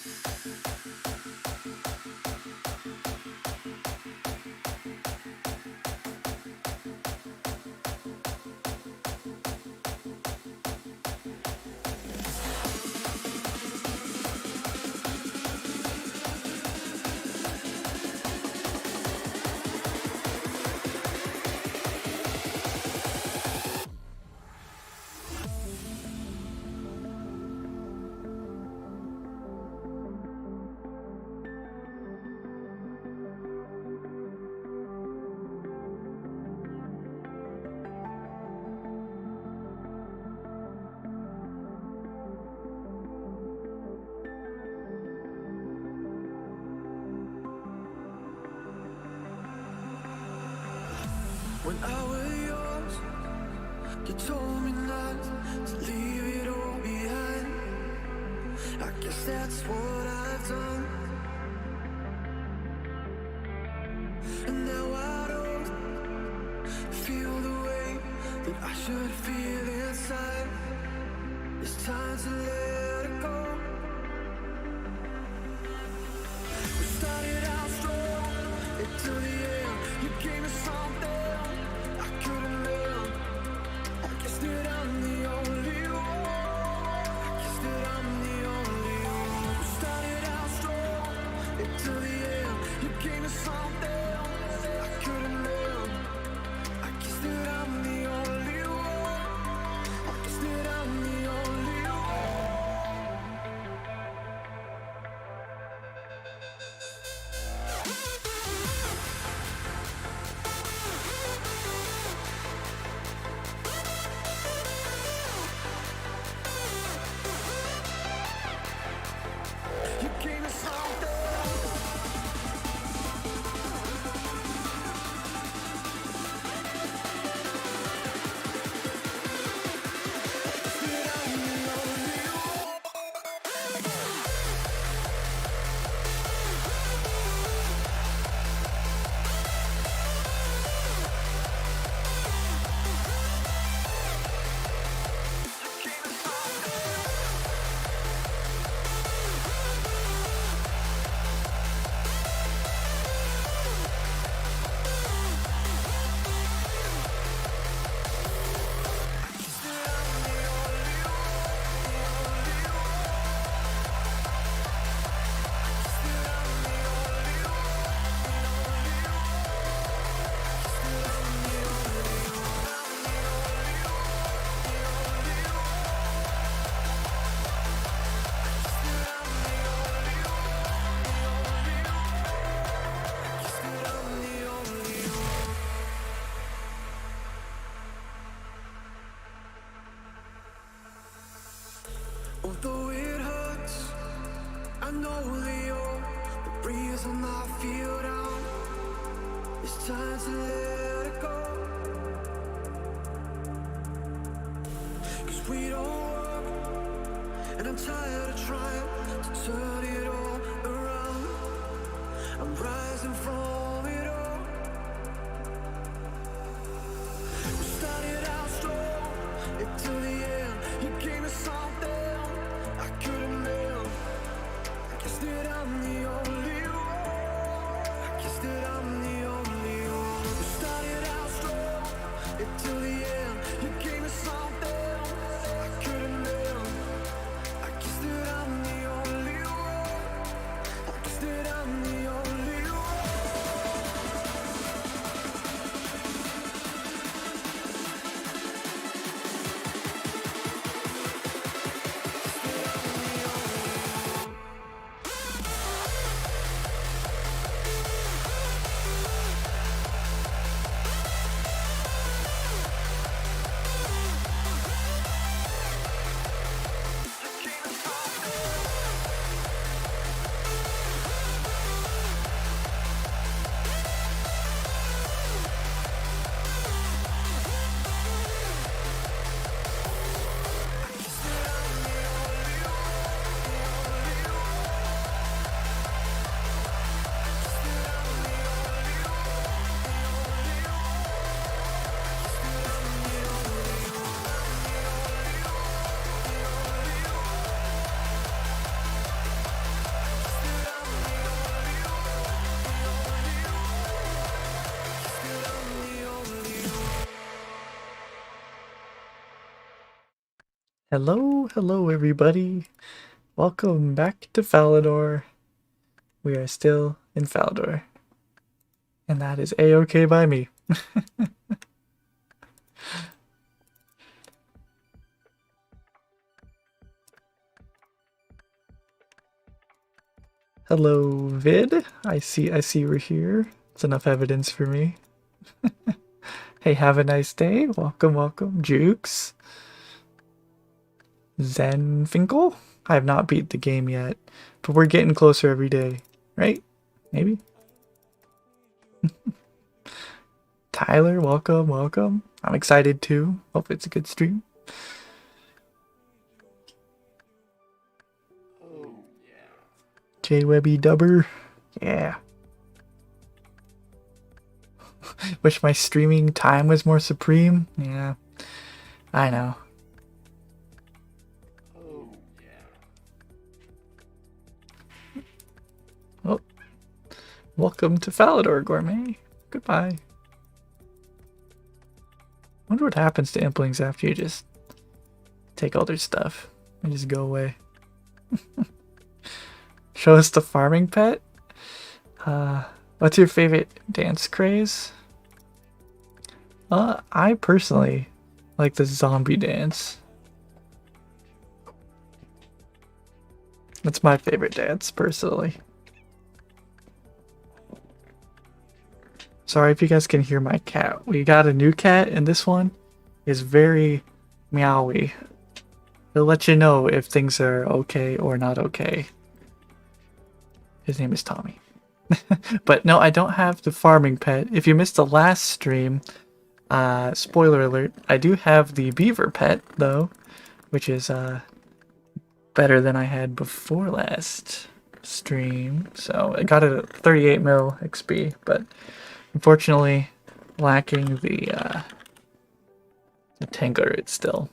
When I was yours, you told me not to leave it all behind. I guess that's what I've done. And now I don't feel the way that I should feel inside. It's time to let it go. We started out strong into the end. You gave me something I couldn't live. I guess that I'm the only one. I guess that I'm the only one. We started out strong into the end. You gave me something I couldn't live. I guess that I'm the only one. I guess that I'm the only one. You gave me something. That I'm the only one. You gave me something. Although it hurts, I know that you're the reason I feel down. It's time to let it go. 'Cause we don't work, and I'm tired of trying to turn it all around. I'm rising from it all. We started out strong until the end. You gave me something I couldn't live. I guess that I'm the only one. I guess that I'm the only one. We started out strong until the end. You gave me something I couldn't live. I guess that I'm the only one. I guess that I'm the only one. You gave me something. Hello everybody. Welcome back to Falador. We are still in Falador. And that is a-okay by me. Hello Vid. I see we're here. It's enough evidence for me. Hey, have a nice day. Welcome. Jukes. Zenfinkel? I have not beat the game yet, but we're getting closer every day, right? Maybe? Tyler, welcome. I'm excited too. Hope it's a good stream. J-Webby Dubber. Yeah. Wish my streaming time was more supreme. Yeah. I know. Well, welcome to Falador, Gourmet. Goodbye. Wonder what happens to Implings after you just take all their stuff and just go away. Show us the farming pet. What's your favorite dance craze? I personally like the zombie dance. That's my favorite dance, personally. Sorry if you guys can hear my cat. We got a new cat, and this one is very meowy. He'll let you know if things are okay or not okay. His name is Tommy. But no, I don't have the farming pet. If you missed the last stream, spoiler alert, I do have the beaver pet, though, which is better than I had before last stream. So I got it at 38 mil XP, but unfortunately lacking the Tangler it's still.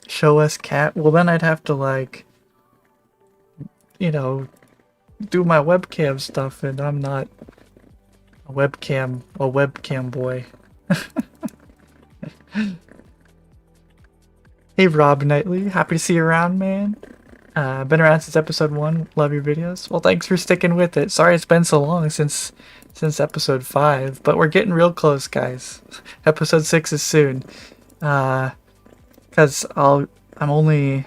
Show us cat? Well, then I'd have to, like, you know, do my webcam stuff, and I'm not a webcam boy. Hey Rob Knightley, happy to see you around, man. Been around since episode 1, love your videos. Well, thanks for sticking with it. Sorry it's been so long since episode 5, but we're getting real close, guys. Episode 6 is soon. Cause I'm only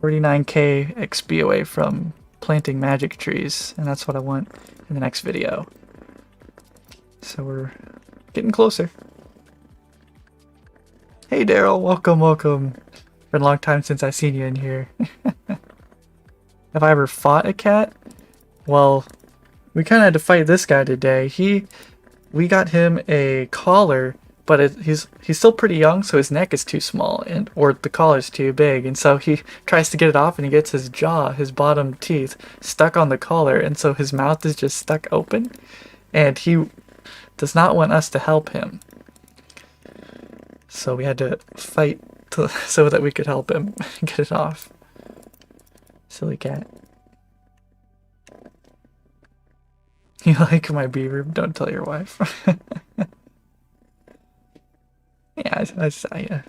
49k XP away from planting magic trees, and that's what I want in the next video. So we're getting closer. Hey Daryl, welcome. Been a long time since I've seen you in here. Have I ever fought a cat? Well, we kind of had to fight this guy today. We got him a collar, but he's still pretty young, so his neck is too small, or the collar's too big, and so he tries to get it off, and he gets his jaw, his bottom teeth, stuck on the collar, and so his mouth is just stuck open, and he does not want us to help him. So we had to fight so that we could help him get it off. Silly cat. You like my beaver? Don't tell your wife. Yeah, I saw you.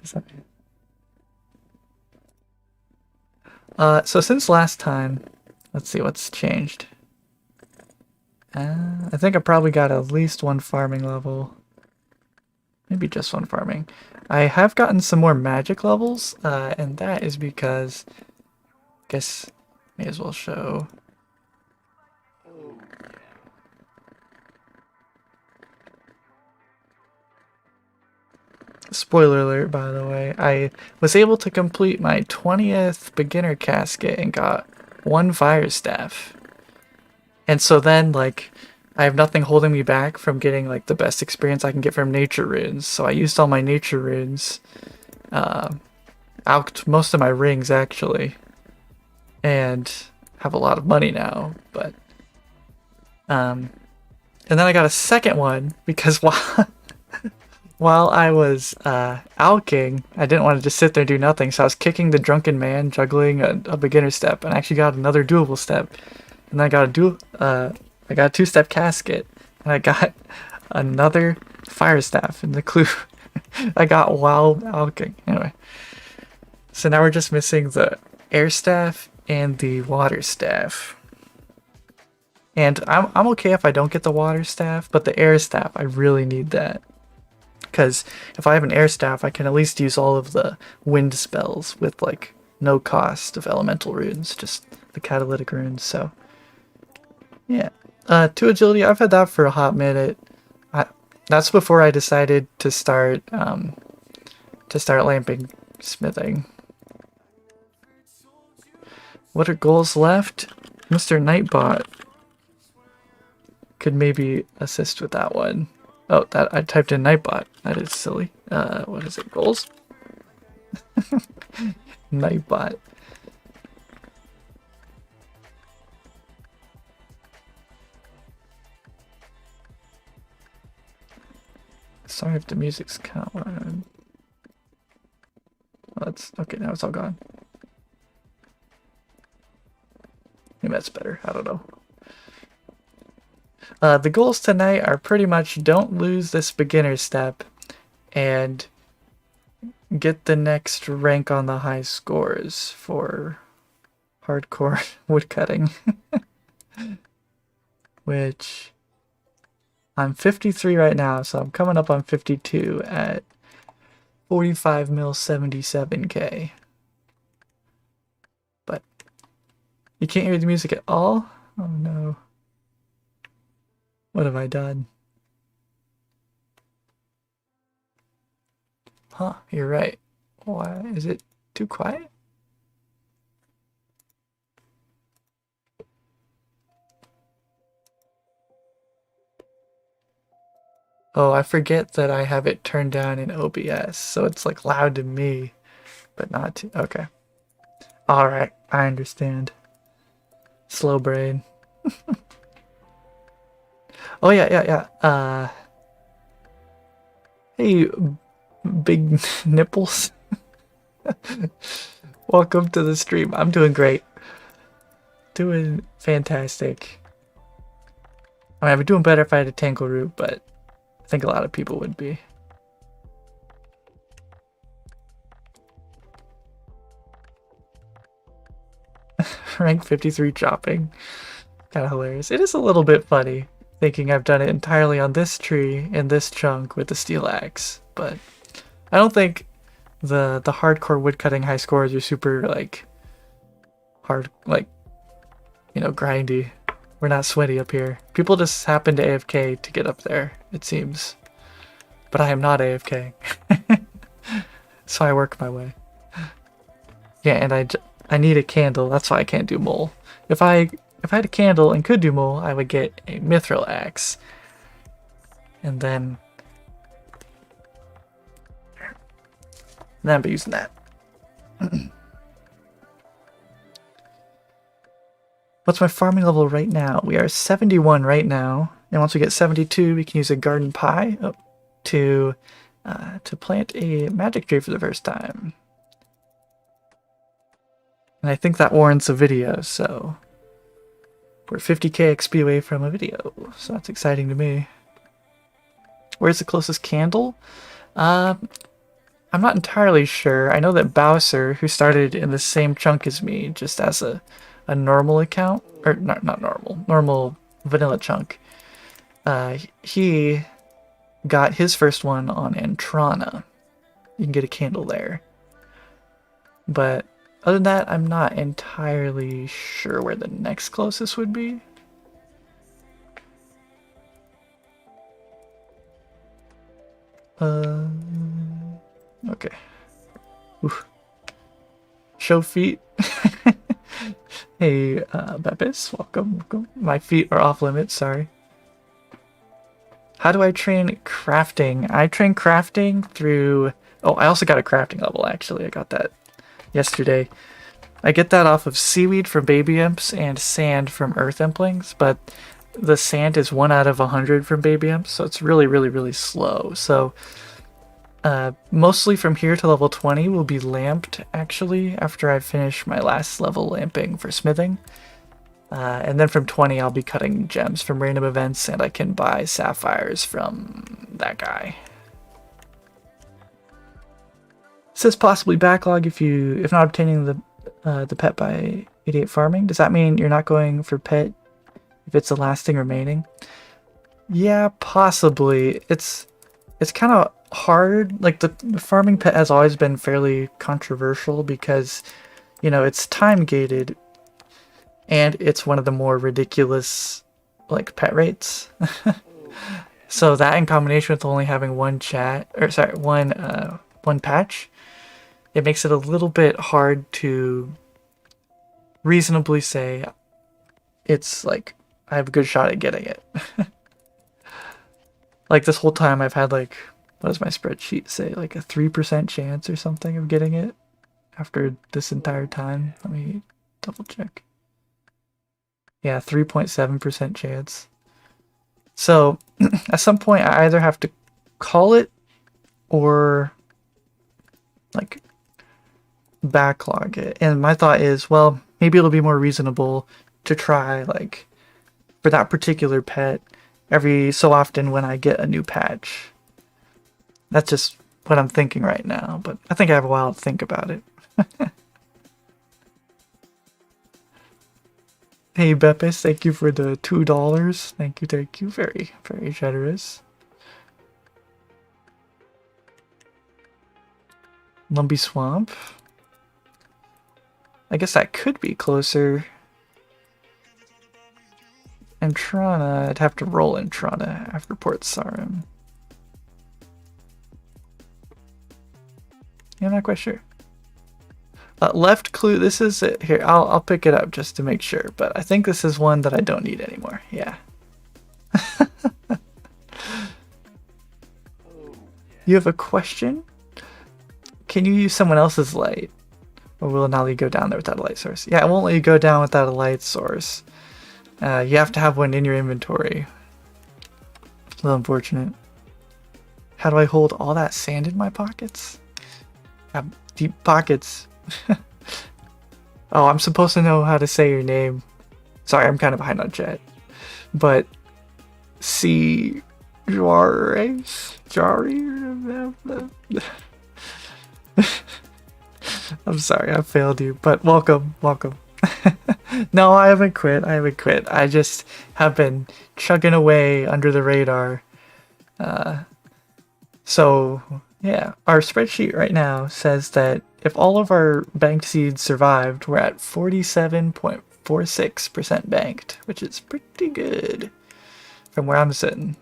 So since last time, let's see what's changed. I think I probably got at least one farming level. Maybe just one farming. I have gotten some more magic levels, and that is because, I guess, may as well show. Spoiler alert, by the way, I was able to complete my 20th beginner casket and got 1 fire staff. And so then, like, I have nothing holding me back from getting, like, the best experience I can get from nature runes. So I used all my nature runes, out most of my rings, actually, and have a lot of money now, but, and then I got a second one, because while I was alking, I didn't want to just sit there and do nothing, so I was kicking the drunken man, juggling a beginner step, and I actually got another doable step. And then I got I got a 2-step casket, and I got another fire staff in the clue I got wild alching. Anyway, so now we're just missing the air staff and the water staff. And I'm okay if I don't get the water staff, but the air staff, I really need that. Because if I have an air staff, I can at least use all of the wind spells with like no cost of elemental runes, just the catalytic runes. So yeah, 2 agility. I've had that for a hot minute. That's before I decided to start lamping smithing. What are goals left? Mr. Nightbot could maybe assist with that one. Oh, that I typed in Nightbot. That is silly. What is it? Goals? Nightbot. Sorry if the music's kind of loud. Oh, that's okay. Now it's all gone. Maybe that's better. I don't know. The goals tonight are pretty much don't lose this beginner step and get the next rank on the high scores for hardcore woodcutting. Which I'm 53 right now, so I'm coming up on 52 at 45 mil 77k. But you can't hear the music at all? Oh no. What have I done? Huh, you're right. Why is it too quiet? Oh, I forget that I have it turned down in OBS, so it's like loud to me, but not to. Okay. Alright, I understand. Slow brain. Oh yeah. Hey, big nipples. Welcome to the stream. I'm doing great. Doing fantastic. I mean, I'd be doing better if I had a tangle root, but I think a lot of people would be. Rank 53 chopping. Kind of hilarious. It is a little bit funny thinking I've done it entirely on this tree in this chunk with the steel axe, but I don't think the hardcore woodcutting high scores are super like hard, like, you know, grindy. We're not sweaty up here. People just happen to AFK to get up there, it seems. But I am not AFK. So I work my way. Yeah, and I need a candle. That's why I can't do mole. If I had a candle and could do mole, I would get a mithril axe. And then I'd be using that. What's my farming level right now? We are 71 right now. And once we get 72, we can use a garden pie to plant a magic tree for the first time. And I think that warrants a video, so we're 50k XP away from a video, so that's exciting to me. Where's the closest candle? I'm not entirely sure. I know that Bowser, who started in the same chunk as me, just as a normal account, or not normal vanilla chunk, he got his first one on Antrana. You can get a candle there. But other than that, I'm not entirely sure where the next closest would be. Okay. Oof. Show feet. Hey, Bepis, welcome. My feet are off limits, sorry. How do I train crafting? I train crafting through... Oh, I also got a crafting level, actually. I got that yesterday. I get that off of seaweed from baby imps and sand from earth implings, but the sand is 1 out of 100 from baby imps, so it's really slow. So mostly from here to level 20 will be lamped, actually, after I finish my last level lamping for smithing. And then from 20 I'll be cutting gems from random events, and I can buy sapphires from that guy. says possibly backlog if not obtaining the pet by 88 farming. Does that mean you're not going for pet if it's the last thing remaining? Yeah, possibly. It's kind of hard. Like the farming pet has always been fairly controversial because, you know, it's time gated and it's one of the more ridiculous like pet rates. So that in combination with only having one patch, it makes it a little bit hard to reasonably say it's like I have a good shot at getting it. Like this whole time I've had like, what does my spreadsheet say? Like a 3% chance or something of getting it after this entire time. Let me double check. Yeah, 3.7% chance. So at some point I either have to call it or like backlog it. And my thought is, well, maybe it'll be more reasonable to try like for that particular pet every so often when I get a new patch. That's just what I'm thinking right now, but I think I have a while to think about it. Hey Beppis, thank you for the $2. Thank you. Very, very generous. Lumpy Swamp. I guess that could be closer. And Trana, I'd have to roll in Trana after Port Sarim. Yeah, I'm not quite sure. Left clue, this is it. Here, I'll pick it up just to make sure, but I think this is one that I don't need anymore. Yeah. You have a question? Can you use someone else's light? Or will it not let you go down there without a light source? Yeah, it won't let you go down without a light source. You have to have one in your inventory. A little unfortunate. How do I hold all that sand in my pockets? I have deep pockets. Oh, I'm supposed to know how to say your name. Sorry, I'm kind of behind on chat. But C Jari. I'm sorry, I failed you, but welcome. No, I haven't quit. I just have been chugging away under the radar. So yeah, our spreadsheet right now says that if all of our banked seeds survived, we're at 47.46% banked, which is pretty good from where I'm sitting.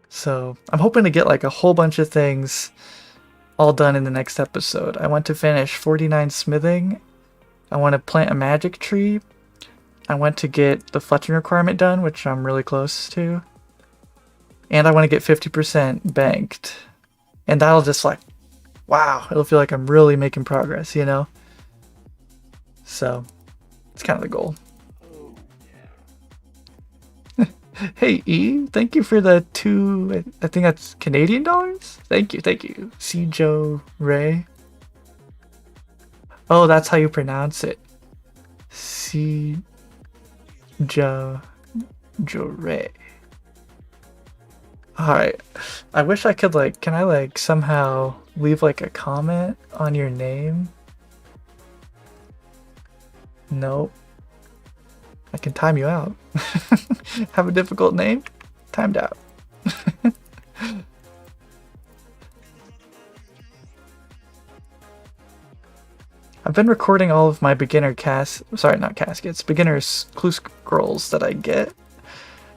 So I'm hoping to get like a whole bunch of things all done in the next episode. I want to finish 49 smithing. I want to plant a magic tree. I want to get the fletching requirement done, which I'm really close to. And I want to get 50% banked. And that'll just like, wow, it'll feel like I'm really making progress, you know? So, it's kind of the goal. Hey E, thank you for the I think that's Canadian dollars? Thank you. C. Joe Ray. Oh, that's how you pronounce it. C. Joe Ray. Alright. I wish I could like, can I like somehow leave like a comment on your name? Nope. I can time you out. Have a difficult name? Timed out. I've been recording all of my beginner beginner clue scrolls that I get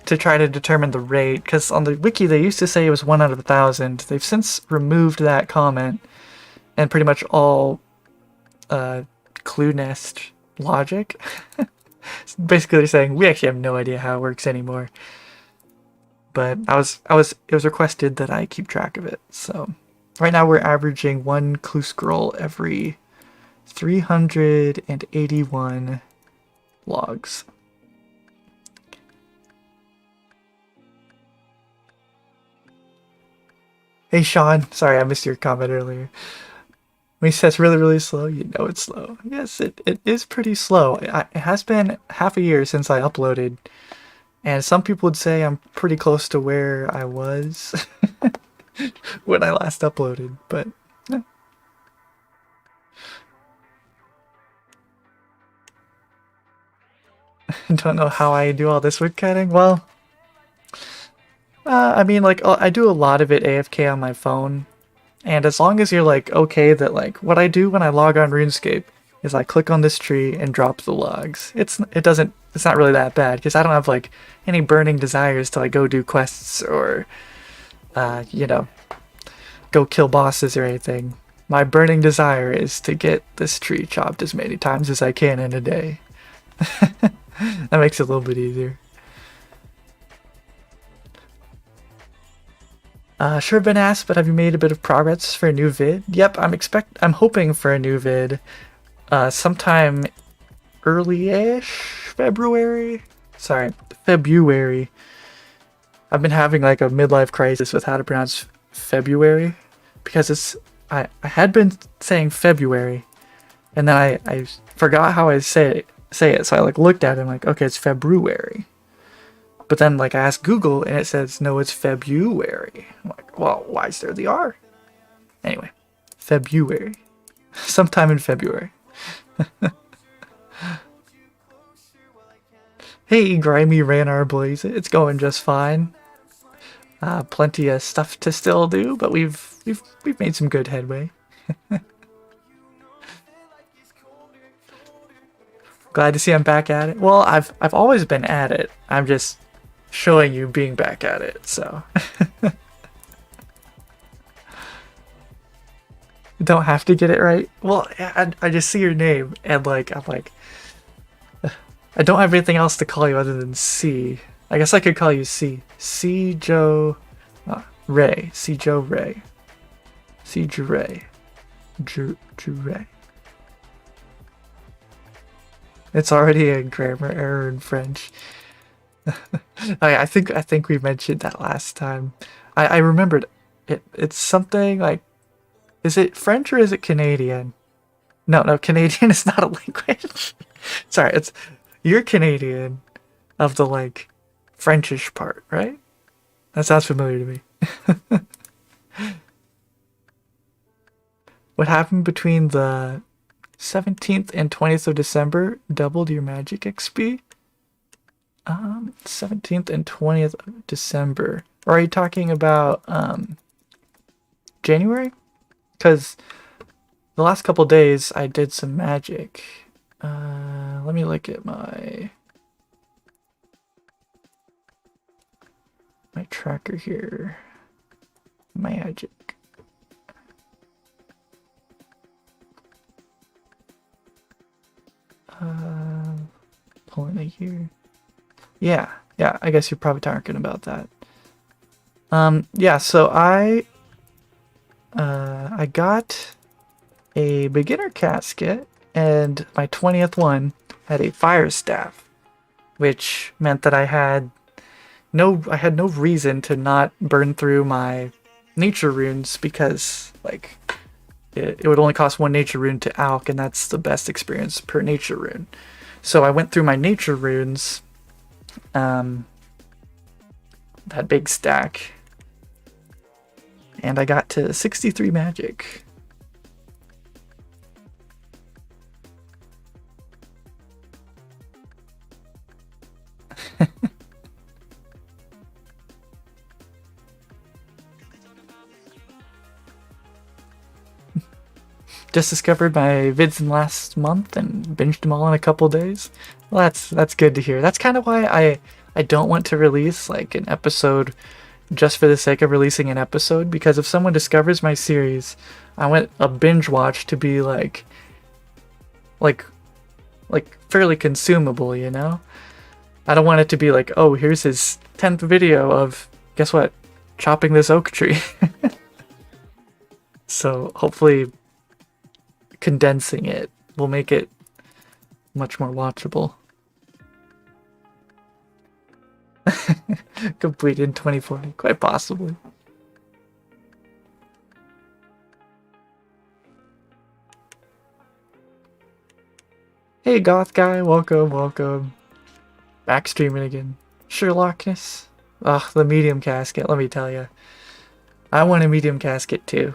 to try to determine the rate, because on the wiki they used to say it was 1 out of 1,000. They've since removed that comment and pretty much all clue nest logic. Basically they're saying we actually have no idea how it works anymore. But it was requested that I keep track of it. So right now we're averaging 1 clue scroll every 381 logs. Hey Sean, sorry I missed your comment earlier. When he says really, really slow, you know it's slow. Yes, it is pretty slow. It has been half a year since I uploaded, and some people would say I'm pretty close to where I was. when I last uploaded, but I don't know how I do all this woodcutting. Well, I mean, like, I do a lot of it AFK on my phone, and as long as you're like okay that like what I do when I log on RuneScape is I click on this tree and drop the logs. It's not really that bad because I don't have like any burning desires to like go do quests or you know, go kill bosses or anything. My burning desire is to get this tree chopped as many times as I can in a day. That makes it a little bit easier. Sure been asked, but have you made a bit of progress for a new vid? Yep, I'm hoping for a new vid sometime early-ish February. Sorry, February. I've been having like a midlife crisis with how to pronounce February because I had been saying February and then I forgot how I say it, so I like looked at it and I'm like, okay, it's February. But then like I asked Google and it says no, it's February. I'm like, well, why is there the R? Anyway, February. Sometime in February. Hey, grimy Ranar Blaze, it's going just fine. Plenty of stuff to still do, but we've made some good headway. Glad to see I'm back at it. Well, I've always been at it. I'm just showing you being back at it, so. Don't have to get it right. Well, I just see your name and like I'm like I don't have anything else to call you other than C. I guess I could call you C. C Joe Ray. C Joe Ray. C Joe Ray. Drew Ray. It's already a grammar error in French. I think we mentioned that last time. I remembered it. It's something like, is it French or is it Canadian? No, Canadian is not a language. Sorry, you're Canadian of the like Frenchish part, right? That sounds familiar to me. What happened between the 17th and 20th of December doubled your magic XP? 17th and 20th of December. Or are you talking about January? Because the last couple days I did some magic. Let me look at my tracker here. Magic. Pulling a year. Yeah, I guess you're probably talking about that. Yeah, so I got a beginner casket, and my 20th one had a fire staff, which meant that I had no reason to not burn through my nature runes because like it would only cost one nature rune to alch, and that's the best experience per nature rune. So I went through my nature runes, that big stack, and I got to 63 magic. Just discovered my vids in last month and binged them all in a couple days. Well, that's good to hear. That's kind of why I don't want to release like an episode just for the sake of releasing an episode, because if someone discovers my series, I want a binge watch to be like fairly consumable, you know? I don't want it to be like, oh, here's his 10th video of, guess what, chopping this oak tree. So hopefully condensing it will make it much more watchable. Complete in 2040, quite possibly. Hey goth guy, welcome. Back streaming again. Sherlockness. Ugh, the medium casket, let me tell you. I want a medium casket too.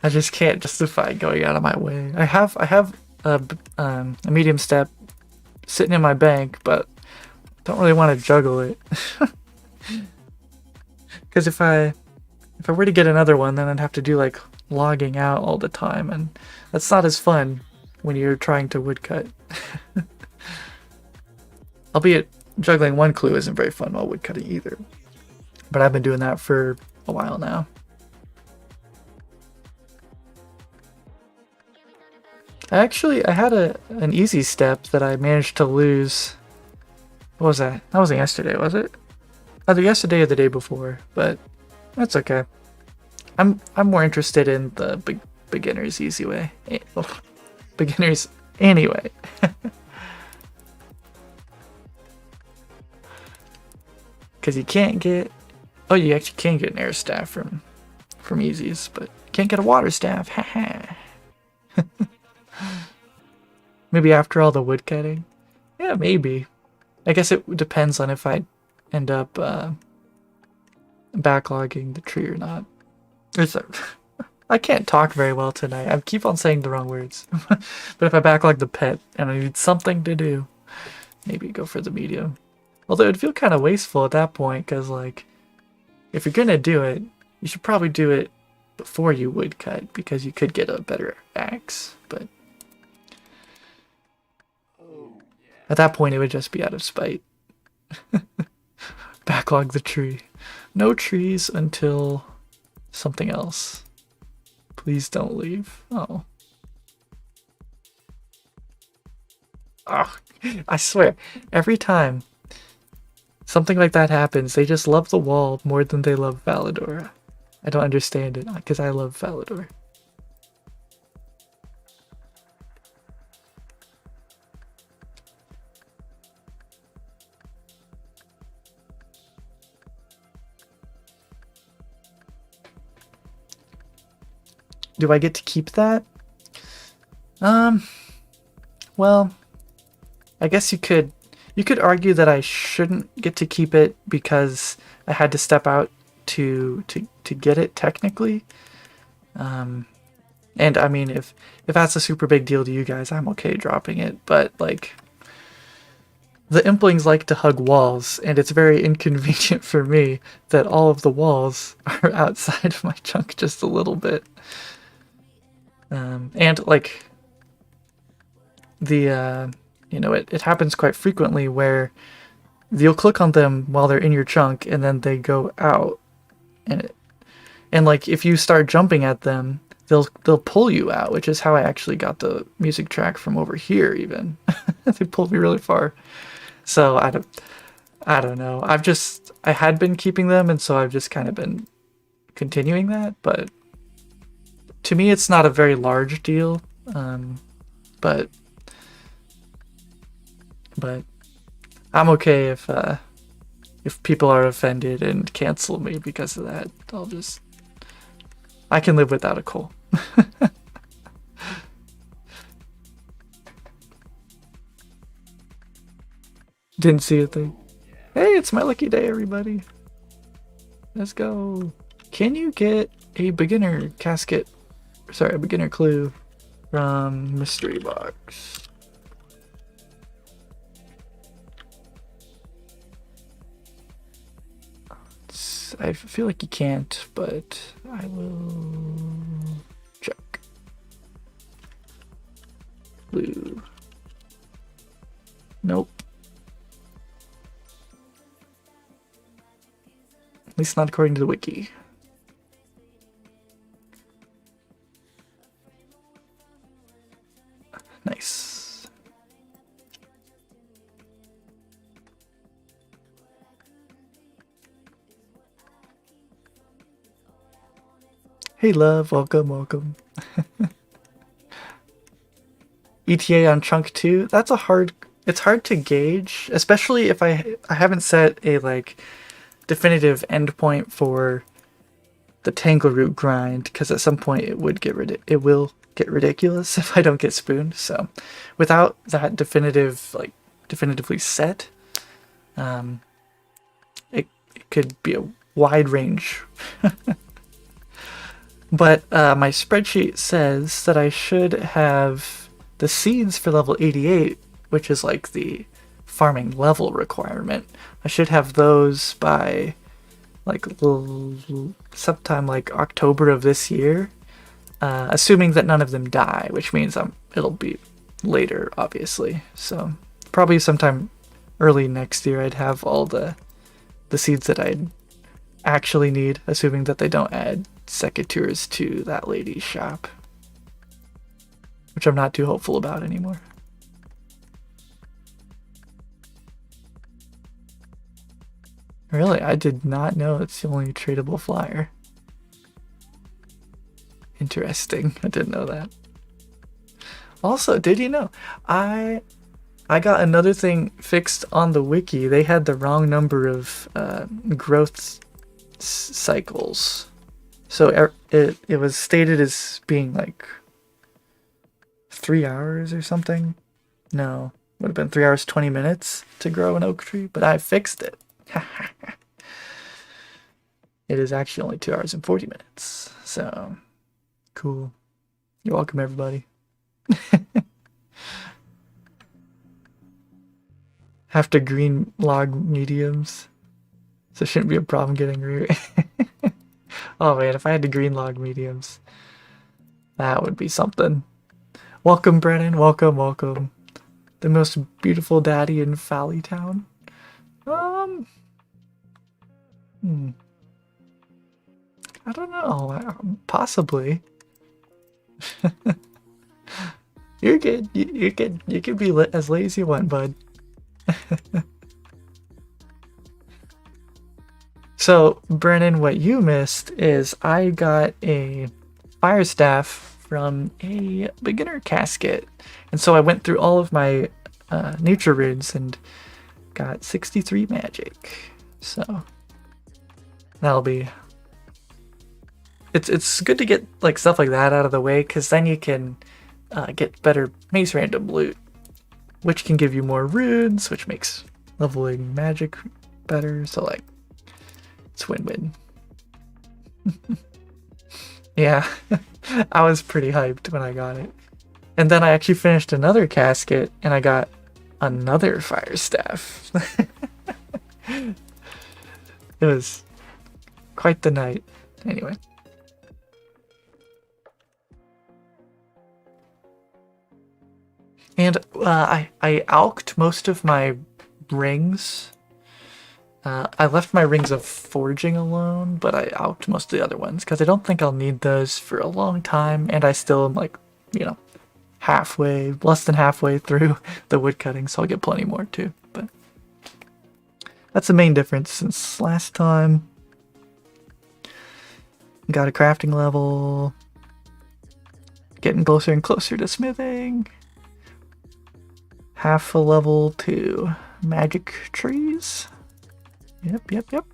I just can't justify going out of my way. I have a medium step sitting in my bank, but don't really want to juggle it. Because if I were to get another one, then I'd have to do like logging out all the time, and that's not as fun when you're trying to woodcut. Albeit juggling one clue isn't very fun while woodcutting either. But I've been doing that for a while now. I had an easy step that I managed to lose. What was that? That wasn't yesterday, was it? Either yesterday or the day before, but that's okay. I'm more interested in the beginner's easy way. Beginners anyway. Because you can't get... Oh, you actually can get an air staff from easies, but you can't get a water staff. Haha. Maybe after all the woodcutting? Yeah, maybe. I guess it depends on if I end up backlogging the tree or not. I can't talk very well tonight. I keep on saying the wrong words. But if I backlog the pet and I need something to do, maybe go for the medium. Although it would feel kind of wasteful at that point, because like, if you're gonna do it, you should probably do it before you woodcut, because you could get a better axe. But at that point, it would just be out of spite. Backlog the tree. No trees until something else. Please don't leave. Oh. Oh, I swear, every time something like that happens, they just love the wall more than they love Falador. I don't understand it, because I love Falador. Do I get to keep that? Well, I guess you could argue that I shouldn't get to keep it because I had to step out to get it technically. And I mean, if that's a super big deal to you guys, I'm okay dropping it, but like, the Implings like to hug walls, and it's very inconvenient for me that all of the walls are outside of my chunk just a little bit. And like, the you know, it happens quite frequently where you'll click on them while they're in your chunk and then they go out, and like, if you start jumping at them, they'll pull you out, which is how I actually got the music track from over here even. They pulled me really far. So I don't know. I had been keeping them, and so I've just kind of been continuing that, but to me it's not a very large deal. But I'm okay if people are offended and cancel me because of that. I can live without a coal. Didn't see a thing. Hey, it's my lucky day, everybody. Let's go. Can you get a beginner casket? Sorry, a beginner clue from mystery box? I feel like you can't, but I will check. Clue. Nope. At least not according to the wiki. Nice. Hey love, welcome. ETA on chunk 2, it's hard to gauge, especially if I haven't set a like definitive endpoint for the Tangleroot grind, because at some point it will get ridiculous if I don't get spooned. So without that definitively set, could be a wide range. But my spreadsheet says that I should have the seeds for level 88, which is like the farming level requirement. I should have those by like sometime like October of this year, assuming that none of them die, which means it'll be later, obviously. So probably sometime early next year I'd have all the seeds that I'd actually need, assuming that they don't add secateurs to that lady's shop, which I'm not too hopeful about anymore. Really, I did not know it's the only tradable flyer. Interesting. I didn't know that. Also, did you know I got another thing fixed on the wiki. They had the wrong number of growth cycles. So it was stated as being like 3 hours or something. No, would have been 3 hours 20 minutes to grow an oak tree, but I fixed it. It is actually only 2 hours and 40 minutes. So cool. You're welcome, everybody. Have to green log mediums, so it shouldn't be a problem getting root. Oh man, if I had to green log mediums, that would be something. Welcome, Brennan. Welcome, welcome. The most beautiful daddy in Fally Town. I don't know. Possibly. You're good. You're good. You can be as late as you want, bud. So, Brennan, what you missed is I got a fire staff from a beginner casket. And so I went through all of my nature runes and got 63 magic. So that'll be... It's good to get like stuff like that out of the way, because then you can get better mace random loot, which can give you more runes, which makes leveling magic better. So like, it's win-win. Yeah, I was pretty hyped when I got it. And then I actually finished another casket and I got another fire staff. It was quite the night. Anyway. And I alked most of my rings. I left my rings of forging alone, but I alked most of the other ones because I don't think I'll need those for a long time, and I still am like, less than halfway through the wood cutting, so I'll get plenty more too. But that's the main difference since last time. Got a crafting level. Getting closer and closer to smithing. Half a level to magic trees. Yep.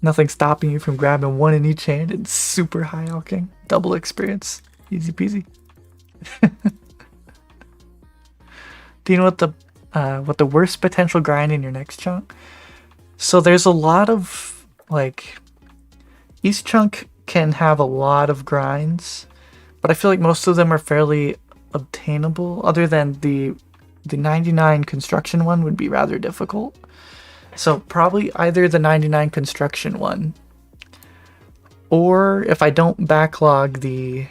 Nothing stopping you from grabbing one in each hand and super high alking. Double experience. Easy peasy. Do you know what the worst potential grind in your next chunk? So there's a lot of each chunk can have a lot of grinds, but I feel like most of them are fairly obtainable, other than the 99 construction one would be rather difficult. So probably either the 99 construction one, or if I don't backlog the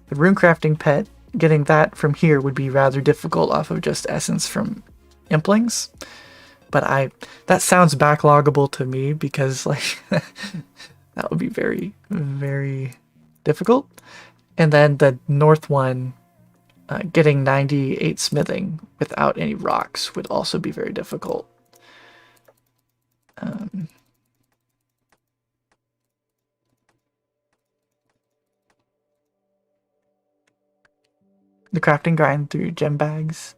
rune crafting pet, getting that from here would be rather difficult off of just essence from implings. But that sounds backloggable to me, because that would be very, very difficult. And then the north one, getting 98 smithing without any rocks would also be very difficult. The crafting grind through gem bags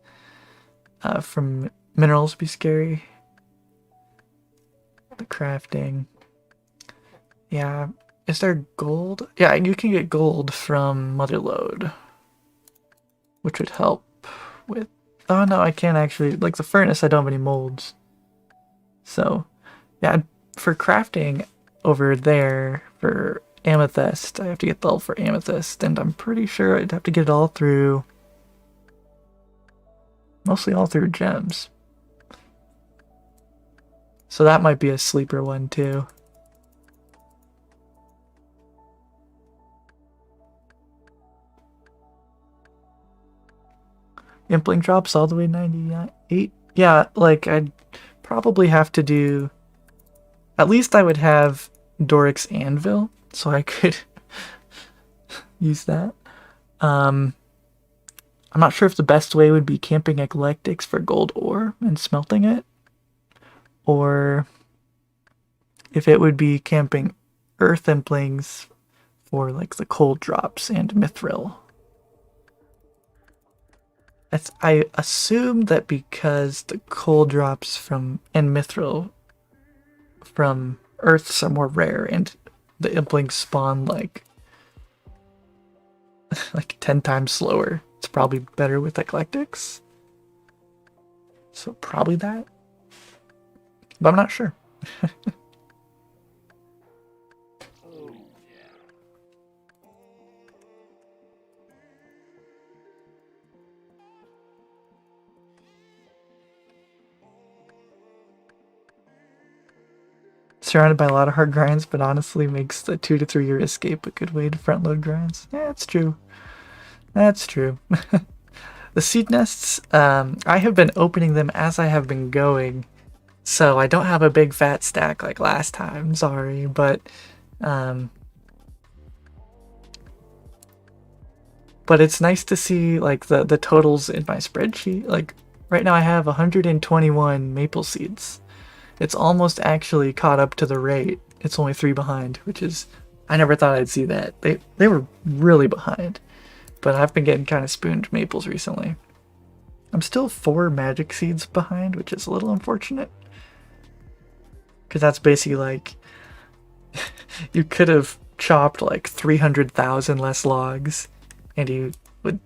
from minerals would be scary. The crafting. Yeah. Is there gold? Yeah, you can get gold from Motherlode, which would help with Oh no, I can't actually. Like the furnace, I don't have any molds. So, yeah, for crafting over there for amethyst, I have to get the all for amethyst, and I'm pretty sure I'd have to get it all through. Mostly all through gems. So that might be a sleeper one too. Impling drops all the way 98. Yeah, like I'd probably have to do. At least I would have Doric's Anvil, so I could use that. I'm not sure if the best way would be camping eclectics for gold ore and smelting it, or if it would be camping earth implings for like the cold drops and mithril. I assume that because the cold drops from and mithril from earths are more rare and the implings spawn like 10 times slower, it's probably better with eclectics. So probably that. But I'm not sure. Surrounded by a lot of hard grinds, but honestly makes the 2 to 3 year escape a good way to front load grinds. Yeah, it's true. That's true. The seed nests, I have been opening them as I have been going, so I don't have a big fat stack like last time, sorry, but it's nice to see like the totals in my spreadsheet. Like right now I have 121 maple seeds. It's almost actually caught up to the rate. It's only 3 behind, which is, I never thought I'd see that. They were really behind, but I've been getting kind of spooned maples recently. I'm still 4 magic seeds behind, which is a little unfortunate. Because that's basically like, you could have chopped like 300,000 less logs, and you would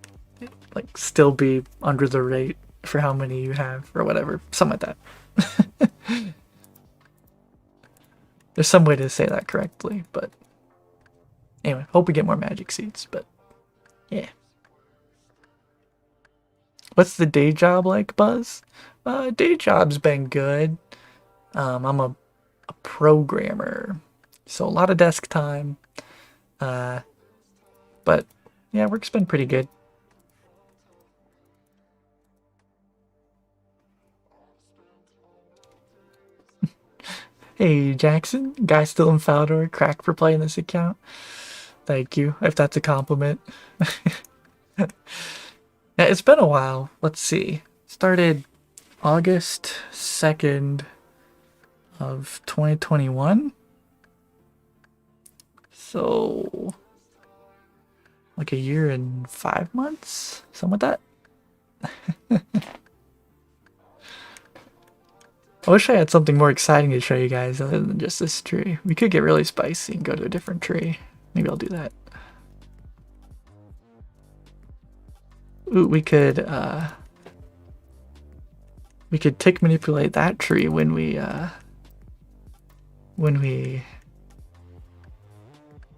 like still be under the rate for how many you have, or whatever. Something like that. There's some way to say that correctly, but anyway, hope we get more magic seeds, but yeah. What's the day job like, Buzz? Day job's been good. I'm a programmer, so a lot of desk time. But yeah, work's been pretty good. Hey Jackson, guy still in Falador, crack for playing this account. Thank you, if that's a compliment. Yeah, it's been a while. Let's see. Started August 2nd of 2021. So like a year and 5 months, something like that. I wish I had something more exciting to show you guys other than just this tree. We could get really spicy and go to a different tree. Maybe I'll do that. Ooh, we could tick manipulate that tree when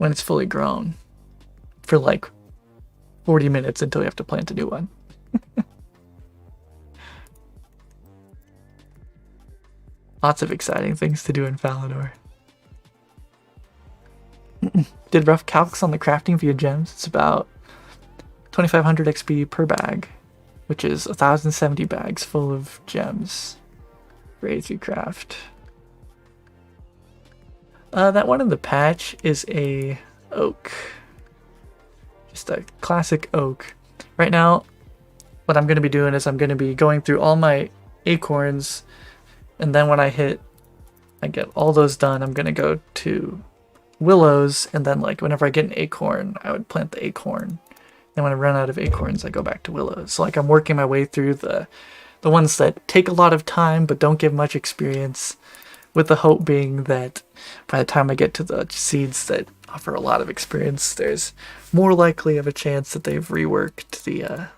it's fully grown for like 40 minutes until we have to plant a new one. Lots of exciting things to do in Falador. Did rough calcs on the crafting via gems. It's about 2500 XP per bag, which is 1070 bags full of gems. Ready to craft. That one in the patch is a oak. Just a classic oak. Right now, what I'm going to be doing is I'm going to be going through all my acorns, and then when I get all those done, I'm going to go to willows, and then like whenever I get an acorn, I would plant the acorn. And when I run out of acorns, I go back to willows. So like I'm working my way through the ones that take a lot of time but don't give much experience, with the hope being that by the time I get to the seeds that offer a lot of experience, there's more likely of a chance that they've reworked the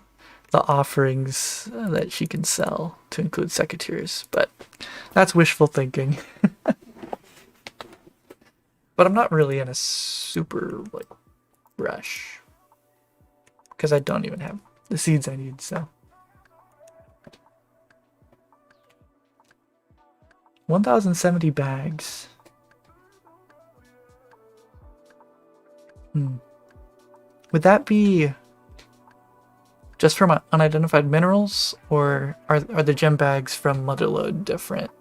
the offerings that she can sell to include secateurs, but that's wishful thinking. But I'm not really in a super like rush because I don't even have the seeds I need, so 1,070 bags. Would that be just from unidentified minerals, or are the gem bags from Motherlode different?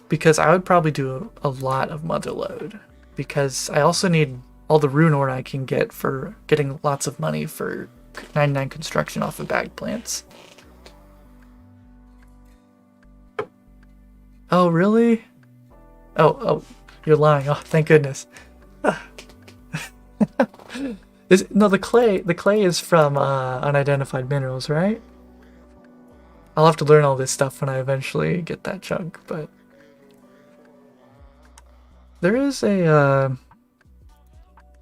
Because I would probably do a lot of Motherlode, because I also need all the rune ore I can get for getting lots of money for 99 construction off of bag plants. Oh, really? Oh, you're lying. Oh, thank goodness. No, the clay is from unidentified minerals, right? I'll have to learn all this stuff when I eventually get that chunk, but there is a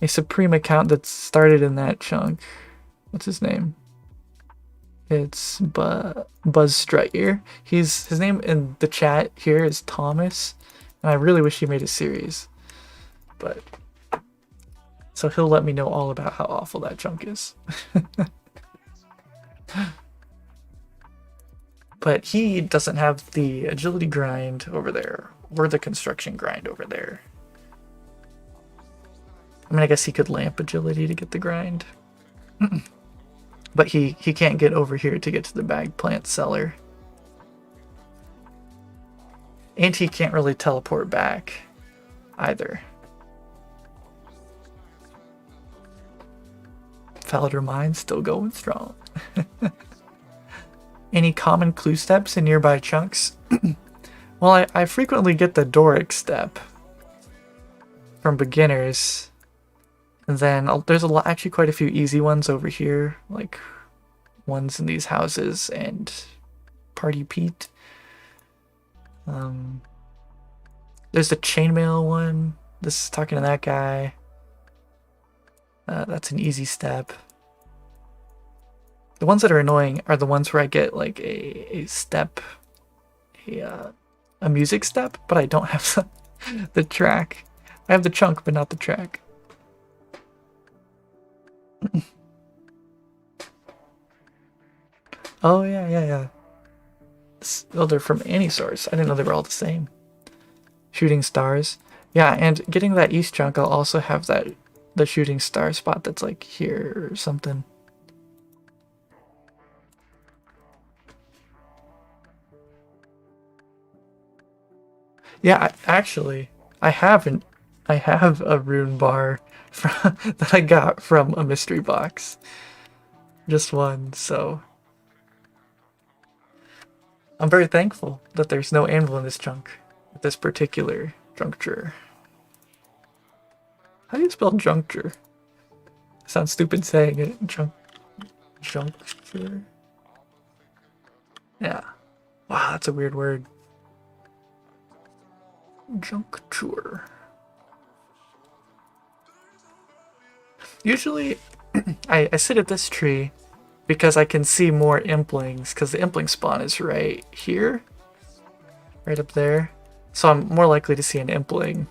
Supreme account that started in that chunk. What's his name? It's Buzz Strutyer. His name in the chat here is Thomas, and I really wish he made a series. But so he'll let me know all about how awful that chunk is. But he doesn't have the agility grind over there, or the construction grind over there. I mean, I guess he could lamp agility to get the grind. But he can't get over here to get to the bag plant cellar. And he can't really teleport back either. Falador mine still going strong. Any common clue steps in nearby chunks? Well, I frequently get the Doric step from beginners. And then there's actually quite a few easy ones over here, like ones in these houses and Party Pete. There's the chainmail one. This is talking to that guy. That's an easy step. The ones that are annoying are the ones where I get like a step, a music step, but I don't have the track. I have the chunk, but not the track. Oh yeah. Oh, they're from any source. I didn't know they were all the same. Shooting stars. Yeah, and getting that east chunk, I'll also have the shooting star spot that's like here or something. Yeah, I have a rune bar that I got from a mystery box. Just one, so I'm very thankful that there's no anvil in this chunk at this particular juncture. How do you spell juncture? Sounds stupid saying it. Juncture. Yeah. Wow, that's a weird word. Juncture. Usually, I sit at this tree because I can see more implings, because the impling spawn is right here, right up there. So I'm more likely to see an impling.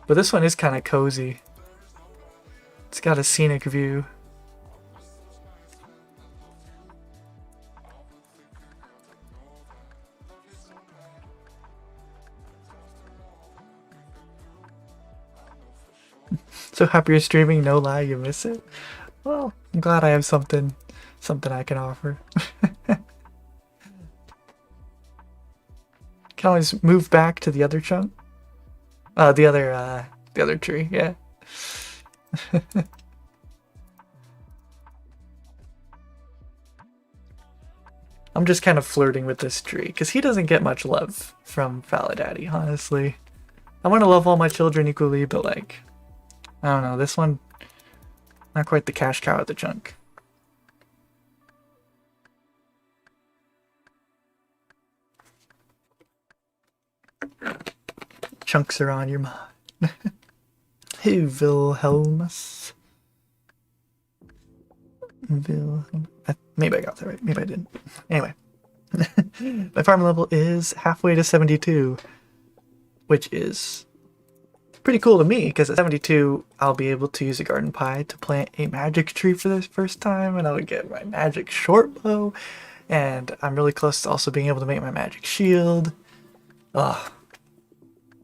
But this one is kind of cozy. It's got a scenic view. So happy you're streaming, no lie, you miss it. Well, I'm glad I have something I can offer. Can always move back to the other chunk. The other tree, yeah. I'm just kind of flirting with this tree because he doesn't get much love from Faladaddy, honestly. I want to love all my children equally, but like, I don't know, this one, not quite the cash cow at the chunk. Chunks are on your mind. Wilhelmus. Maybe I got that right. Maybe I didn't. Anyway. My farm level is halfway to 72, which is pretty cool to me, because at 72, I'll be able to use a garden pie to plant a magic tree for the first time, and I'll get my magic short bow, and I'm really close to also being able to make my magic shield. Ugh.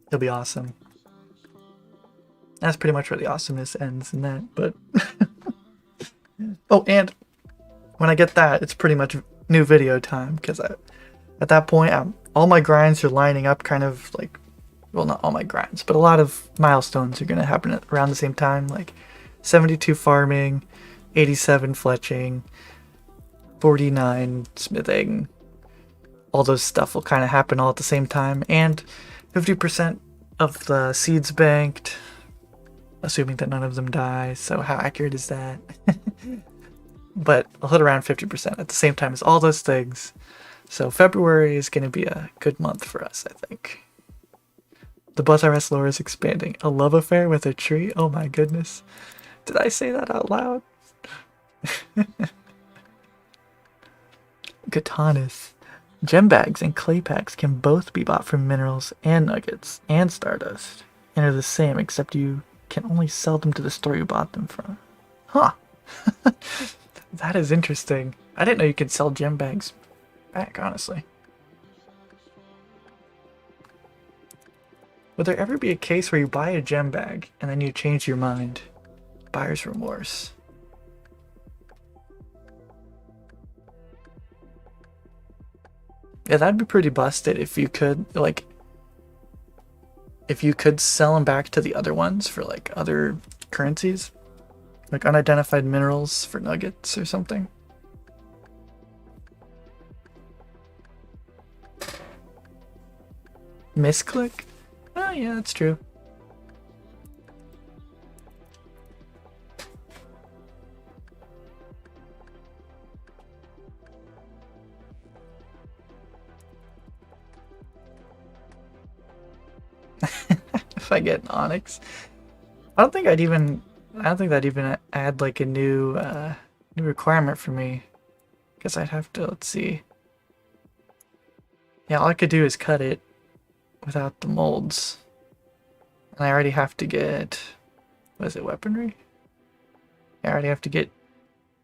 It'll be awesome. That's pretty much where the awesomeness ends in that, but... Oh, and when I get that, it's pretty much new video time, because at that point, all my grinds are lining up kind of like... Well, not all my grinds, but a lot of milestones are going to happen around the same time, like 72 farming, 87 fletching, 49 smithing. All those stuff will kind of happen all at the same time, and 50% of the seeds banked, assuming that none of them die, so how accurate is that? But I'll hit around 50% at the same time as all those things, so February is going to be a good month for us, I think. The Buzz RS lore is expanding. A love affair with a tree? Oh my goodness. Did I say that out loud? Katanas. Gem bags and clay packs can both be bought from minerals and nuggets and stardust, and are the same, except you can only sell them to the store you bought them from. Huh. That is interesting. I didn't know you could sell gem bags back, honestly. Would there ever be a case where you buy a gem bag and then you change your mind? Buyer's remorse. Yeah, that'd be pretty busted if you could, like, if you could sell them back to the other ones for, like, other currencies. Like unidentified minerals for nuggets or something. Misclick? Oh, yeah, that's true. If I get an onyx, I don't think that'd even add like a new requirement for me. Guess I'd have to, let's see. Yeah, all I could do is cut it without the molds. And I already have to get, what is it, weaponry? Yeah, I already have to get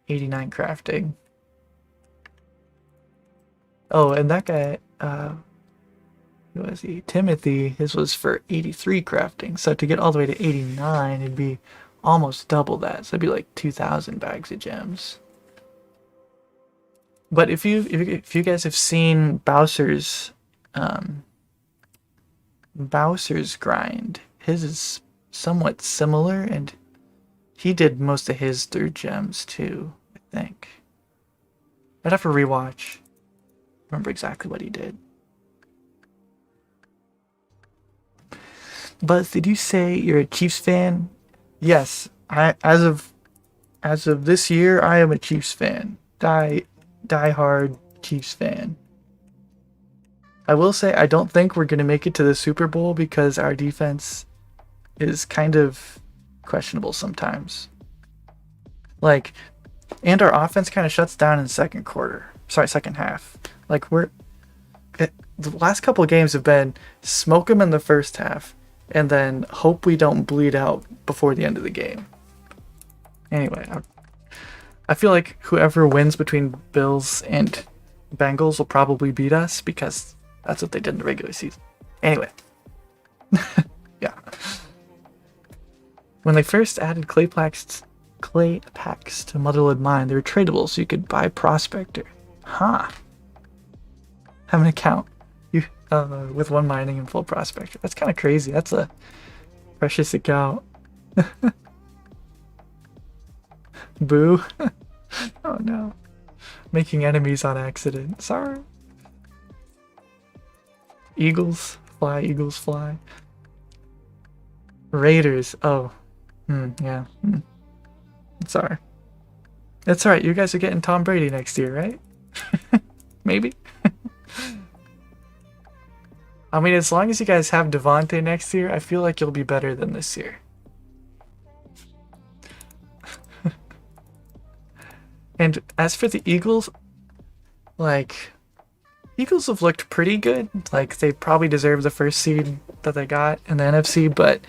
89 crafting. Oh, and that guy, who was he? Timothy, his was for 83 crafting. So to get all the way to 89, it'd be almost double that. So it'd be like 2,000 bags of gems. But if you guys have seen Bowser's grind, his is somewhat similar, and he did most of his through gems too, I think. I'd have to rewatch. Remember exactly what he did. Buzz, did you say you're a Chiefs fan? Yes, as of this year, I am a Chiefs fan. Die-hard Chiefs fan. I will say I don't think we're gonna make it to the Super Bowl because our defense is kind of questionable sometimes. Like, and our offense kind of shuts down in the second half. Like the last couple of games have been smoke them in the first half, and then hope we don't bleed out before the end of the game. Anyway, I feel like whoever wins between Bills and Bengals will probably beat us because that's what they did in the regular season. Anyway. Yeah. When they first added clay packs to Motherlode Mine, they were tradable, so you could buy Prospector. Huh. Have an account with one mining and full Prospector. That's kind of crazy. That's a precious account. Boo. Oh no. Making enemies on accident. Sorry. Eagles fly. Raiders. Oh. Yeah. Sorry. That's alright. You guys are getting Tom Brady next year, right? Maybe. I mean, as long as you guys have Devontae next year, I feel like you'll be better than this year. And as for the Eagles, like, Eagles have looked pretty good. Like, they probably deserve the first seed that they got in the NFC, but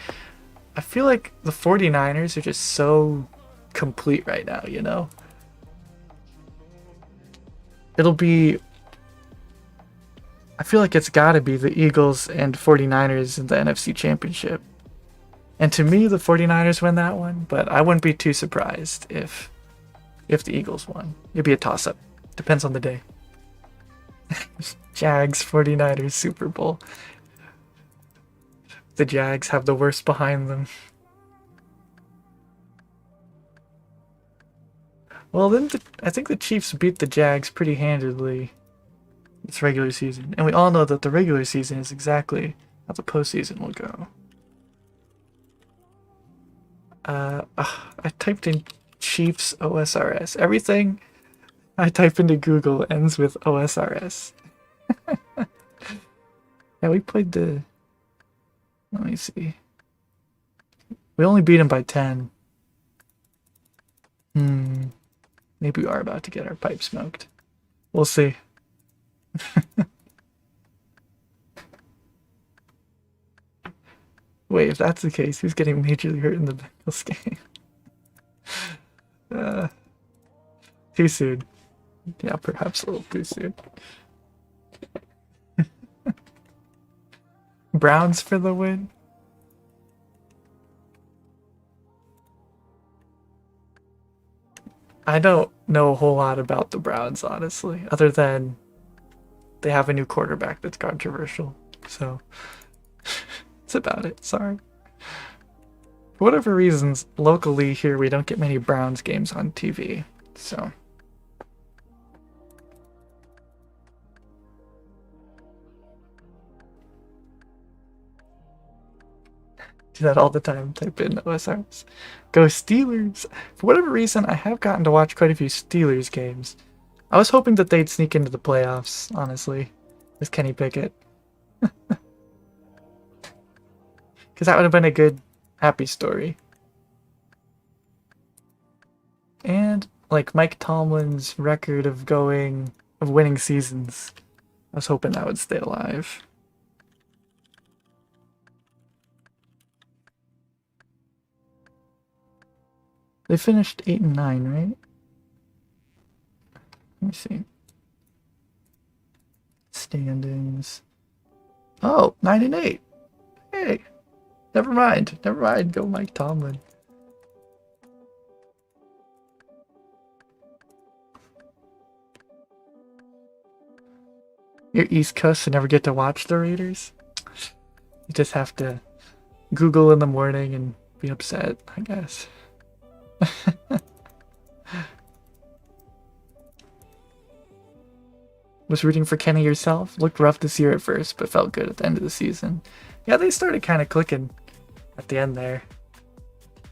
I feel like the 49ers are just so complete right now, you know? It'll be... I feel like it's gotta be the Eagles and 49ers in the NFC Championship. And to me, the 49ers win that one, but I wouldn't be too surprised if the Eagles won. It'd be a toss-up. Depends on the day. Jags 49ers Super Bowl. The Jags have the worst behind them. Well, then I think the Chiefs beat the Jags pretty handedly this regular season. And we all know that the regular season is exactly how the postseason will go. I typed in Chiefs OSRS. Everything I type into Google ends with OSRS. Yeah, we played the... Let me see. We only beat him by 10. Maybe we are about to get our pipe smoked. We'll see. Wait, if that's the case, who's getting majorly hurt in the Bengals game? Too soon. Yeah, perhaps a little too soon. Browns for the win. I don't know a whole lot about the Browns, honestly, other than they have a new quarterback that's controversial. So that's about it. Sorry. For whatever reasons, locally here we don't get many Browns games on TV. So do that all the time. Type in OSRs. Go Steelers! For whatever reason, I have gotten to watch quite a few Steelers games. I was hoping that they'd sneak into the playoffs, honestly, with Kenny Pickett. Because that would have been a good, happy story. And, like, Mike Tomlin's record of winning seasons, I was hoping that would stay alive. They finished 8-9, right? Let me see. Standings. Oh, 9-8. Hey, never mind. Never mind. Go Mike Tomlin. You're East Coast and never get to watch the Raiders? You just have to Google in the morning and be upset, I guess. Was rooting for Kenny yourself? Looked rough this year at first, but felt good at the end of the season. Yeah, they started kind of clicking at the end there.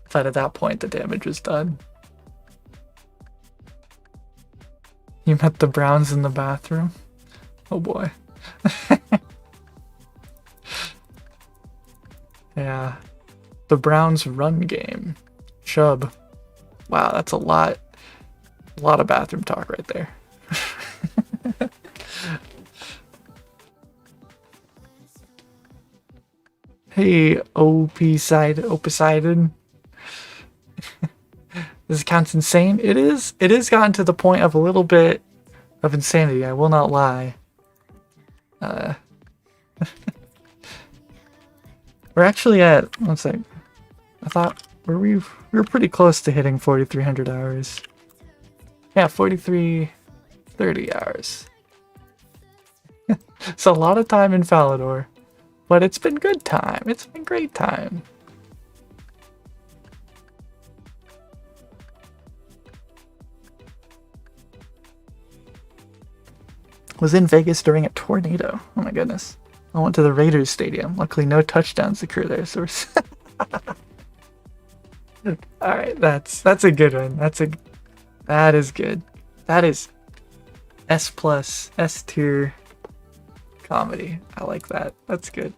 Thought at that point the damage was done. You met the Browns in the bathroom? Oh boy. Yeah. The Browns run game. Chubb. Wow, that's a lot of bathroom talk right there. Hey, Opposeidon. This counts insane. It is gotten to the point of a little bit of insanity, I will not lie. We're actually at, one sec. I thought we were pretty close to hitting 4,300 hours. Yeah, 4,330 hours. It's a lot of time in Falador, but it's been good time. It's been great time. Was in Vegas during a tornado. Oh my goodness. I went to the Raiders stadium. Luckily no touchdowns occur there, so alright, that's a good one. That is good. That is S+, S tier comedy. I like that. That's good.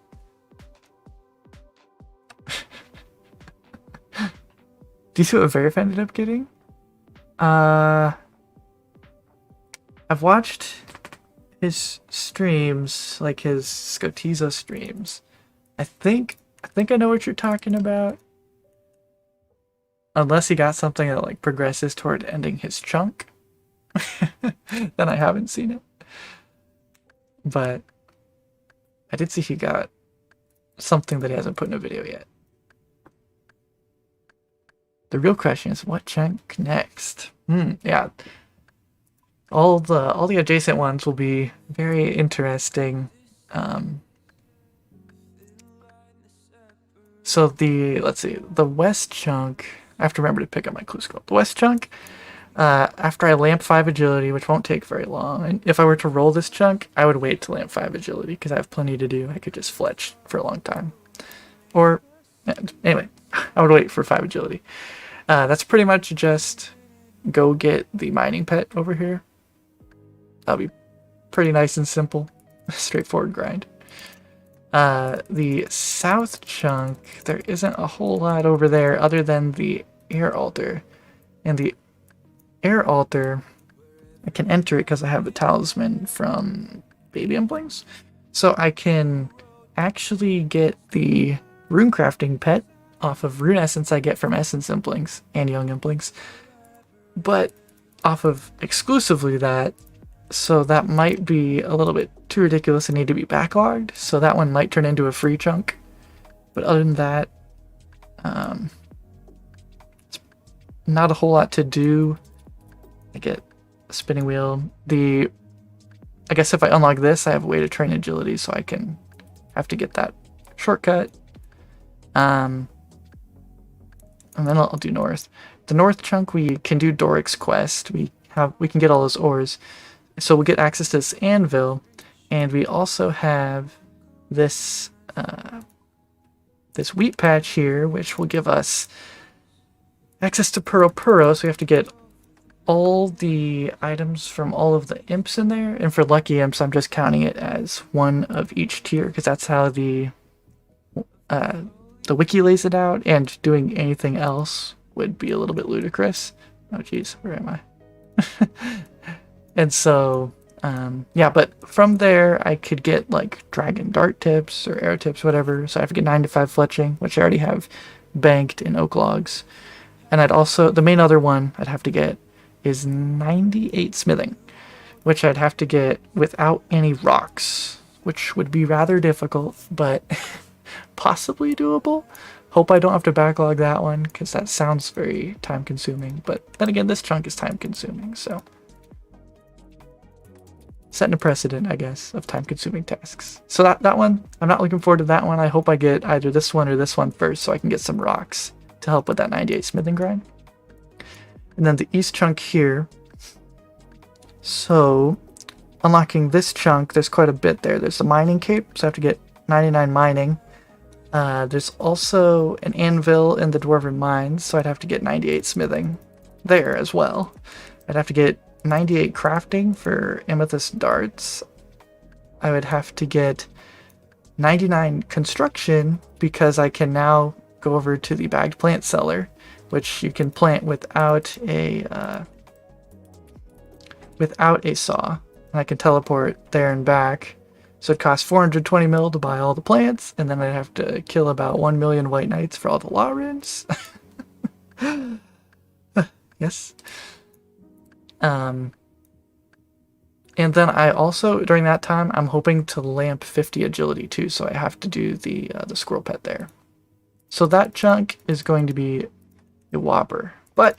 Do you see what Verif ended up getting? I've watched his streams, like his Scotizo streams. I think I know what you're talking about. Unless he got something that like progresses toward ending his chunk, then I haven't seen it. But I did see he got something that he hasn't put in a video yet. The real question is what chunk next? Yeah. All the adjacent ones will be very interesting. So let's see, the west chunk, I have to remember to pick up my clue scroll. The west chunk, after I lamp 5 agility, which won't take very long, and if I were to roll this chunk, I would wait to lamp 5 agility because I have plenty to do. I could just fletch for a long time. Or, anyway, I would wait for 5 agility. That's pretty much just go get the mining pet over here. That'll be pretty nice and simple. Straightforward grind. The south chunk, there isn't a whole lot over there other than the air altar. And the air altar, I can enter it because I have the talisman from baby implings. So I can actually get the rune crafting pet off of rune essence I get from essence implings and young implings. But off of exclusively that, so that might be a little bit too ridiculous and need to be backlogged. So that one might turn into a free chunk. But other than that, it's not a whole lot to do. I get a spinning wheel. I guess if I unlock this, I have a way to train agility, so I can have to get that shortcut. And then I'll do north. The north chunk, we can do Doric's quest. We can get all those ores. So we'll get access to this anvil, and we also have this this wheat patch here, which will give us access to Puro. So we have to get all the items from all of the imps in there, and for lucky imps, I'm just counting it as one of each tier because that's how the wiki lays it out, and doing anything else would be a little bit ludicrous. Oh geez, where am I? And so, yeah, but from there, I could get, like, dragon dart tips or arrow tips, whatever. So I have to get 9 to 5 fletching, which I already have banked in oak logs. And I'd also, the main other one I'd have to get is 98 smithing, which I'd have to get without any rocks, which would be rather difficult, but possibly doable. Hope I don't have to backlog that one, because that sounds very time-consuming. But then again, this chunk is time-consuming, so setting a precedent, I guess, of time-consuming tasks. So that one, I'm not looking forward to that one. I hope I get either this one or this one first so I can get some rocks to help with that 98 smithing grind. And then the east chunk here. So, unlocking this chunk, there's quite a bit there. There's the mining cape, so I have to get 99 mining. There's also an anvil in the dwarven mines, so I'd have to get 98 smithing there as well. I'd have to get 98 crafting for amethyst darts. I would have to get 99 construction because I can now go over to the bagged plant cellar, which you can plant without a saw, and I can teleport there and back. So it costs 420 mil to buy all the plants, and then I'd have to kill about 1 million white knights for all the law runes. Yes. And then I also, during that time, I'm hoping to lamp 50 agility too, so I have to do the squirrel pet there. So that chunk is going to be a whopper, but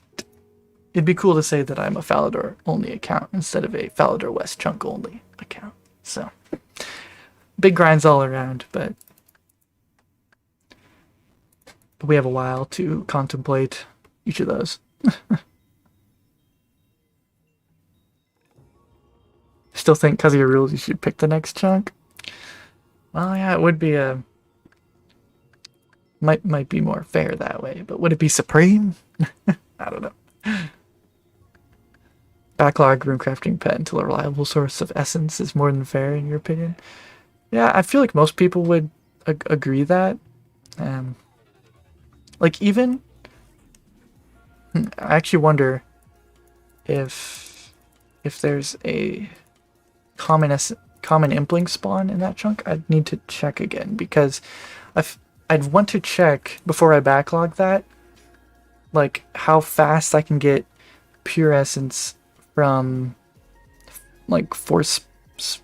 it'd be cool to say that I'm a Falador only account instead of a Falador West chunk only account. So big grinds all around, but we have a while to contemplate each of those. Still think because of your rules you should pick the next chunk? Well, yeah, it would be a... Might be more fair that way, but would it be supreme? I don't know. Backlog rune crafting pet until a reliable source of essence is more than fair, in your opinion? Yeah, I feel like most people would agree that. Like, even... I actually wonder if if there's a common impling spawn in that chunk. I'd need to check again because I'd want to check before I backlog that, like how fast I can get pure essence from like force,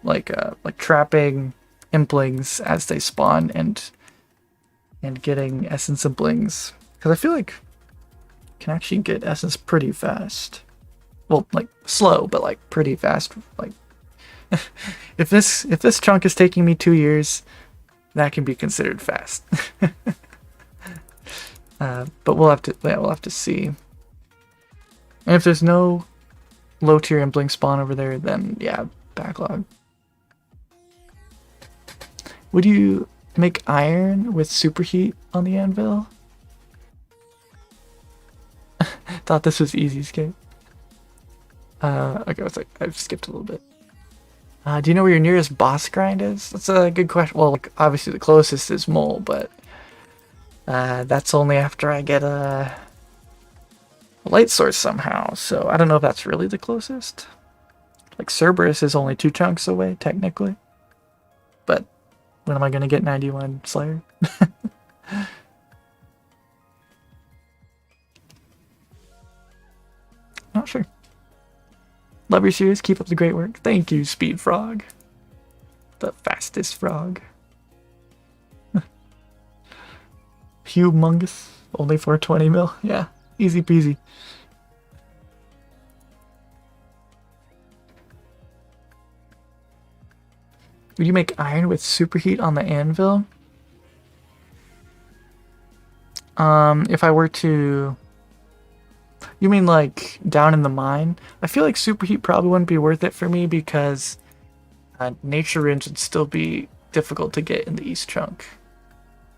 like trapping implings as they spawn and getting essence implings, because I feel like I can actually get essence pretty fast. Well, like slow, but like pretty fast. Like if this chunk is taking me 2 years, that can be considered fast. But we'll have to see. And if there's no low tier impling spawn over there, then yeah, backlog. Would you make iron with superheat on the anvil? Thought this was easy, Skate. Okay, I've skipped a little bit. Do you know where your nearest boss grind is? That's a good question. Well, like, obviously the closest is Mole, but that's only after I get a light source somehow. So I don't know if that's really the closest. Like Cerberus is only 2 chunks away, technically. But when am I going to get 91 Slayer? Not sure. Love your series. Keep up the great work. Thank you, Speed Frog. The fastest frog. Humongous. Only 420 mil. Yeah, easy peasy. Would you make iron with superheat on the anvil? If I were to... You mean like down in the mine? I feel like superheat probably wouldn't be worth it for me because nature runes would still be difficult to get in the east chunk.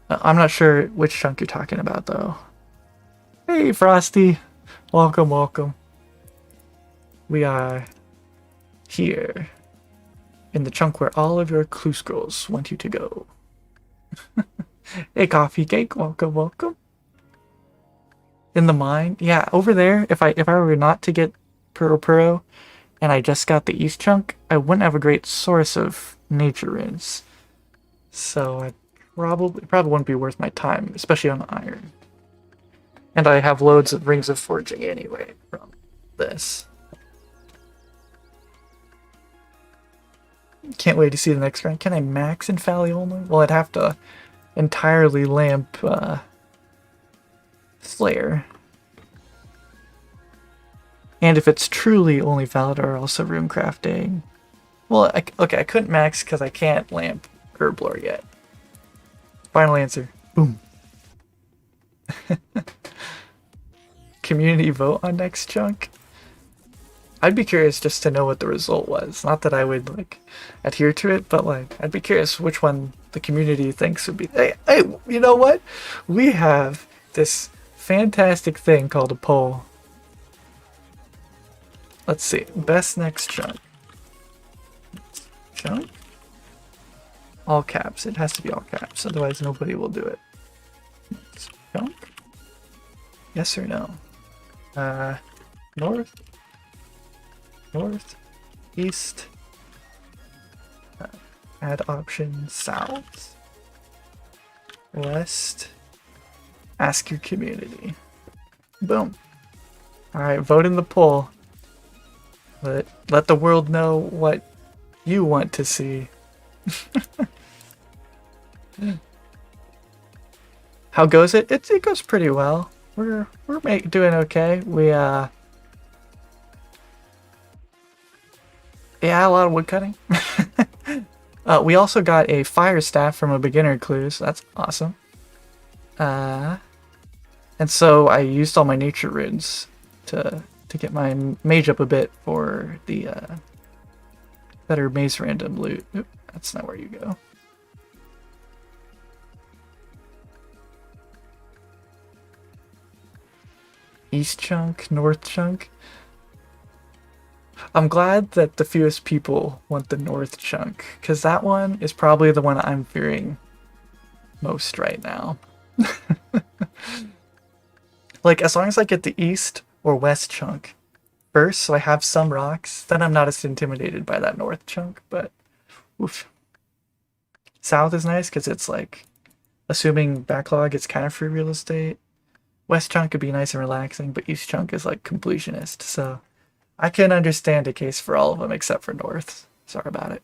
I'm not sure which chunk you're talking about though. Hey Frosty, welcome, welcome. We are here in the chunk where all of your clue scrolls want you to go. Hey Coffee Cake, welcome, welcome. In the mine, yeah, over there. If I were not to get Puro and I just got the east chunk, I wouldn't have a great source of nature runes. So it probably wouldn't be worth my time, especially on iron. And I have loads of rings of forging anyway from this. Can't wait to see the next grind. Can I max in Fally only? Well, I'd have to entirely lamp Slayer. And if it's truly only Falador, also room crafting. Well, okay, I couldn't max because I can't lamp Herblore yet. Final answer. Boom. Community vote on next chunk? I'd be curious just to know what the result was. Not that I would like adhere to it, but like I'd be curious which one the community thinks would be. Hey, you know what? We have this fantastic thing called a poll. Let's see. Best next chunk. Chunk? All caps. It has to be all caps, otherwise nobody will do it. Next chunk? Yes or no? North? North? East? Add option south? West? Ask your community. Boom. Alright, vote in the poll. Let the world know what you want to see. How goes it? It goes pretty well. We're doing okay. We yeah, a lot of wood cutting. We also got a fire staff from a beginner clue, so that's awesome. And so I used all my nature runes to get my mage up a bit for the better maze random loot. Oop, that's not where you go. East chunk, north chunk. I'm glad that the fewest people want the north chunk, because that one is probably the one I'm fearing most right now. Like, as long as I get the east or west chunk, first, so I have some rocks. Then I'm not as intimidated by that north chunk, but oof. South is nice because it's like, assuming backlog, it's kind of free real estate. West chunk could be nice and relaxing, but east chunk is like completionist, so I can understand a case for all of them except for north. Sorry about it.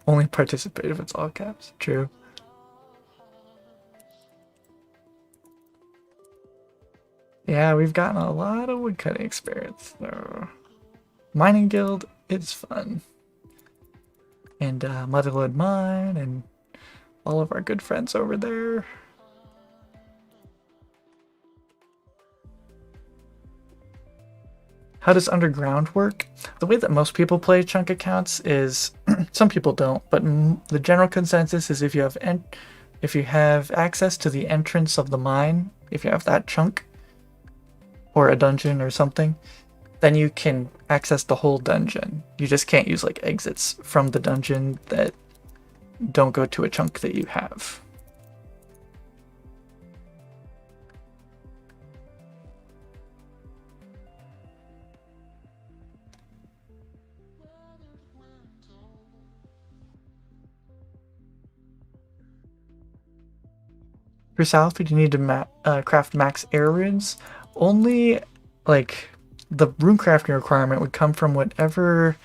Only participate if it's all caps. True. Yeah, we've gotten a lot of woodcutting experience. Mining guild is fun. And Motherlode Mine and all of our good friends over there. How does underground work? The way that most people play chunk accounts is, some people don't, but the general consensus is if you have access to the entrance of the mine, if you have that chunk or a dungeon or something, then you can access the whole dungeon. You just can't use like exits from the dungeon that don't go to a chunk that you have. For south, you need to craft max air runes. Only like the rune crafting requirement would come from whatever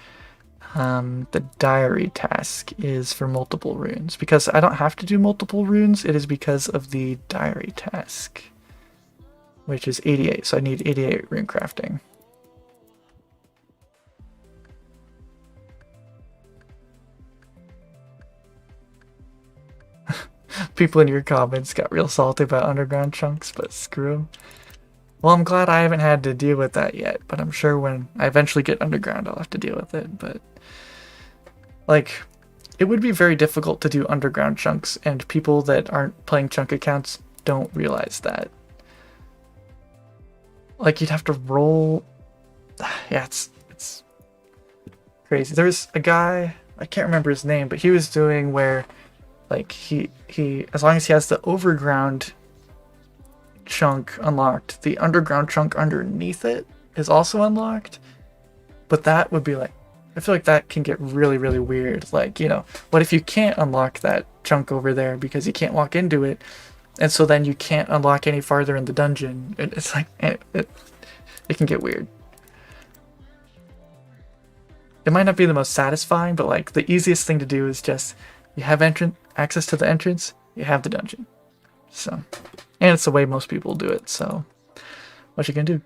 the diary task is for multiple runes. Because I don't have to do multiple runes, it is because of the diary task, which is 88. So I need 88 rune crafting. People in your comments got real salty about underground chunks, but screw them. Well, I'm glad I haven't had to deal with that yet, but I'm sure when I eventually get underground, I'll have to deal with it. But like, it would be very difficult to do underground chunks, and people that aren't playing chunk accounts don't realize that. Like, you'd have to roll. Yeah, it's crazy. There's a guy, I can't remember his name, but he was doing where like he as long as he has the overground chunk unlocked, the underground chunk underneath it is also unlocked. But that would be like, I feel like that can get really, really weird. Like, you know, what if you can't unlock that chunk over there because you can't walk into it, and so then you can't unlock any farther in the dungeon? It's like, it can get weird. It might not be the most satisfying, but like the easiest thing to do is just, you have access to the entrance, you have the dungeon. So, and it's the way most people do it, so what you gonna do?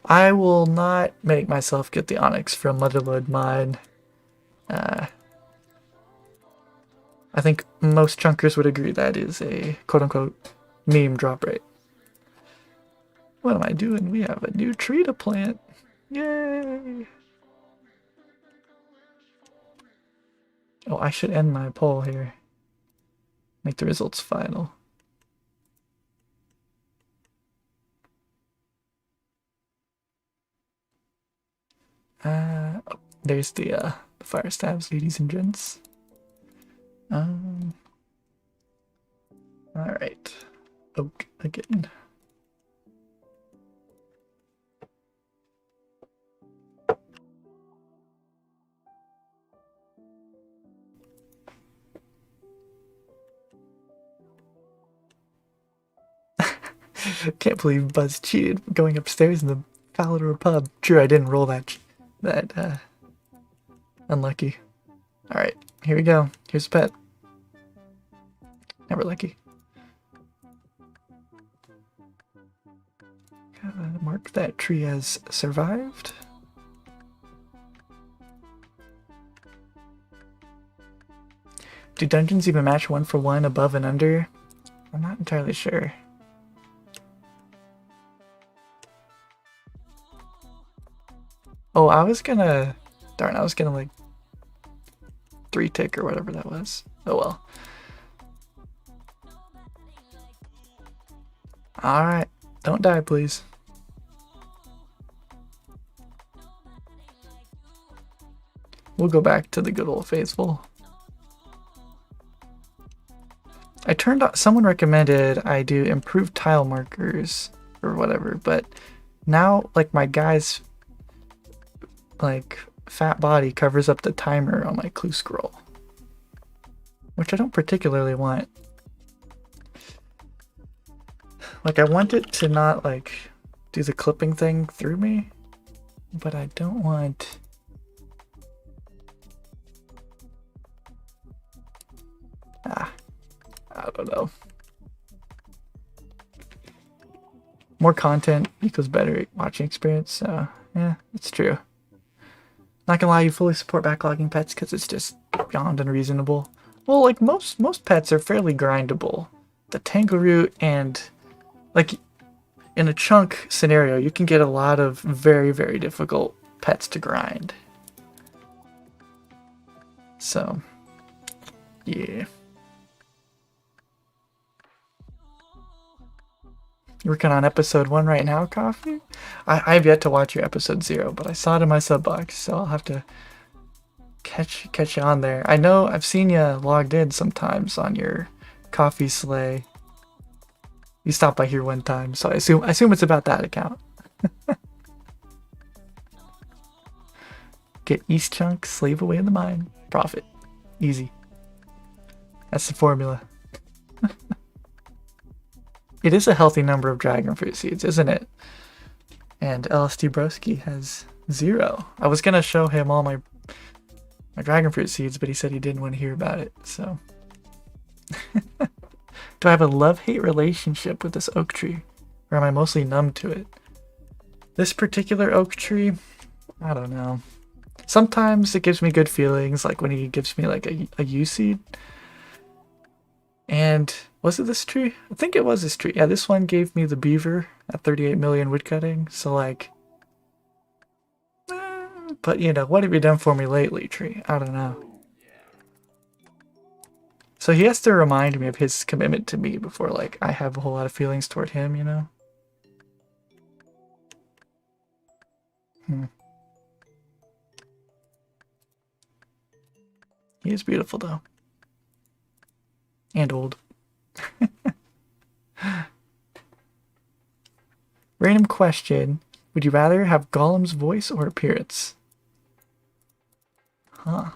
I will not make myself get the onyx from Motherlode Mine. I think most chunkers would agree that is a quote-unquote meme drop rate. What am I doing? We have a new tree to plant. Yay! Oh, I should end my poll here. Make the results final. Oh, there's the fire stabs, ladies and gents. All right, oak again. Can't believe Buzz cheated going upstairs in the Falador pub. True, I didn't roll that unlucky. Alright, here we go. Here's a pet. Never lucky. Gotta mark that tree as survived. Do dungeons even match 1-for-1 above and under? I'm not entirely sure. Oh, I was gonna like 3-tick or whatever that was. Oh well. Alright, don't die please. We'll go back to the good old faithful. I turned on, someone recommended I do improved tile markers or whatever, but now like my guy's like fat body covers up the timer on my clue scroll, which I don't particularly want. Like I want it to not like do the clipping thing through me, but I don't want I don't know. More content equals better watching experience, so yeah, it's true. Not gonna lie, you fully support backlogging pets because it's just beyond unreasonable. Well, like most pets are fairly grindable. The kangaroo and like in a chunk scenario, you can get a lot of very, very difficult pets to grind. So, yeah. You're working on episode 1 right now, Coffee? I've yet to watch your episode 0, but I saw it in my sub box, so I'll have to catch you on there. I know I've seen you logged in sometimes on your Coffee Sleigh. You stopped by here one time, so I assume it's about that account. Get East Chunk, slave away in the mine, profit. Easy. That's the formula. It is a healthy number of dragon fruit seeds, isn't it? And LSD Broski has 0. I was gonna show him all my dragon fruit seeds, but he said he didn't want to hear about it, so. Do I have a love-hate relationship with this oak tree? Or am I mostly numb to it? This particular oak tree, I don't know. Sometimes it gives me good feelings, like when he gives me like a yew seed. And was it this tree? I think it was this tree. Yeah, this one gave me the beaver at 38 million woodcutting. So like, but you know, what have you done for me lately, tree? I don't know. So he has to remind me of his commitment to me before like I have a whole lot of feelings toward him, you know? He is beautiful though. And old. Random question. Would you rather have Gollum's voice or appearance? Huh.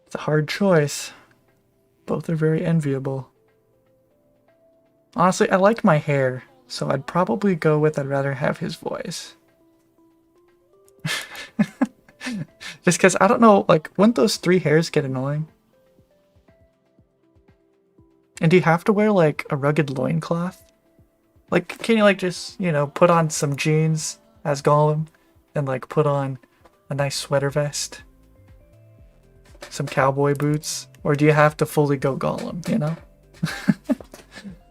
It's a hard choice. Both are very enviable. Honestly, I like my hair, so I'd probably go with I'd rather have his voice. Just because, I don't know, like, wouldn't those 3 hairs get annoying? And do you have to wear, like, a rugged loincloth? Like, can you, like, just, you know, put on some jeans as Gollum and, like, put on a nice sweater vest? Some cowboy boots? Or do you have to fully go Gollum, you know?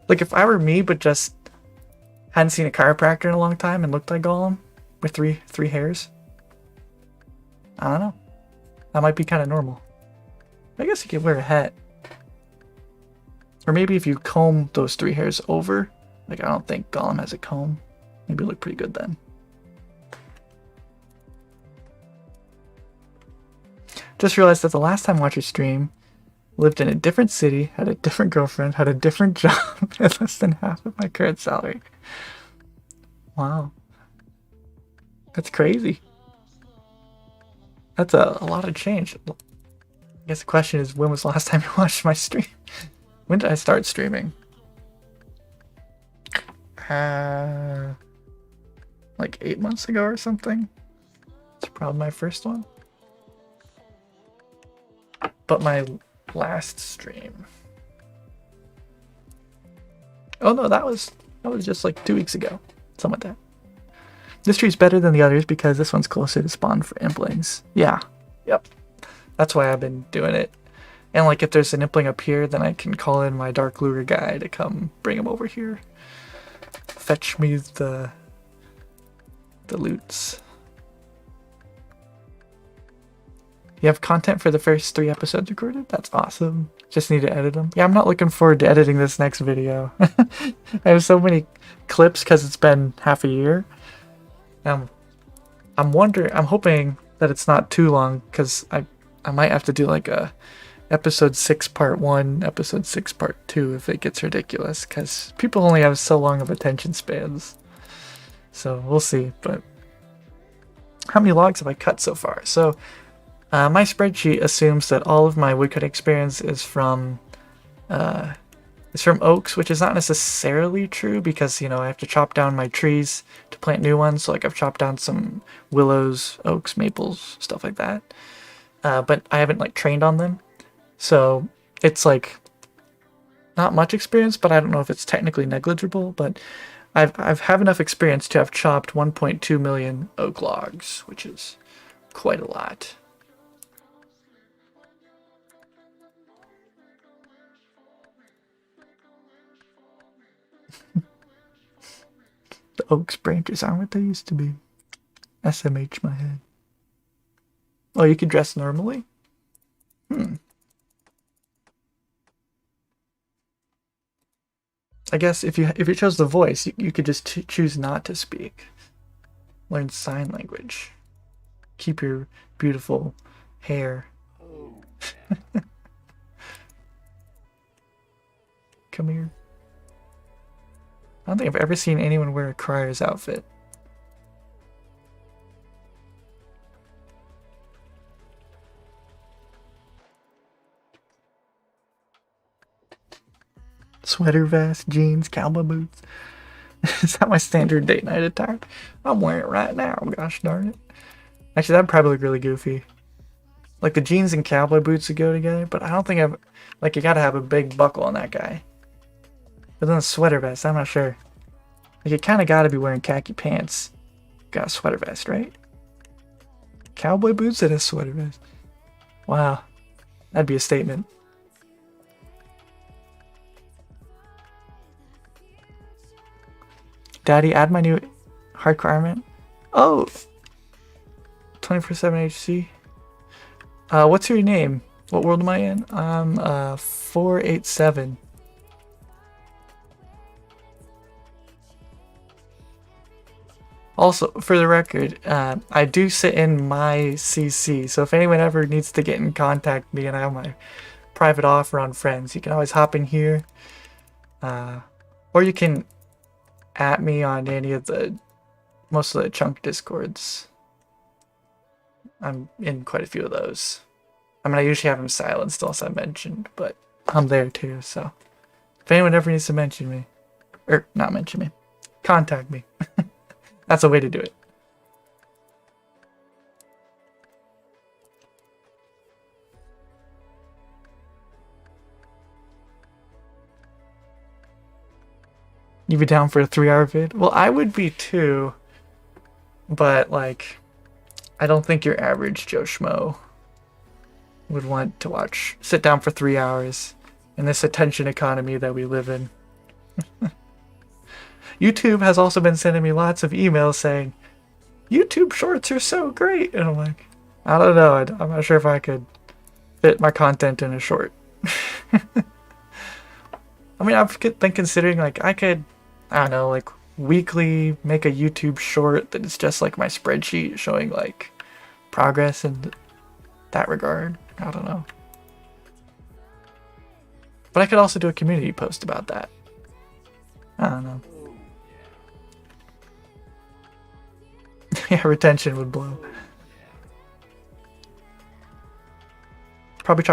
Like, if I were me, but just hadn't seen a chiropractor in a long time and looked like Gollum with three hairs, I don't know. That might be kind of normal. I guess you could wear a hat. Or maybe if you comb those 3 hairs over. Like, I don't think Gollum has a comb. Maybe look pretty good then. Just realized that the last time I watched your stream, lived in a different city, had a different girlfriend, had a different job, at less than half of my current salary. Wow. That's crazy. That's a lot of change. I guess the question is, when was the last time you watched my stream? When did I start streaming? Like 8 months ago or something? It's probably my first one. But my last stream. Oh no, that was just like 2 weeks ago. Something like that. This tree's better than the others because this one's closer to spawn for implings. Yeah. Yep. That's why I've been doing it. And like if there's an impling up here, then I can call in my Dark Lure guy to come bring him over here. Fetch me the loots. You have content for the first 3 episodes recorded? That's awesome. Just need to edit them. Yeah, I'm not looking forward to editing this next video. I have so many clips because it's been half a year. I'm I'm hoping that it's not too long, because I might have to do like a episode 6 part 1, episode 6 part 2 if it gets ridiculous, because people only have so long of attention spans. So we'll see. But how many logs have I cut so far? So my spreadsheet assumes that all of my woodcutting experience is from oaks, which is not necessarily true, because I have to chop down my trees to plant new ones. So like I've chopped down some willows, oaks, maples, stuff like that. But I haven't like trained on them. So it's like not much experience, but I don't know if it's technically negligible. But I've have enough experience to have chopped 1.2 million oak logs, which is quite a lot. The oak's branches aren't what they used to be. SMH my head. Oh, you can dress normally? I guess if you chose the voice, you could just choose not to speak. Learn sign language. Keep your beautiful hair. Come here. I don't think I've ever seen anyone wear a crier's outfit. Sweater vest, jeans, cowboy boots. Is that my standard date night attire? I'm wearing it right now, gosh darn it. Actually, that'd probably look really goofy. Like the jeans and cowboy boots would go together, but I don't think I've... Like, you gotta have a big buckle on that guy. But then a sweater vest, I'm not sure. Like, you kinda gotta be wearing khaki pants. Got a sweater vest, right? Cowboy boots and a sweater vest. Wow. That'd be a statement. Daddy, add my new hardcore Ironman. Oh! 24/7 HC. What's your name? What world am I in? I'm 487. Also, for the record, I do sit in my CC, so if anyone ever needs to get in contact with me and I have my private offer on friends, you can always hop in here. Or you can at me on any of most of the chunk discords. I'm in quite a few of those. I mean, I usually have them silenced unless I mentioned, but I'm there too, so if anyone ever needs to mention me, or not mention me, contact me. That's a way to do it. You'd be down for a 3-hour vid? Well, I would be too, but like, I don't think your average Joe Schmo would want to sit down for 3 hours in this attention economy that we live in. YouTube has also been sending me lots of emails saying, YouTube shorts are so great. And I'm like, I don't know. I'm not sure if I could fit my content in a short. I mean, I've been considering, like, I could, I don't know, like, weekly make a YouTube short that is just like my spreadsheet showing, like, progress in that regard. I don't know. But I could also do a community post about that. I don't know. Yeah, retention would blow. Probably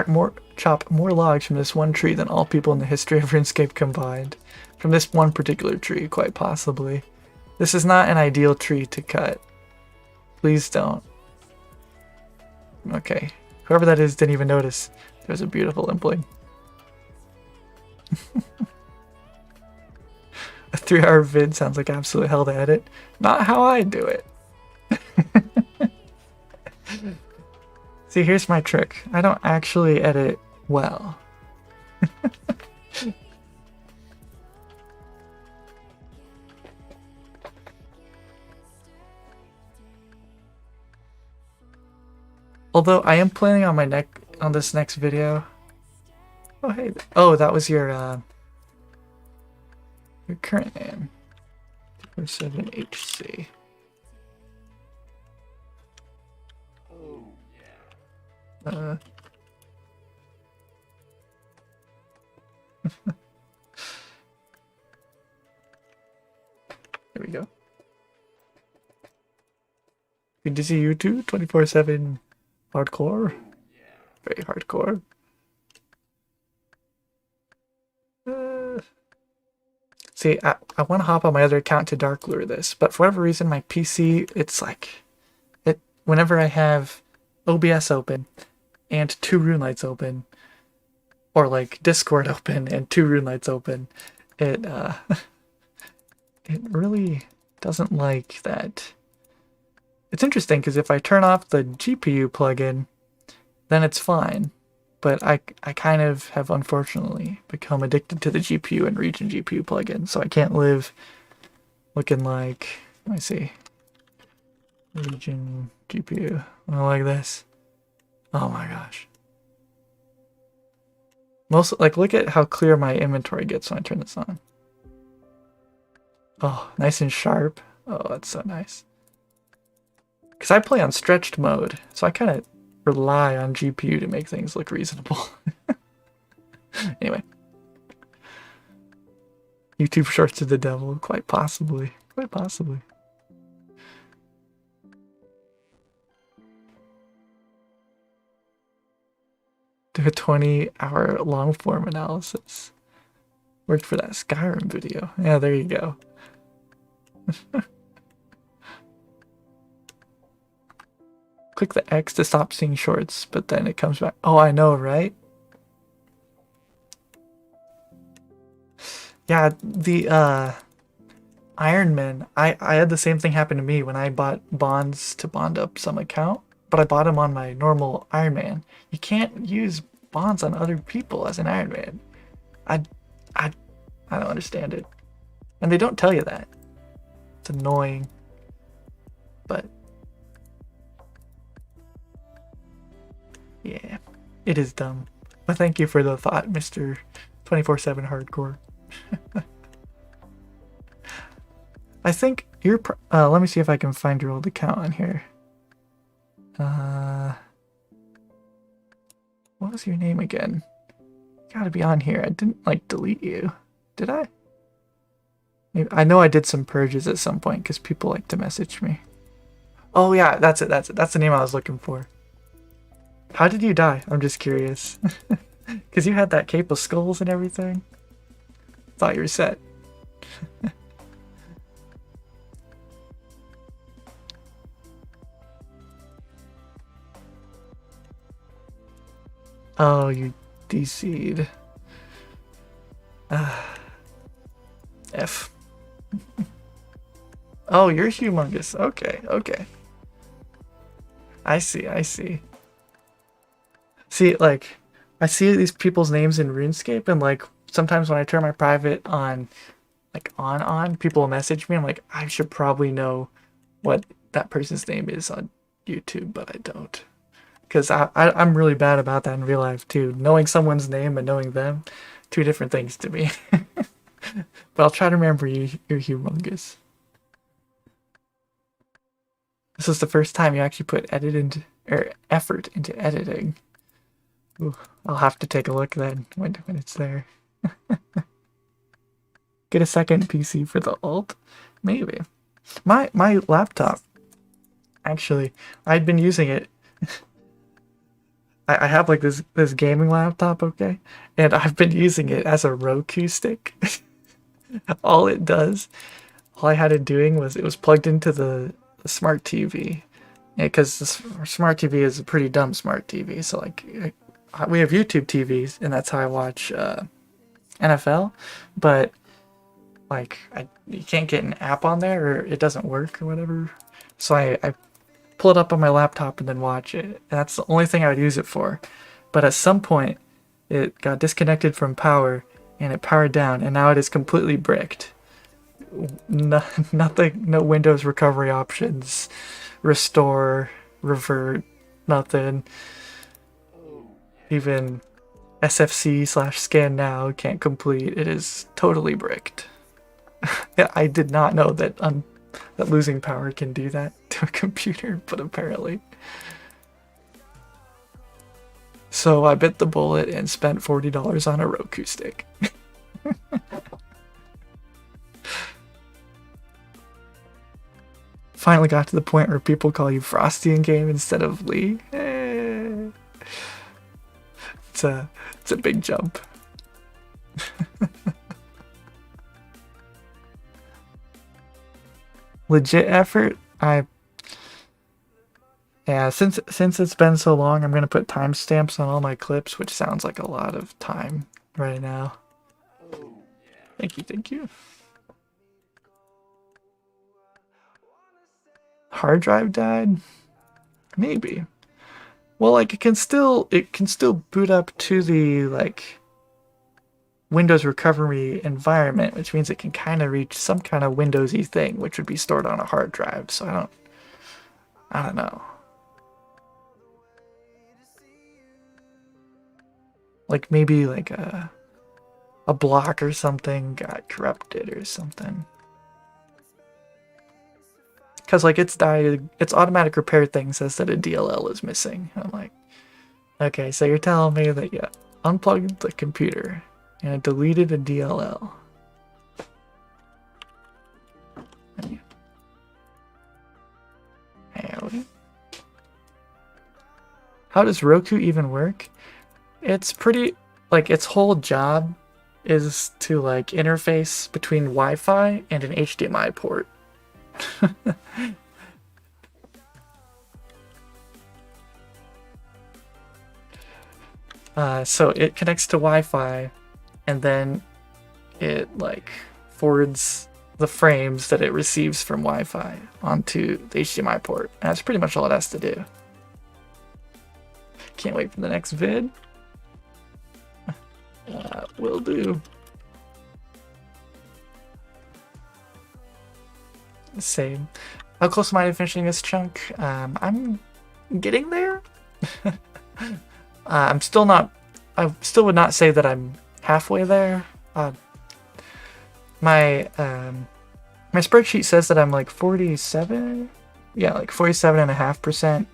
chop more logs from this one tree than all people in the history of RuneScape combined. From this one particular tree, quite possibly. This is not an ideal tree to cut. Please don't. Okay. Whoever that is didn't even notice. There's a beautiful impling. A 3-hour vid sounds like absolute hell to edit. Not how I do it. See, here's my trick. I don't actually edit well. Although I am planning on this next video. Oh hey, oh that was your current name. 7HC. Uh, there we go. Good to see you too. 24/7 hardcore. Very hardcore. See, I want to hop on my other account to dark lure this, but for whatever reason, my PC, it's like, whenever I have OBS open and 2 rune lights open, or like Discord open and 2 rune lights open, it it really doesn't like that. It's interesting because if I turn off the GPU plugin, then it's fine. But I kind of have unfortunately become addicted to the GPU and region GPU plugin, so I can't live looking like, let me see, region GPU, like this. Oh my gosh. Most, like, look at how clear my inventory gets when I turn this on. Oh, nice and sharp. Oh, that's so nice. Because I play on stretched mode, so I kind of rely on GPU to make things look reasonable. Anyway. YouTube shorts to the devil, quite possibly. Quite possibly. Do a 20-hour long form analysis. Worked for that Skyrim video. Yeah, there you go. Click the X to stop seeing shorts, but then it comes back. Oh, I know, right? Yeah, the Ironman, I had the same thing happen to me when I bought bonds to bond up some account, but I bought them on my normal Ironman. You can't use bonds on other people as an Ironman. I don't understand it. And they don't tell you that. It's annoying. But yeah, it is dumb. But thank you for the thought, Mr. 24/7 Hardcore. I think you're. Let me see if I can find your old account on here. What was your name again? You gotta be on here. I didn't like delete you, did I? Maybe, I know I did some purges at some point because people like to message me. Oh yeah, that's it. That's it. That's the name I was looking for. How did you die? I'm just curious. Because you had that cape of skulls and everything. Thought you were set. Oh, you DC'd. F. Oh, you're humongous. Okay, okay. I see, I see. See, like, I see these people's names in RuneScape, and like, sometimes when I turn my private on, like, on, people will message me. I'm like, I should probably know what that person's name is on YouTube, but I don't. Because I'm really bad about that in real life, too. Knowing someone's name and knowing them, 2 different things to me. But I'll try to remember you're humongous. This is the first time you actually put effort into editing. Ooh, I'll have to take a look then when it's there. Get a second PC for the alt? Maybe. My laptop, actually, I'd been using it. I have like this gaming laptop, okay? And I've been using it as a Roku stick. All it does, all I had it doing was it was plugged into the smart TV. Yeah, because the smart TV is a pretty dumb smart TV. So like, we have YouTube TVs, and that's how I watch NFL. But like, you can't get an app on there, or it doesn't work or whatever. So I pull it up on my laptop and then watch it. And that's the only thing I would use it for. But at some point, it got disconnected from power, and it powered down, and now it is completely bricked. Nothing, no Windows recovery options, restore, revert, nothing. Even SFC/scan now can't complete. It is totally bricked. I did not know that that losing power can do that to a computer, but apparently. So I bit the bullet and spent $40 on a Roku stick. Finally got to the point where people call you Frosty in game instead of Lee. It's a big jump. Legit effort. Yeah, since it's been so long, I'm gonna put timestamps on all my clips, which sounds like a lot of time right now. Thank you. Hard drive died? Maybe. Well, like it can still boot up to the like Windows recovery environment, which means it can kind of reach some kind of Windowsy thing, which would be stored on a hard drive. So I don't know. Like maybe like a block or something got corrupted or something. Because like its automatic repair thing says that a DLL is missing. I'm like, okay, so you're telling me that you unplugged the computer and it deleted a DLL. Howdy. How does Roku even work? It's pretty, like its whole job is to like interface between Wi-Fi and an HDMI port. So it connects to Wi-Fi and then it like forwards the frames that it receives from Wi-Fi onto the HDMI port. And that's pretty much all it has to do. Can't wait for the next vid. Will do. Same. How close am I to finishing this chunk? I'm getting there. I still would not say that I'm halfway there. My spreadsheet says that I'm like 47. Yeah, like 47.5%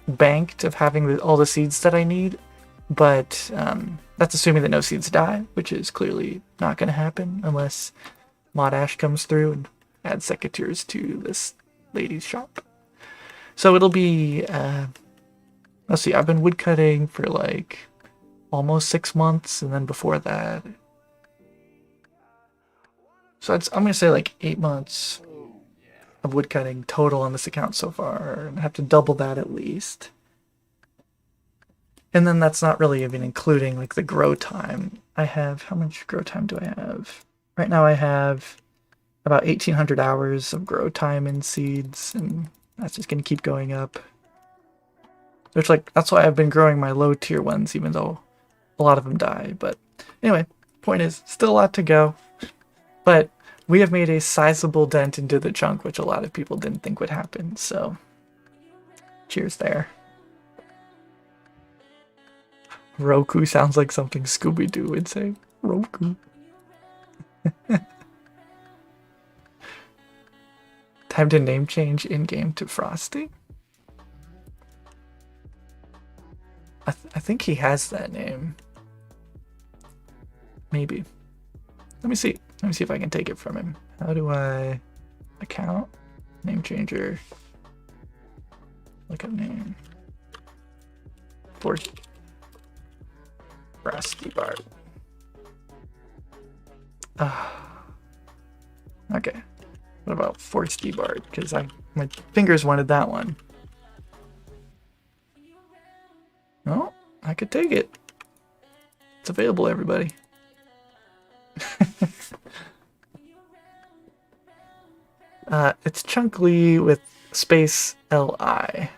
banked of having all the seeds that I need. But that's assuming that no seeds die, which is clearly not going to happen unless Mod Ash comes through and adds secateurs to this lady's shop. So it'll be, let's see, I've been woodcutting for like almost 6 months, and then before that, so I'm going to say like 8 months of woodcutting total on this account so far, and I have to double that at least. And then that's not really even including like the grow time. I have, how much grow time do I have? Right now I have about 1,800 hours of grow time in seeds, and that's just going to keep going up. Which, like, that's why I've been growing my low tier ones, even though a lot of them die. But anyway, point is, still a lot to go. But we have made a sizable dent into the chunk, which a lot of people didn't think would happen. So, cheers there. Roku sounds like something Scooby-Doo would say. Roku. Time to name change in-game to Frosty? I think he has that name. Maybe. Let me see. Let me see if I can take it from him. How do I... Account? Name changer. Look up name. Frosty Bart. Okay. What about Forsty Bart? Because my fingers wanted that one. Oh, I could take it. It's available, everybody. It's Chunkly with space LI.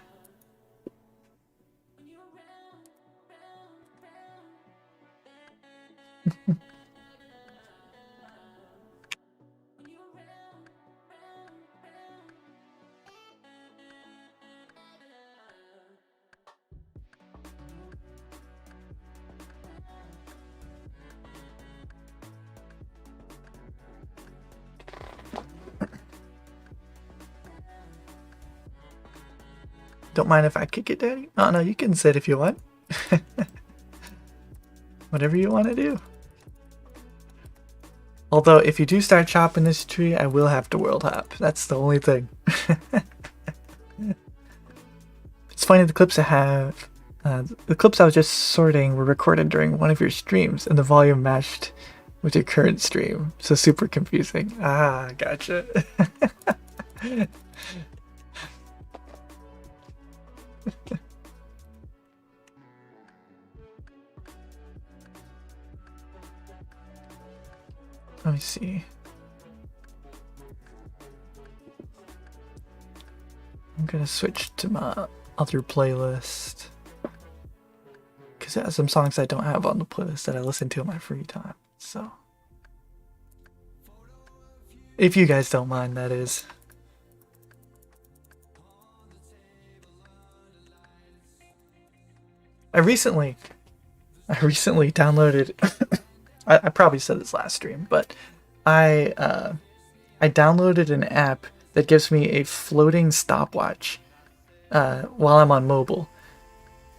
Don't mind if I kick it, Daddy? Oh, no, you can sit if you want. Whatever you want to do. Although, if you do start chopping this tree, I will have to world hop. That's the only thing. It's funny, the clips I have, the clips I was just sorting were recorded during one of your streams, and the volume matched with your current stream. So super confusing. Ah, gotcha. Let me see. I'm gonna switch to my other playlist because it has some songs I don't have on the playlist that I listen to in my free time. So, if you guys don't mind, that is. I recently downloaded. I probably said this last stream, but I downloaded an app that gives me a floating stopwatch while I'm on mobile,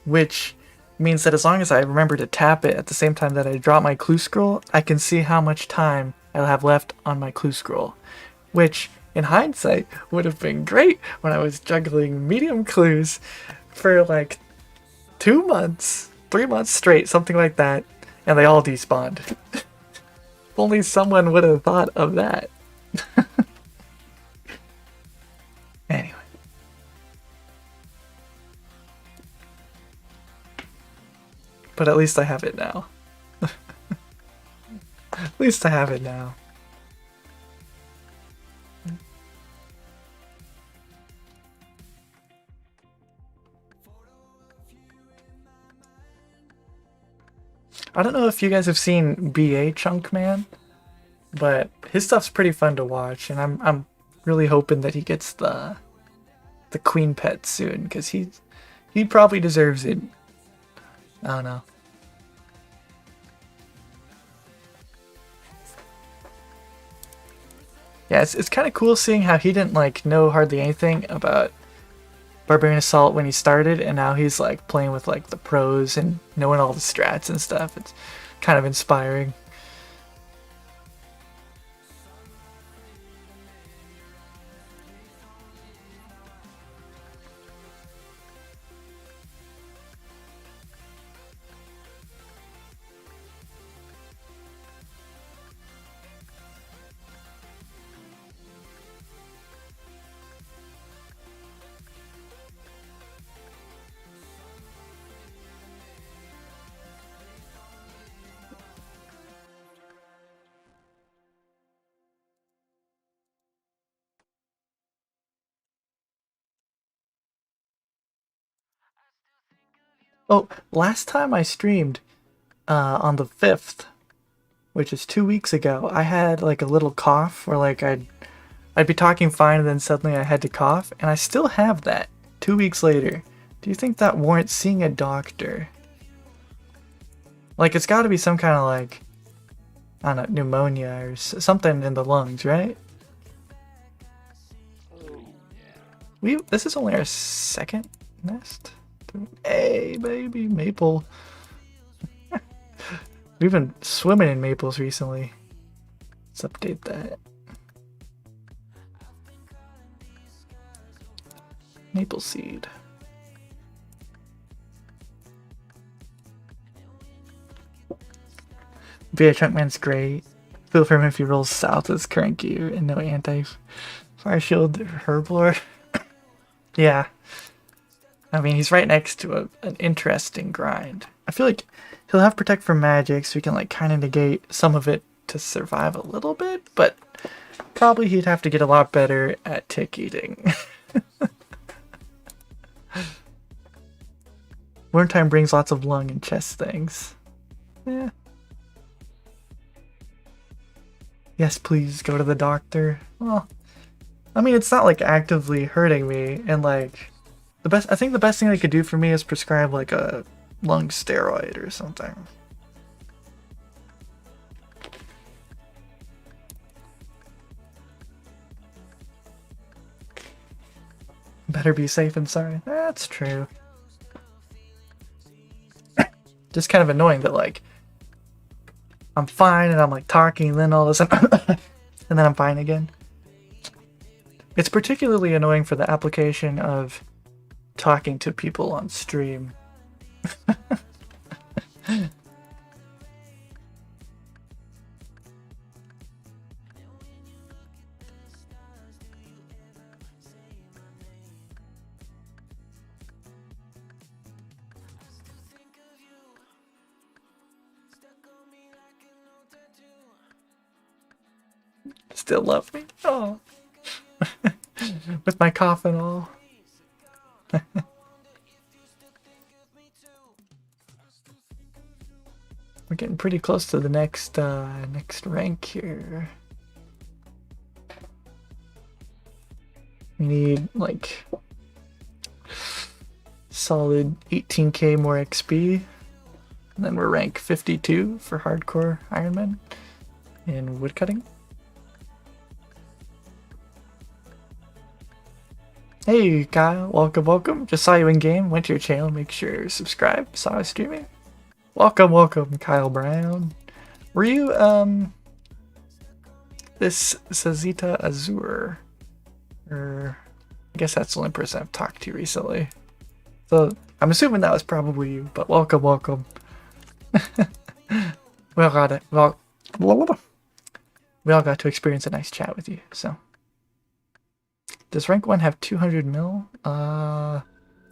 which means that as long as I remember to tap it at the same time that I drop my clue scroll, I can see how much time I'll have left on my clue scroll, which in hindsight would have been great when I was juggling medium clues for like 2 months, 3 months straight, something like that, and they all despawned. If only someone would have thought of that. Anyway. But at least I have it now. At least I have it now. I don't know if you guys have seen BA Chunk Man, but his stuff's pretty fun to watch, and I'm really hoping that he gets the queen pet soon, because he probably deserves it. I don't know. Yeah, it's kind of cool seeing how he didn't like know hardly anything about Barbarian Assault when he started, and now he's like playing with like the pros and knowing all the strats and stuff. It's kind of inspiring. Oh, last time I streamed on the 5th, which is 2 weeks ago, I had like a little cough where like I'd be talking fine and then suddenly I had to cough, and I still have that 2 weeks later. Do you think that warrants seeing a doctor? Like, it's got to be some kind of like, I don't know, pneumonia or something in the lungs, right? This is only our second nest. Hey, baby, maple. We've been swimming in maples recently. Let's update that. Maple seed. VA Chunkman's great. Feel for him if he rolls south as current gear and no anti-fire shield herblore. Yeah. I mean, he's right next to an interesting grind. I feel like he'll have Protect from Magic, so he can like kind of negate some of it to survive a little bit, but probably he'd have to get a lot better at tick eating. Wormtime brings lots of lung and chest things. Yeah. Yes, please go to the doctor. Well, I mean, it's not like actively hurting me, and like I think the best thing they could do for me is prescribe like a lung steroid or something. Better be safe than sorry. That's true. Just kind of annoying that like I'm fine and I'm like talking, and then all of a sudden, and then I'm fine again. It's particularly annoying for the application of talking to people on stream. Still love me? Oh. With my cough and all. We're getting pretty close to the next rank here. We need like solid 18k more XP. And then we're rank 52 for hardcore Ironman in woodcutting. Hey Kyle, welcome. Just saw you in game, went to your channel, make sure you subscribe, saw us streaming. Welcome Kyle Brown. Were you this Sazita Azur? Or I guess that's the only person I've talked to recently. So I'm assuming that was probably you, but welcome. We all got to experience a nice chat with you, so. Does rank 1 have 200 mil?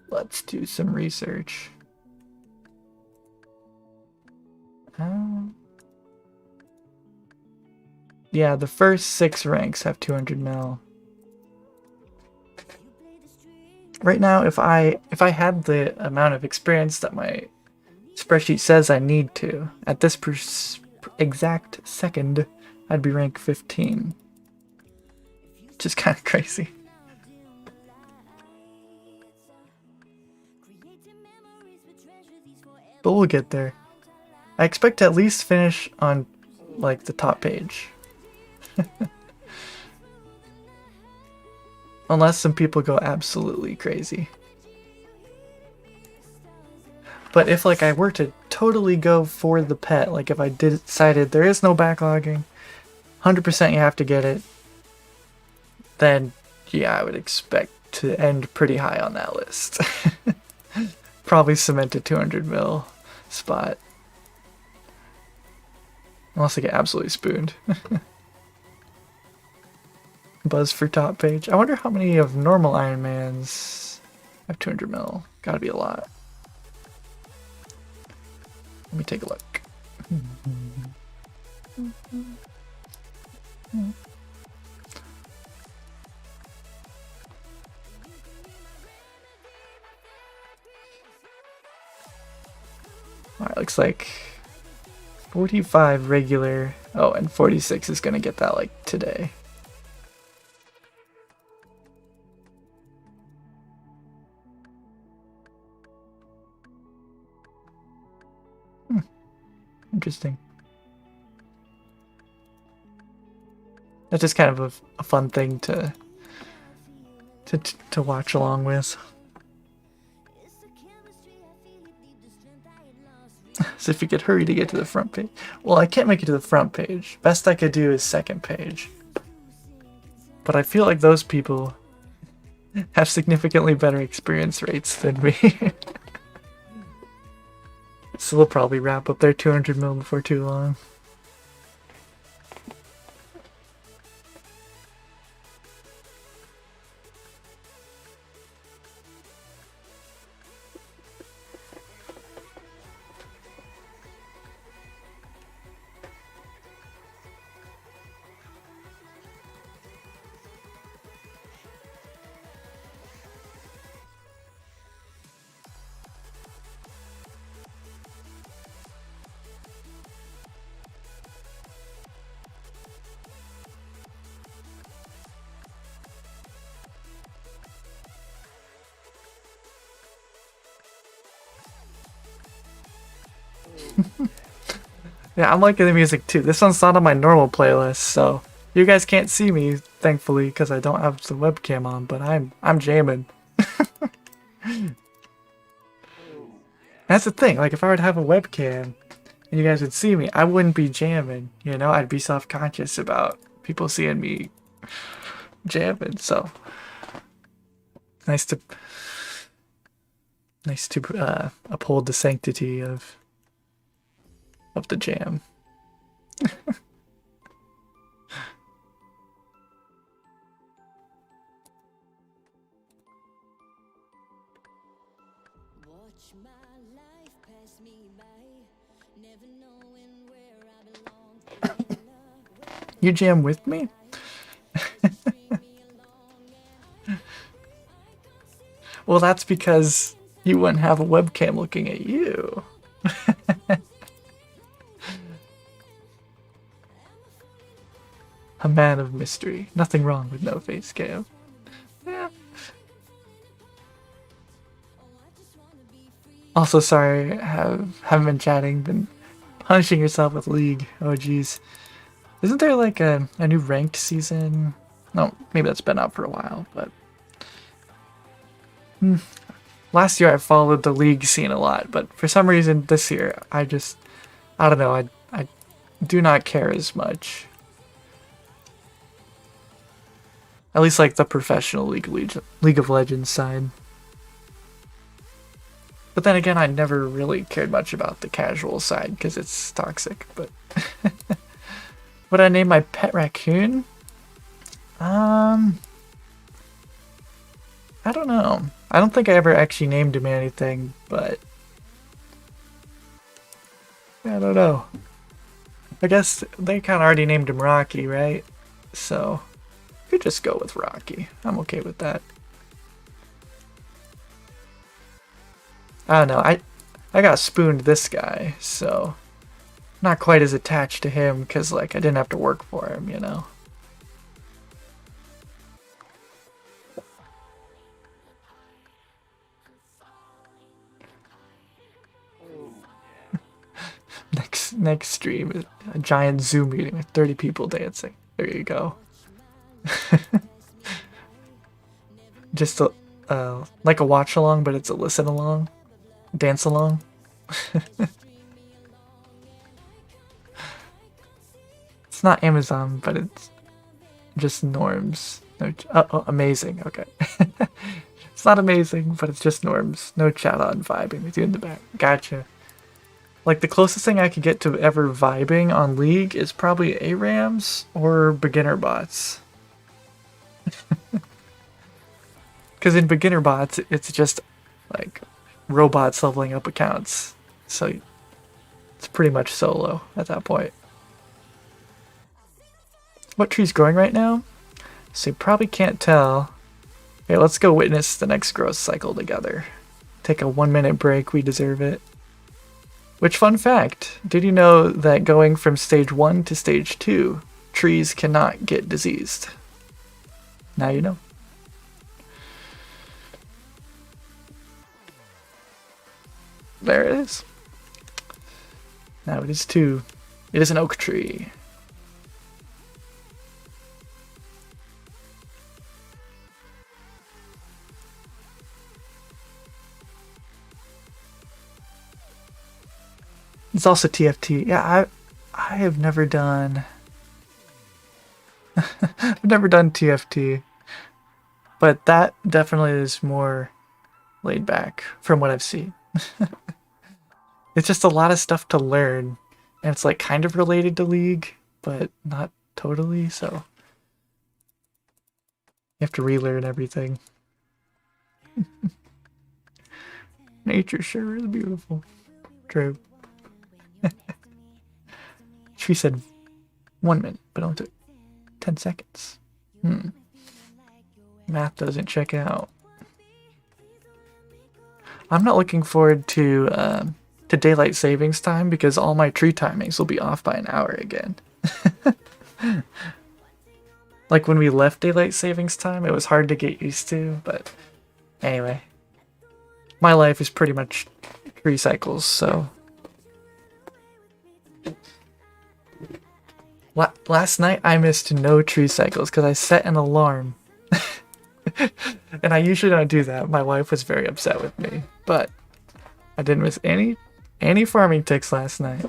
Let's do some research. Yeah, the first 6 ranks have 200 mil. Right now, if I had the amount of experience that my spreadsheet says I need to, at this exact second, I'd be rank 15. Which is kind of crazy. But we'll get there. I expect to at least finish on, like, the top page. Unless some people go absolutely crazy. But if, like, I were to totally go for the pet, like if I decided there is no backlogging, 100% you have to get it, then yeah, I would expect to end pretty high on that list. Probably cement a 200 mil spot. Unless I get absolutely spooned. Buzz for top page. I wonder how many of normal Ironmans have 200 mil. Gotta be a lot. Let me take a look. Alright, looks like 45 regular. Oh, and 46 is gonna get that like today. Interesting. That's just kind of a fun thing to watch along with. So if you could hurry to get to the front page. Well, I can't make it to the front page. Best I could do is second page. But I feel like those people have significantly better experience rates than me. So they'll probably wrap up their 200 mil before too long. Yeah, I'm liking the music too. This one's not on my normal playlist, so you guys can't see me, thankfully, because I don't have the webcam on, but I'm jamming. That's the thing, like if I were to have a webcam, and you guys would see me, I wouldn't be jamming, you know? I'd be self-conscious about people seeing me jamming, so nice to uphold the sanctity of the jam. Watch my life pass me by, never knowing where I belong. You jam with me? Well, that's because you wouldn't have a webcam looking at you. A man of mystery. Nothing wrong with no face cam. Yeah. Also, sorry, haven't been chatting, been punishing yourself with League. Oh, geez. Isn't there like a new ranked season? No, maybe that's been out for a while, but... Last year I followed the League scene a lot, but for some reason this year I don't know, I do not care as much. At least like the professional League of Legends side. But then again, I never really cared much about the casual side because it's toxic, but... Would I name my pet raccoon? I don't know. I don't think I ever actually named him anything, but... I don't know. I guess they kind of already named him Rocky, right? So, could just go with Rocky. I'm okay with that. I don't know. I got spooned this guy, so... Not quite as attached to him, because, like, I didn't have to work for him, you know? Next stream is a giant Zoom meeting with 30 people dancing. There you go. Just a, like a watch along, but it's a listen along. Dance along. It's not Amazon, but it's just norms. No, oh, amazing. Okay. It's not amazing, but it's just norms. No chat on vibing with you in the back. Gotcha. Like, the closest thing I could get to ever vibing on League is probably ARAMs or beginner bots. Because in beginner bots, it's just, like, robots leveling up accounts. So, it's pretty much solo at that point. What tree's growing right now? So you probably can't tell. Okay, let's go witness the next growth cycle together. Take a 1-minute break, we deserve it. Which, fun fact, did you know that going from stage 1 to stage 2, trees cannot get diseased? Now you know. There it is. Now it is 2. It is an oak tree. It's also TFT. Yeah, I have never done... I've never done TFT. But that definitely is more laid back from what I've seen. It's just a lot of stuff to learn. And it's like kind of related to League, but not totally, so... You have to relearn everything. Nature sure is beautiful. True. She said 1 minute, but only took 10 seconds. Math doesn't check out. I'm not looking forward to daylight savings time because all my tree timings will be off by an hour again. Like when we left daylight savings time, it was hard to get used to, but anyway. My life is pretty much tree cycles, so... Last night I missed no tree cycles because I set an alarm. And I usually don't do that. My wife was very upset with me, but I didn't miss any farming ticks last night.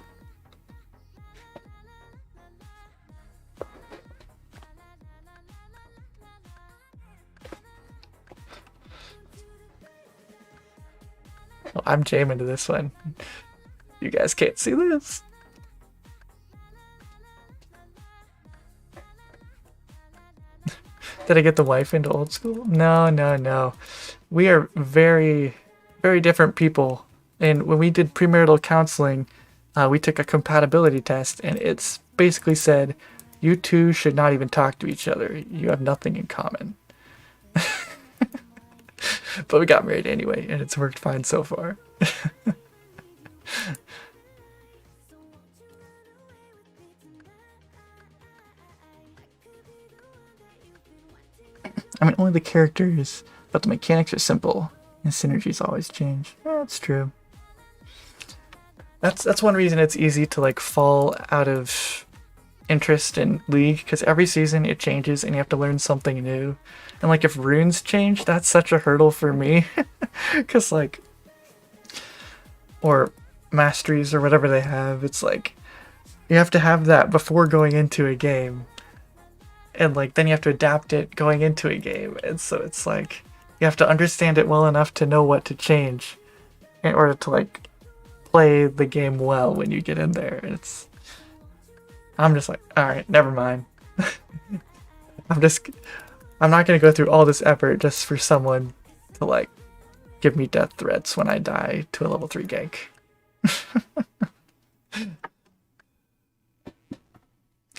Oh, I'm jamming to this one. You guys can't see this. Did I get the wife into old school? No, no, no. We are very, very different people. And when we did premarital counseling, we took a compatibility test, and it's basically said, you two should not even talk to each other. You have nothing in common. But we got married anyway, and it's worked fine so far. I mean, only the characters, but the mechanics are simple, and synergies always change. Yeah, that's true. That's one reason it's easy to like fall out of interest in League, because every season it changes and you have to learn something new. And like if runes change, that's such a hurdle for me, because like, or masteries or whatever they have, it's like you have to have that before going into a game, and like then you have to adapt it going into a game, and so it's like you have to understand it well enough to know what to change in order to like play the game well when you get in there. It's I'm just like, all right, never mind. I'm not gonna go through all this effort just for someone to like give me death threats when I die to a level 3 gank.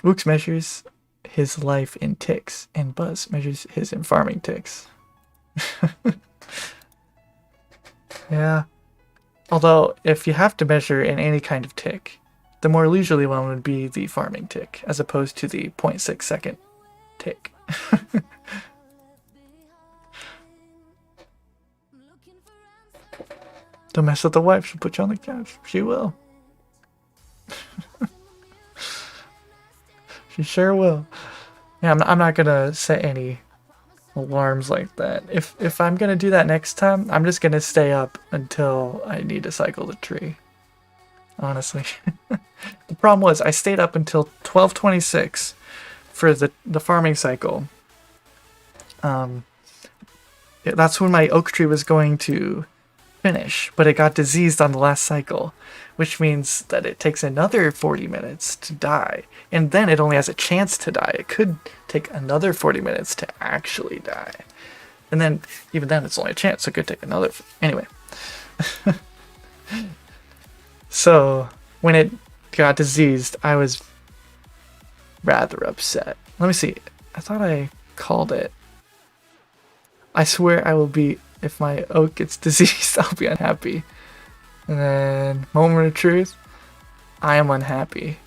Ooks measures his life in ticks, and Buzz measures his in farming ticks. Yeah. Although, if you have to measure in any kind of tick, the more leisurely one would be the farming tick, as opposed to the 0.6 second tick. Don't mess with the wife, she'll put you on the couch. She will. She sure will. Yeah, I'm not gonna set any alarms like that. If I'm gonna do that next time, I'm just gonna stay up until I need to cycle the tree. Honestly. The problem was I stayed up until 12:26 for the farming cycle. That's when my oak tree was going to finish, but it got diseased on the last cycle, which means that it takes another 40 minutes to die, and then it only has a chance to die. It could take another 40 minutes to actually die, and then even then it's only a chance, so it could take another anyway. So when it got diseased, I was rather upset. Let me see, I thought I called it. I swear I will be, if my oak gets diseased, I'll be unhappy. And then, moment of truth, I am unhappy.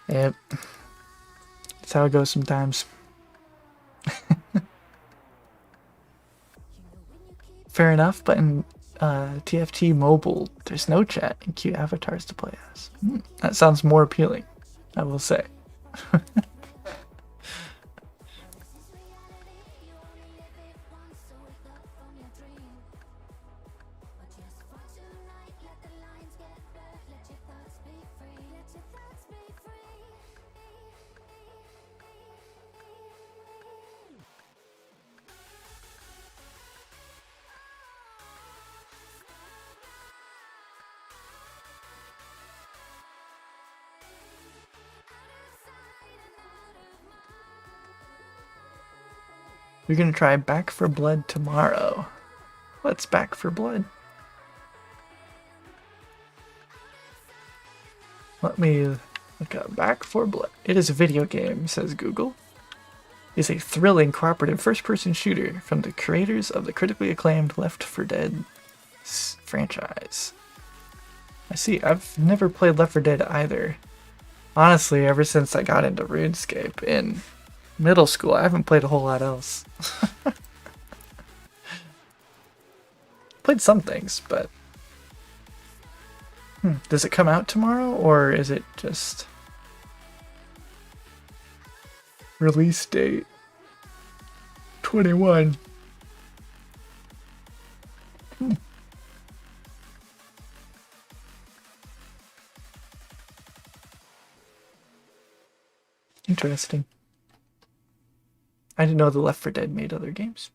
Yep. That's how it goes sometimes. Fair enough, but in TFT Mobile, there's no chat and cute avatars to play as. That sounds more appealing, I will say. We're gonna try Back for Blood tomorrow. What's Back for Blood? Let me look up Back for Blood. It is a video game, says Google. It's a thrilling cooperative first-person shooter from the creators of the critically acclaimed Left 4 Dead franchise. I see, I've never played Left 4 Dead either. Honestly, ever since I got into RuneScape in middle school, I haven't played a whole lot else. Played some things, but does it come out tomorrow, or is it just release date 21? Interesting. I didn't know the Left 4 Dead made other games.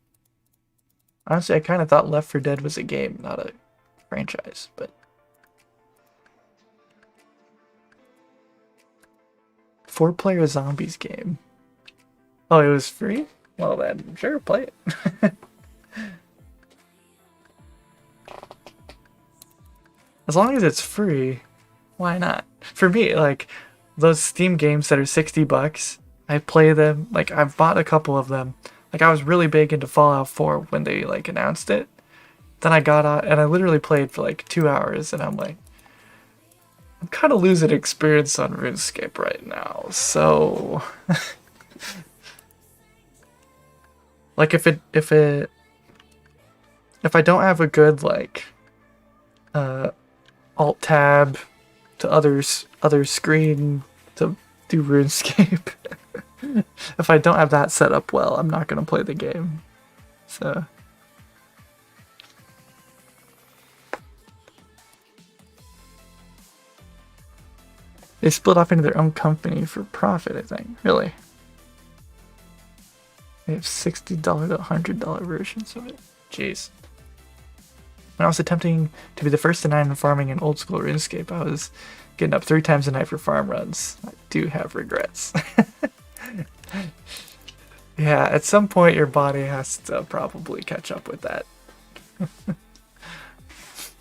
Honestly, I kind of thought Left 4 Dead was a game, not a franchise, but 4-player zombies game. Oh, it was free? Well then, sure, play it. As long as it's free, why not? For me, like, those Steam games that are $60, I play them, like, I've bought a couple of them. Like, I was really big into Fallout 4 when they, like, announced it. Then I got out, and I literally played for, like, 2 hours, and I'm like, I'm kind of losing experience on RuneScape right now, so... like, if I don't have a good, like, alt tab to other screen to do RuneScape. If I don't have that set up well, I'm not gonna play the game. So they split off into their own company for profit, I think. Really? They have $60 to $100 versions of it. Jeez. When I was attempting to be the first to 9 in farming in old school RuneScape, I was getting up 3 times a night for farm runs. I do have regrets. Yeah, at some point your body has to probably catch up with that.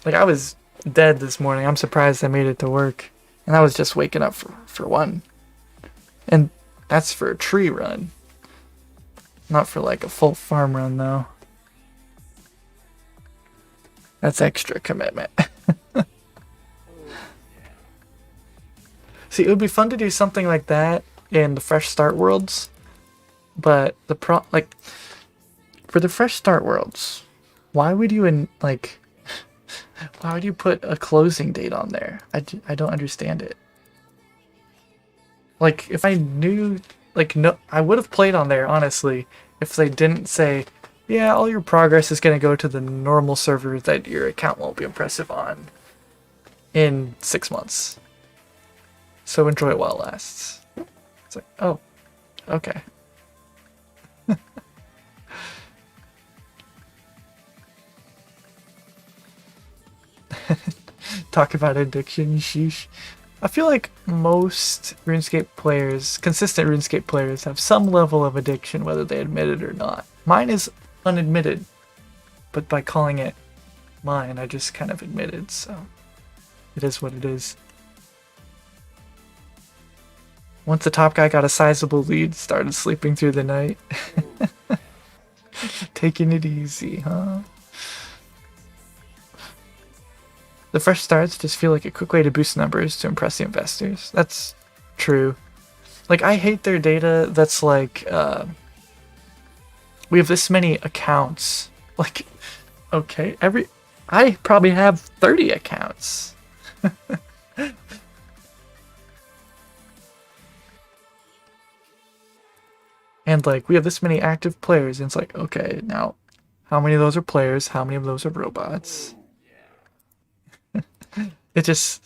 Like, I was dead this morning. I'm surprised I made it to work. And I was just waking up for one. And that's for a tree run. Not for like a full farm run though. That's extra commitment. See, it would be fun to do something like that in the Fresh Start worlds, but for the Fresh Start worlds, why would you why would you put a closing date on there? I don't understand it. Like, if I knew, like, no, I would have played on there, honestly, if they didn't say, yeah, all your progress is going to go to the normal server that your account won't be impressive on in 6 months. So enjoy it while it lasts. It's like, oh, okay. Talk about addiction, sheesh. I feel like most RuneScape players, consistent RuneScape players, have some level of addiction, whether they admit it or not. Mine is unadmitted, but by calling it mine, I just kind of admitted, so it is what it is. Once the top guy got a sizable lead, started sleeping through the night. Taking it easy, huh? The fresh starts just feel like a quick way to boost numbers to impress the investors. That's true. Like, I hate their data that's like, we have this many accounts. Like, okay, I probably have 30 accounts. And like, we have this many active players, and it's like, okay, now, how many of those are players? How many of those are robots? It just...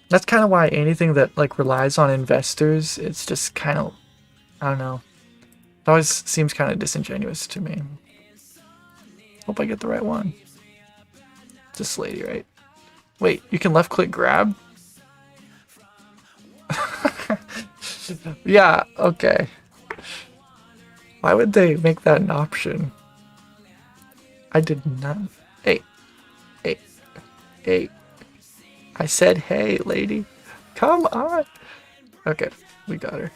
That's kind of why anything that like relies on investors, it's just kind of, I don't know. It always seems kind of disingenuous to me. Hope I get the right one. It's this lady, right? Wait, you can left click grab? Yeah, okay. Why would they make that an option? I did not. Hey. Hey. Hey. I said, hey, lady. Come on. Okay, we got her.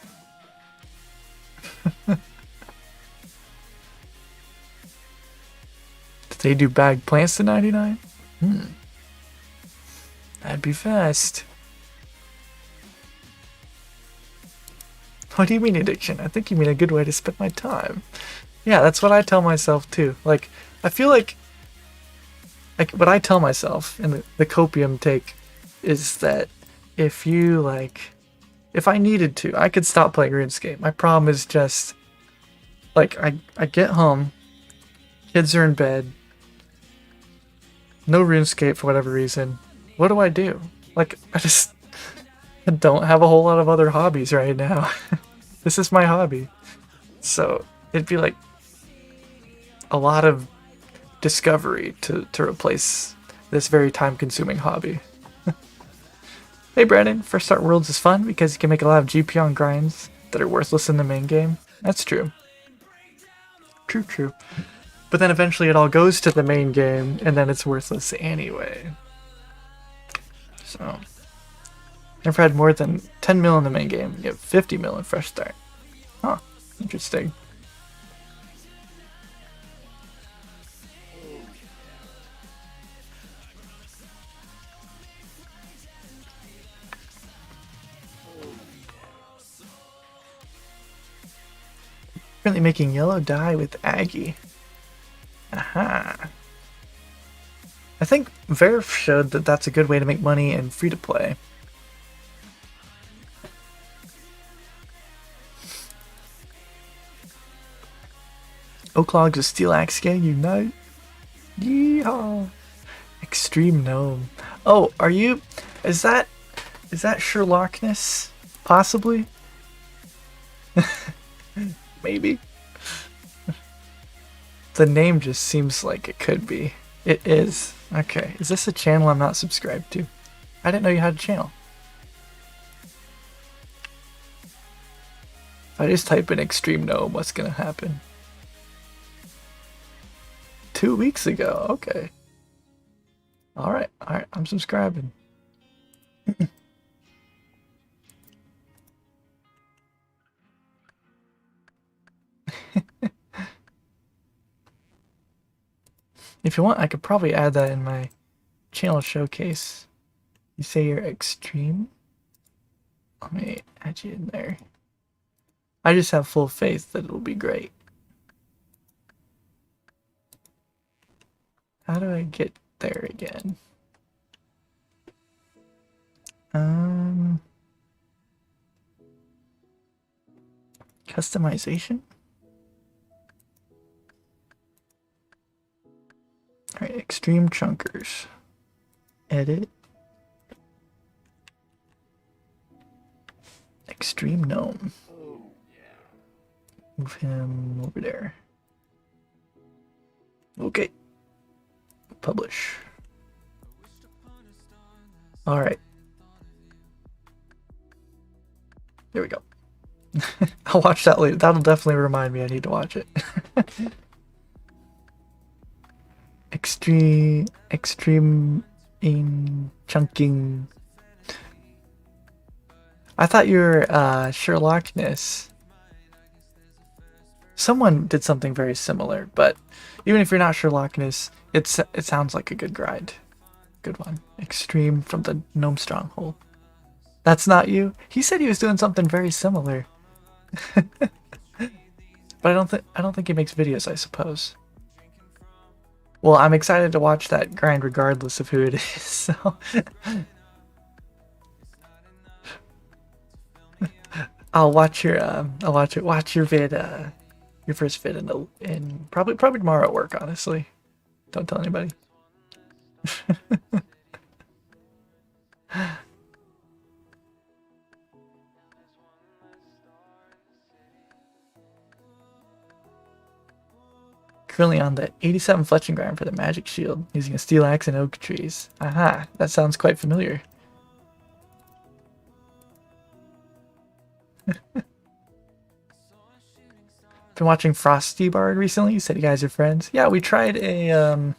Did they do bag plants to 99? That'd be fast. What do you mean addiction? I think you mean a good way to spend my time. Yeah, that's what I tell myself too. Like, I feel like what I tell myself in the copium take is that if I needed to, I could stop playing RuneScape. My problem is just, like, I get home, kids are in bed, no RuneScape for whatever reason. What do? Like, I don't have a whole lot of other hobbies right now. This is my hobby. So it'd be like a lot of discovery to replace this very time-consuming hobby. Hey Brandon, First Start Worlds is fun because you can make a lot of GP on grinds that are worthless in the main game. That's true. True. But then eventually it all goes to the main game, and then it's worthless anyway. So, never had more than 10 mil in the main game. You have 50 mil in Fresh Start. Huh, interesting. Currently making yellow dye with Aggie. Aha. I think Verve showed that that's a good way to make money in free-to-play. Oaklogs with Steel Axe Gang unite. Yeehaw. Extreme Gnome. Oh, are you... Is that Sherlockness? Possibly? Maybe. The name just seems like it could be. It is. Okay. Is this a channel I'm not subscribed to? I didn't know you had a channel. If I just type in Extreme Gnome, what's gonna happen? 2 weeks ago. Okay. Alright, I'm subscribing. If you want, I could probably add that in my channel showcase. You say you're extreme? Let me add you in there. I just have full faith that it'll be great. How do I get there again? Customization? Alright, extreme chunkers. Edit. Extreme Gnome. Move him over there. Okay. Publish. Alright. There we go. I'll watch that later. That'll definitely remind me I need to watch it. Extreme in chunking. I thought you were Sherlockness. Someone did something very similar, but even if you're not Sherlockness, it sounds like a good grind. Good one. Extreme from the Gnome Stronghold. That's not you? He said he was doing something very similar. But I don't think he makes videos, I suppose. Well, I'm excited to watch that grind regardless of who it is, so I'll watch your vid, your first vid in probably tomorrow at work, honestly. Don't tell anybody. Currently on the 87 fletching grind for the magic shield, using a steel axe and oak trees. Aha, that sounds quite familiar. Been watching Frosty Bard recently. You said you guys are friends. Yeah, we tried a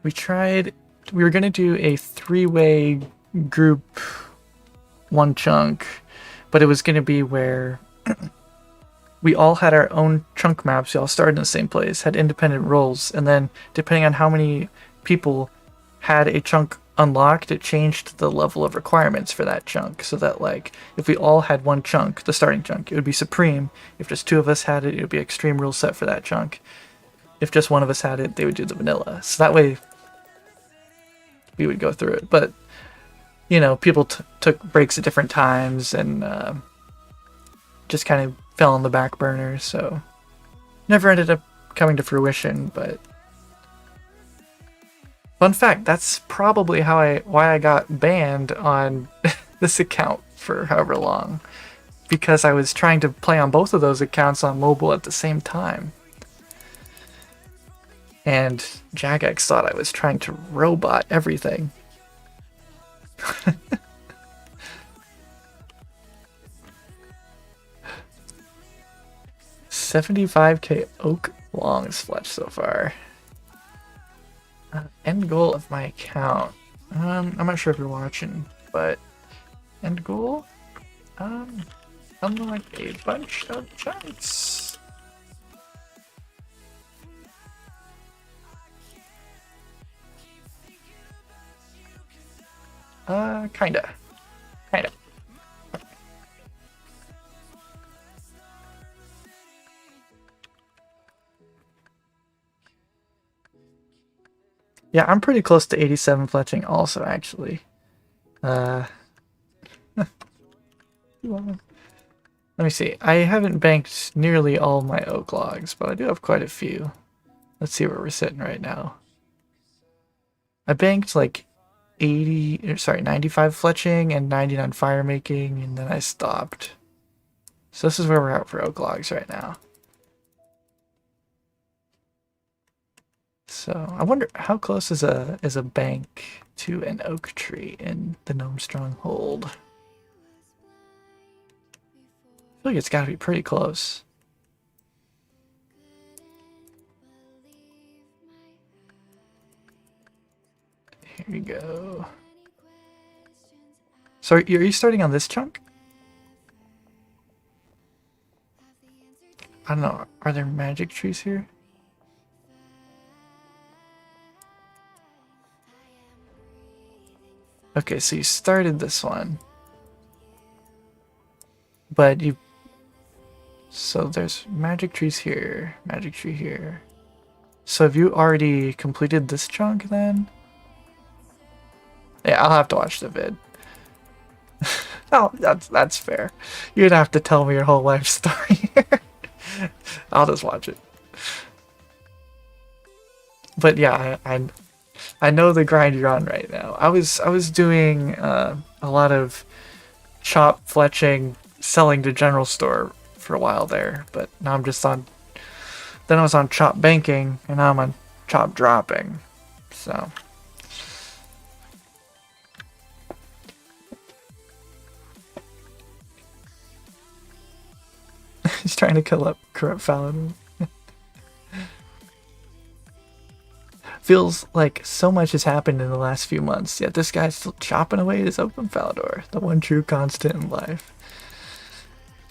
we were gonna do a 3-way group OneChunk, but it was gonna be where we all had our own chunk maps. We all started in the same place, had independent roles, and then depending on how many people had a chunk unlocked, it changed the level of requirements for that chunk. So that, like, if we all had one chunk, the starting chunk, it would be supreme. If just 2 of us had it, it would be extreme rule set for that chunk. If just 1 of us had it, they would do the vanilla. So that way we would go through it. But, you know, people took breaks at different times and just kind of fell on the back burner, so never ended up coming to fruition. But fun fact, that's probably why I got banned on this account. for however long because I was trying to play on both of those accounts on mobile at the same time. And Jagex thought I was trying to robot everything. 75k oak longs fletch so far. End goal of my account. I'm not sure if you're watching, but end goal? Unlock a bunch of chunks. Kinda. Yeah, I'm pretty close to 87 fletching also, actually. Let me see. I haven't banked nearly all my oak logs, but I do have quite a few. Let's see where we're sitting right now. I banked like 95 fletching and 99 fire making, and then I stopped. So this is where we're at for oak logs right now. So I wonder how close is a bank to an oak tree in the Gnome Stronghold. I feel like it's got to be pretty close. Here we go. So are you starting on this chunk? I don't know. Are there magic trees here? Okay, so you started this one. But you... So there's magic trees here, magic tree here. So have you already completed this chunk then? Yeah, I'll have to watch the vid. Oh, that's fair. You'd have to tell me your whole life story here. I'll just watch it. But yeah, I know the grind you're on right now. I was doing a lot of chop fletching, selling to general store for a while there, but now I'm just on. Then I was on chop banking, and now I'm on chop dropping. So. He's trying to kill up corrupt Falador. Feels like so much has happened in the last few months, yet this guy's still chopping away at his open Falador, the one true constant in life.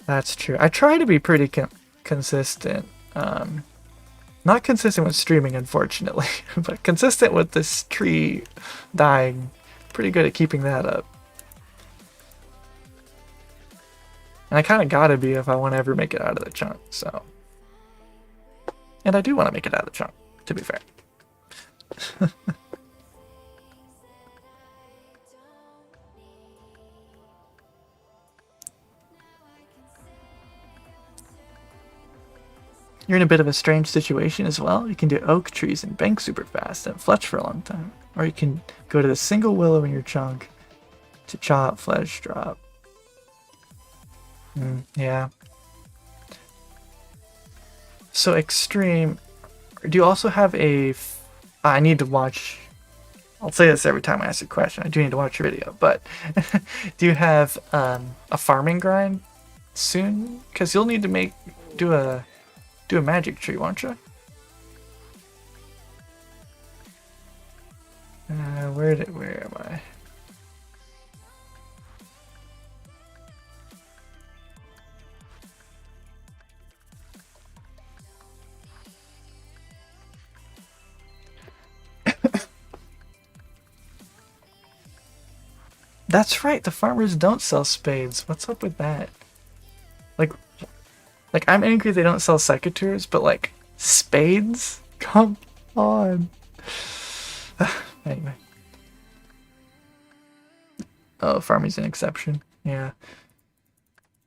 That's true. I try to be pretty consistent. Not consistent with streaming, unfortunately, but consistent with this tree dying. Pretty good at keeping that up. And I kind of gotta be if I want to ever make it out of the chunk, so. And I do want to make it out of the chunk, to be fair. You're in a bit of a strange situation as well. You can do oak trees and bank super fast and fletch for a long time. Or you can go to the single willow in your chunk to chop, fletch, drop. Yeah. So extreme. Do you also have a... I need to watch... I'll say this every time I ask a question. I do need to watch your video. But do you have a farming grind soon? Because you'll need to do a magic tree, won't you? Where am I? That's right, the farmers don't sell spades. What's up with that? Like I'm angry they don't sell secateurs, but like spades? Come on. Anyway. Oh, farming's an exception. Yeah.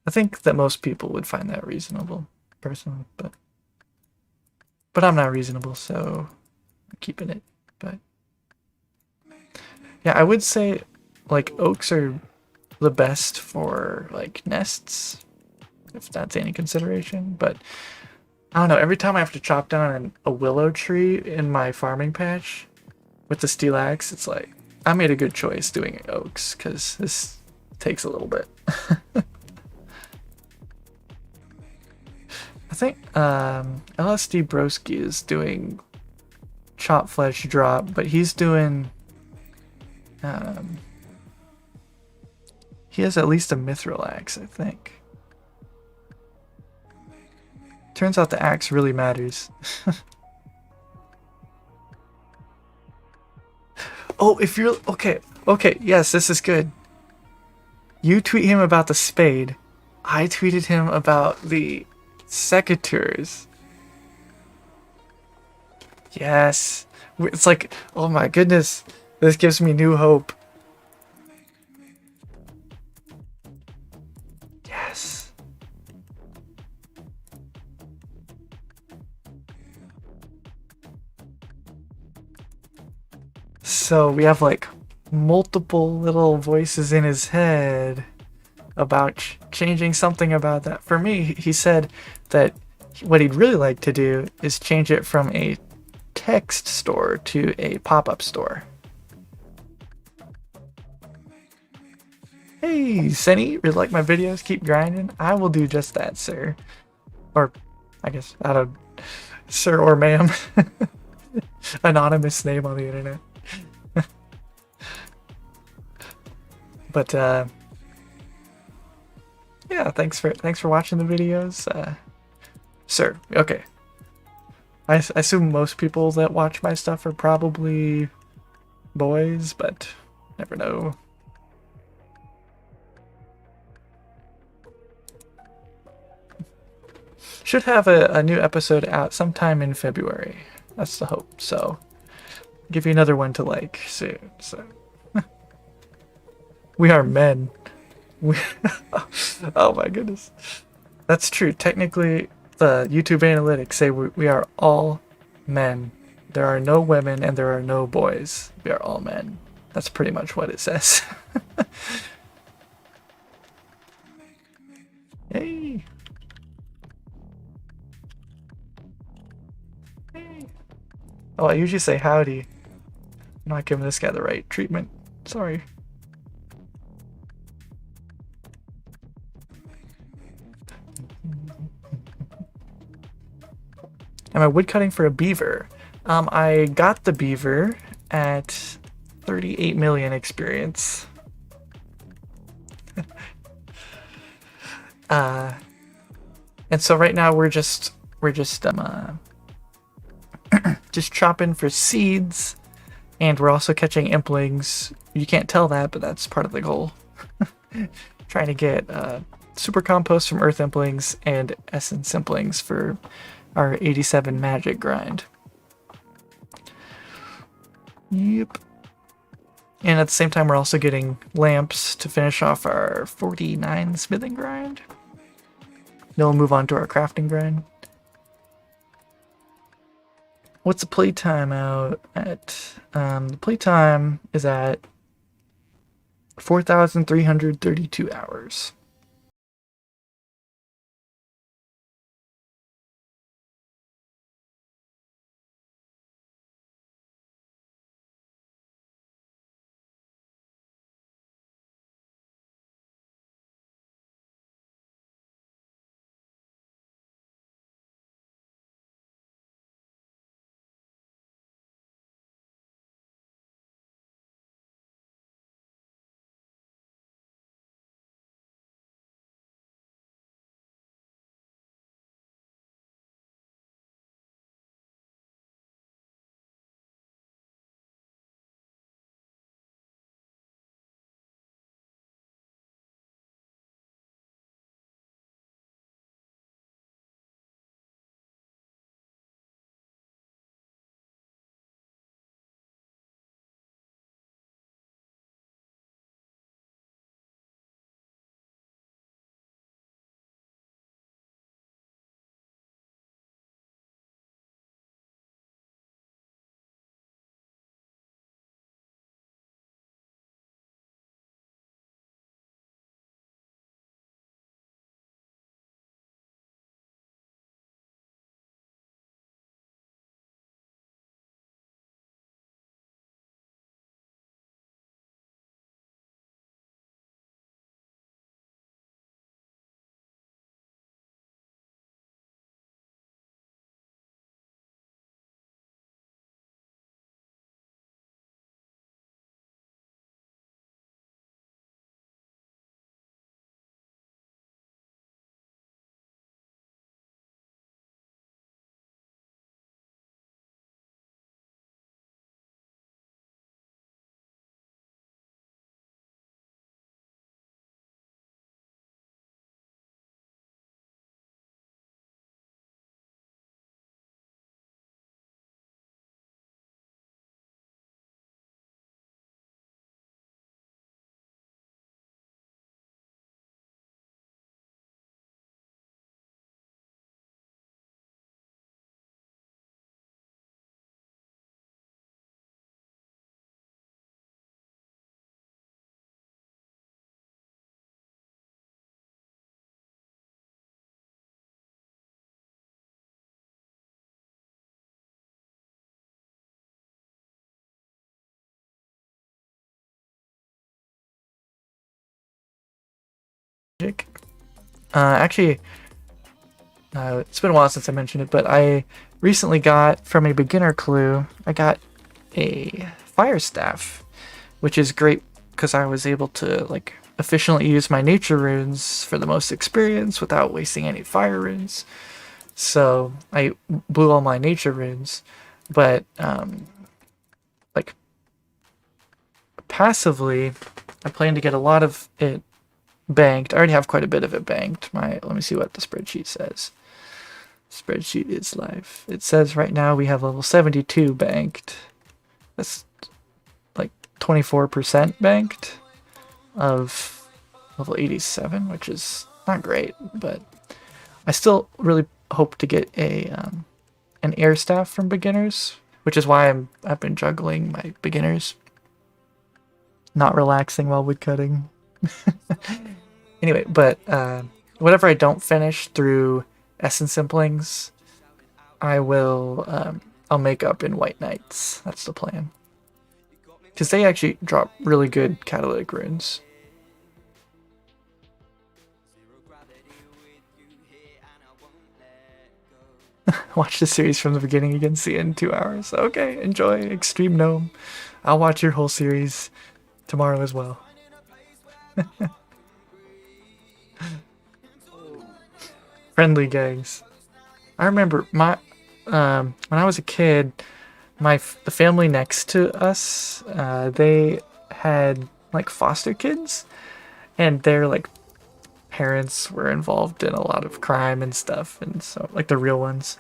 I think that most people would find that reasonable, personally, but I'm not reasonable, so I'm keeping it. But yeah, I would say like oaks are the best for like nests, if that's any consideration. But I don't know. Every time I have to chop down a willow tree in my farming patch with the steel axe, it's like I made a good choice doing oaks because this takes a little bit. I think LSD Broski is doing chop flesh drop, but he's doing he has at least a mithril axe, I think. Turns out the axe really matters. Oh, if you're okay, yes, this is good. You tweet him about the spade. I tweeted him about the secateurs. Yes. It's like, oh my goodness. This gives me new hope. Yes. So we have like multiple little voices in his head about changing something about that. For me, he said that what he'd really like to do is change it from a text store to a pop-up store. Hey, Senny, really like my videos? Keep grinding. I will do just that, sir. Or, I guess, I don't... Sir or ma'am. Anonymous name on the internet. But, yeah, thanks for watching the videos. Sir, okay. I assume most people that watch my stuff are probably boys, but never know. Should have a new episode out sometime in February. That's the hope. So, give you another one to like soon. So, we are men. We oh my goodness. That's true. Technically, the YouTube analytics say we are all men. There are no women and there are no boys. We are all men. That's pretty much what it says. Hey. Hey. Oh, I usually say howdy. I'm not giving this guy the right treatment. Sorry. Am I woodcutting for a beaver? I got the beaver at 38 million experience. And so right now we're just just chopping for seeds, and we're also catching implings. You can't tell that, but that's part of the goal. Trying to get super compost from earth implings and essence implings for our 87 magic grind. Yep. And at the same time, we're also getting lamps to finish off our 49 smithing grind. Then we'll move on to our crafting grind. What's the playtime out at? The playtime is at 4,332 hours. Actually, it's been a while since I mentioned it, but I recently got, from a beginner clue, I got a fire staff, which is great because I was able to like efficiently use my nature runes for the most experience without wasting any fire runes. So I blew all my nature runes, but like passively, I plan to get a lot of it banked. I already have quite a bit of it banked. Let me see what the spreadsheet says. Spreadsheet is live. It says right now we have level 72 banked. That's like 24% banked of level 87, which is not great, but I still really hope to get an air staff from beginners, which is why I've been juggling my beginners, not relaxing while woodcutting. Anyway, but whatever I don't finish through Essence Simplings, I'll make up in White Knights. That's the plan. Because they actually drop really good catalytic runes. Watch the series from the beginning again, see it in 2 hours. Okay, enjoy Extreme Gnome. I'll watch your whole series tomorrow as well. Friendly gangs. I remember when I was a kid, the family next to us, they had like foster kids, and their like parents were involved in a lot of crime and stuff, and so like the real ones.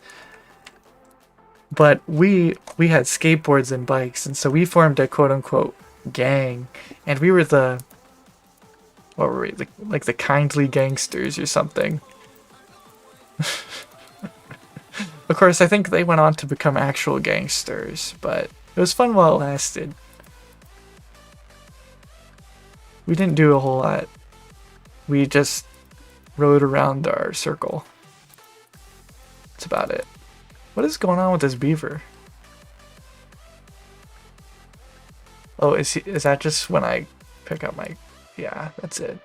But we had skateboards and bikes, and so we formed a quote unquote gang, and we were what were we, like the kindly gangsters or something. Of course, I think they went on to become actual gangsters, but it was fun while it lasted. We didn't do a whole lot. We just rode around our circle. That's about it. What is going on with this beaver? Oh, is that just when I pick up my... Yeah, that's it.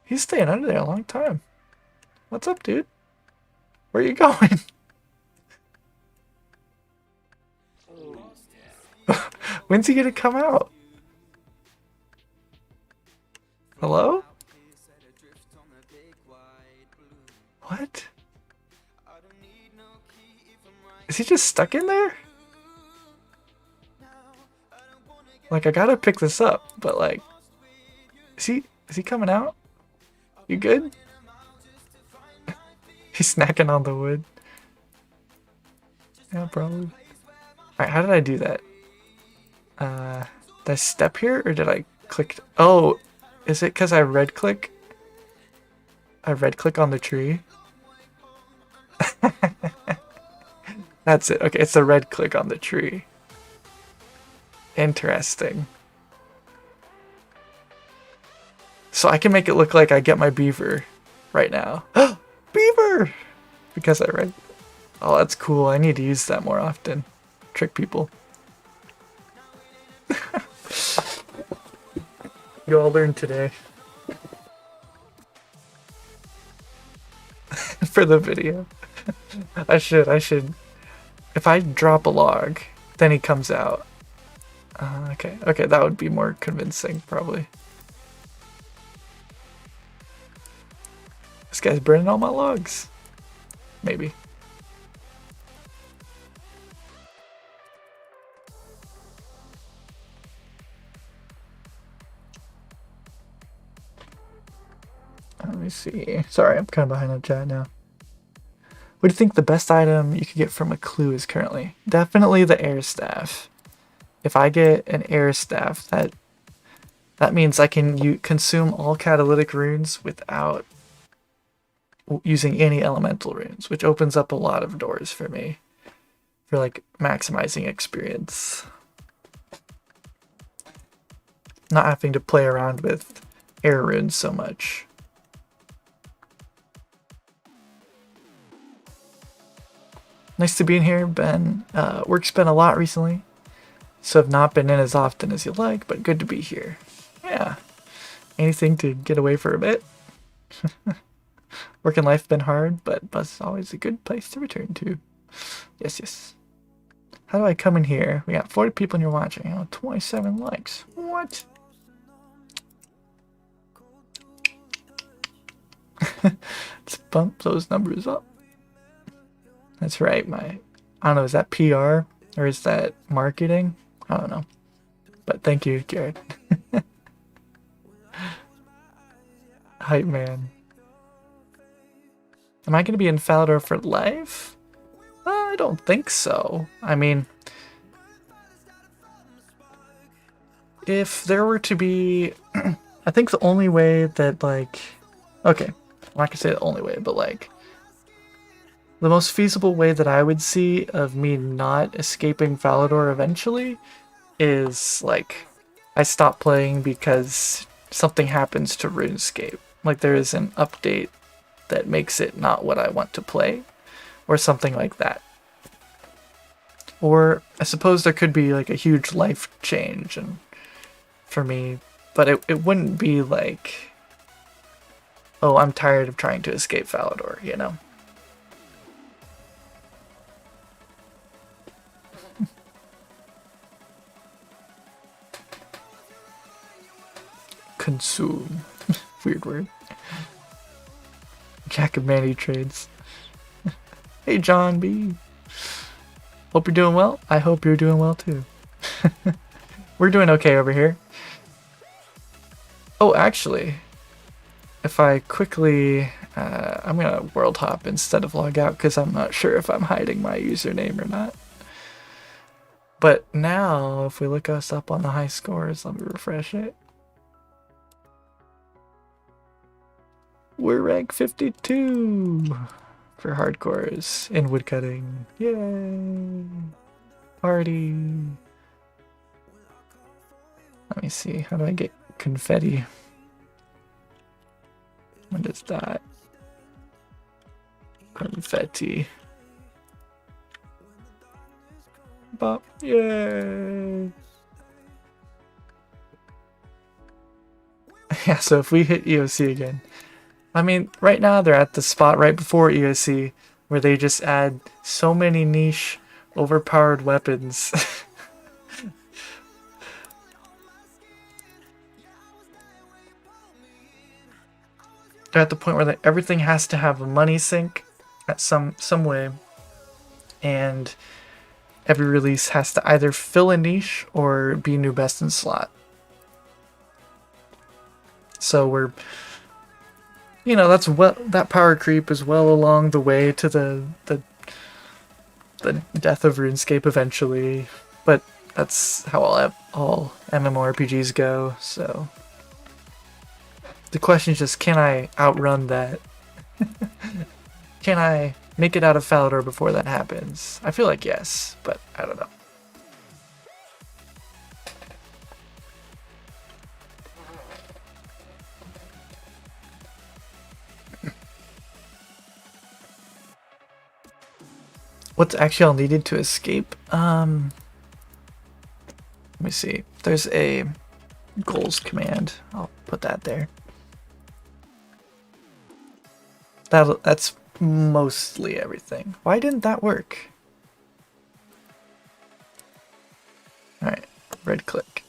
He's staying under there a long time. What's up, dude? Where are you going? When's he gonna come out? Hello? What? Is he just stuck in there? Like, I gotta pick this up, but like... Is he coming out? You good? He's snacking on the wood. Yeah, probably. Alright, how did I do that? Did I step here or did I click? Oh, is it because I red click? I red click on the tree? That's it. Okay, it's a red click on the tree. Interesting. So I can make it look like I get my beaver right now. Beaver! Because I read. Oh, that's cool. I need to use that more often. Trick people. You all learned today. For the video. I should. If I drop a log, then he comes out. Okay, that would be more convincing, probably. This guy's burning all my logs. Maybe. Let me see. Sorry, I'm kind of behind on chat now. What do you think the best item you could get from a clue is currently? Definitely the air staff. If I get an air staff, that means I can consume all catalytic runes without using any elemental runes, which opens up a lot of doors for me for like maximizing experience. Not having to play around with air runes so much. Nice to be in here, Ben. Work's been a lot recently, so I've not been in as often as you'd like, but good to be here. Yeah. Anything to get away for a bit. Work and life been hard, but Buzz is always a good place to return to. Yes, yes. How do I come in here? We got 40 people and you're watching. Oh, 27 likes. What? Let's bump those numbers up. That's right, I don't know, is that PR or is that marketing? I don't know. But thank you, Jared. Hype man. Am I going to be in Falador for life? I don't think so. I mean, if there were to be... I think the only way that, like... Okay, I'm not going to say the only way, but, like... The most feasible way that I would see of me not escaping Falador eventually is, like, I stop playing because something happens to RuneScape. Like, there is an update that makes it not what I want to play, or something like that. Or I suppose there could be like a huge life change and for me, but it wouldn't be like, oh, I'm tired of trying to escape Falador, you know? Consume. Weird word. Jack of many trades. Hey, John B. Hope you're doing well. I hope you're doing well too. We're doing okay over here. Oh, actually, if I quickly... I'm going to world hop instead of log out because I'm not sure if I'm hiding my username or not. But now, if we look us up on the high scores, let me refresh it. We're rank 52 for hardcores in woodcutting. Yay! Party! Let me see, how do I get confetti? What is that? Confetti. Bop! Yay! Yeah, so if we hit EOC again, I mean, right now they're at the spot right before EOC where they just add so many niche, overpowered weapons. They're at the point where everything has to have a money sink at some way, and every release has to either fill a niche or be new best in slot. So we're... You know, that power creep is well along the way to the death of RuneScape eventually, but that's how all MMORPGs go. So the question is just, can I outrun that? Can I make it out of Falador before that happens? I feel like yes, but I don't know. What's actually all needed to escape? Let me see. There's a goals command. I'll put that there. That's mostly everything. Why didn't that work? Alright, red click.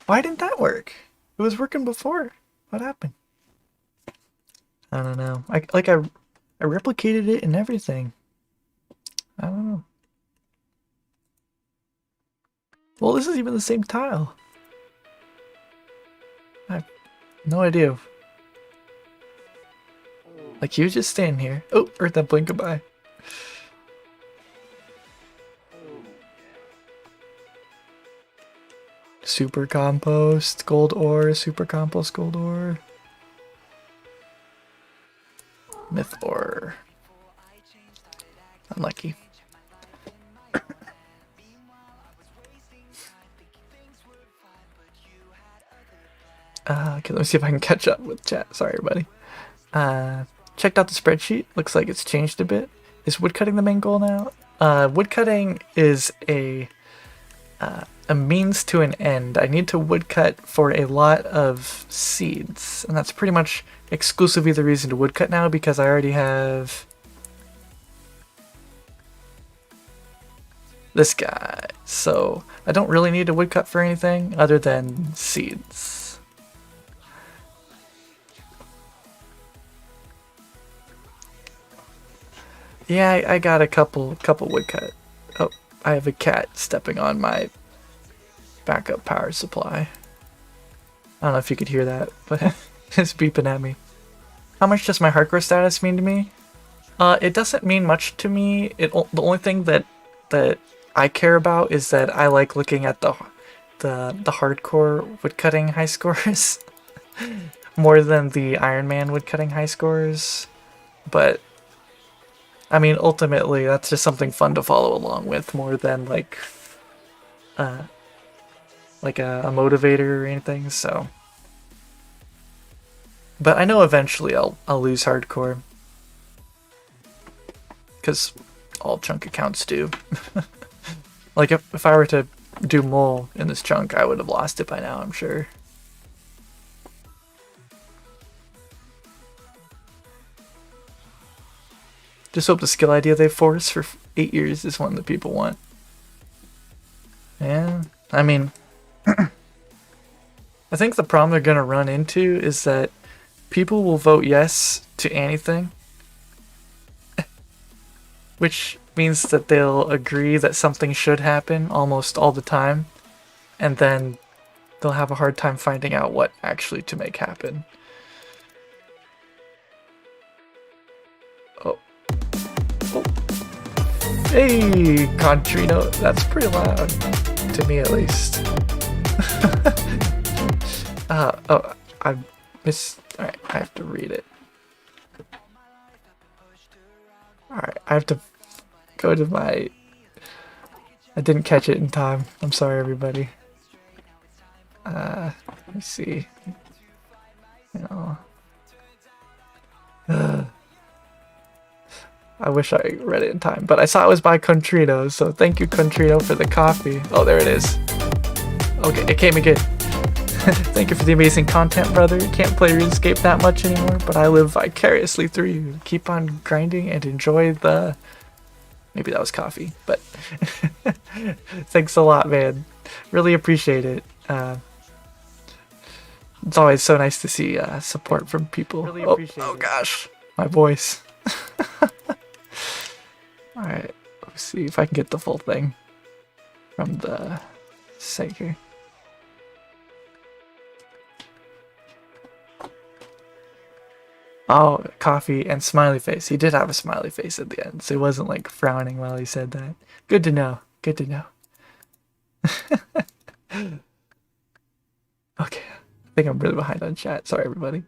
Why didn't that work? It was working before. What happened? I don't know. I replicated it and everything. I don't know. Well, this is even the same tile. I have no idea. Like, you just stand here. Oh, heard that blink goodbye. Super compost, gold ore, super compost, gold ore. Myth ore. Unlucky. Okay, let me see if I can catch up with chat. Sorry, everybody. Checked out the spreadsheet. Looks like it's changed a bit. Is woodcutting the main goal now? Woodcutting is a a means to an end. I need to woodcut for a lot of seeds, and that's pretty much exclusively the reason to woodcut now, because I already have this guy. So I don't really need to woodcut for anything other than seeds. Yeah, I got a couple woodcut. Oh, I have a cat stepping on my backup power supply. I don't know if you could hear that, but it's beeping at me. How much does my hardcore status mean to me? It doesn't mean much to me. The only thing that I care about is that I like looking at the hardcore woodcutting high scores more than the Ironman woodcutting high scores. But I mean, ultimately, that's just something fun to follow along with more than like a motivator or anything. So, but I know eventually I'll lose hardcore, because all chunk accounts do. Like if I were to do mole in this chunk, I would have lost it by now, I'm sure. Just hope the skill idea they forced for 8 years is one that people want. Yeah, I mean, I think the problem they're gonna run into is that people will vote yes to anything, which means that they'll agree that something should happen almost all the time, and then they'll have a hard time finding out what actually to make happen. Oh. Oh. Hey, Contrino, that's pretty loud, to me at least. Oh, I missed. Alright, I have to read it. Alright, I have to go to my... I didn't catch it in time. I'm sorry, everybody. Let me see. You know... I wish I read it in time, but I saw it was by Contrino, so thank you, Contrino, for the coffee. Oh, there it is. Okay, it came again. Thank you for the amazing content, brother. Can't play RuneScape that much anymore, but I live vicariously through you. Keep on grinding and enjoy the... Maybe that was coffee, but... Thanks a lot, man. Really appreciate it. It's always so nice to see support from people. Really appreciate it. Oh gosh, my voice. Alright, let's see if I can get the full thing from the site here. Oh, coffee and smiley face. He did have a smiley face at the end, so he wasn't like frowning while he said that. Good to know. Good to know. Okay, I think I'm really behind on chat. Sorry, everybody.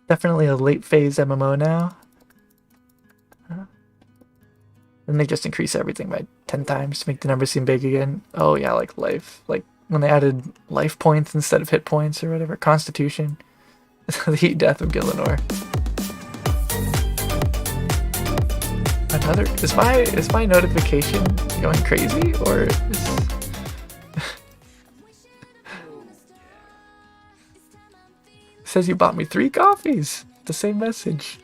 Definitely a late phase MMO now. Then they just increase everything by 10 times to make the numbers seem big again. Oh yeah, like life. Like when they added life points instead of hit points or whatever. Constitution. The heat death of Gillinor. Another... Is my notification going crazy? Or is... Says you bought me 3 coffees. The same message.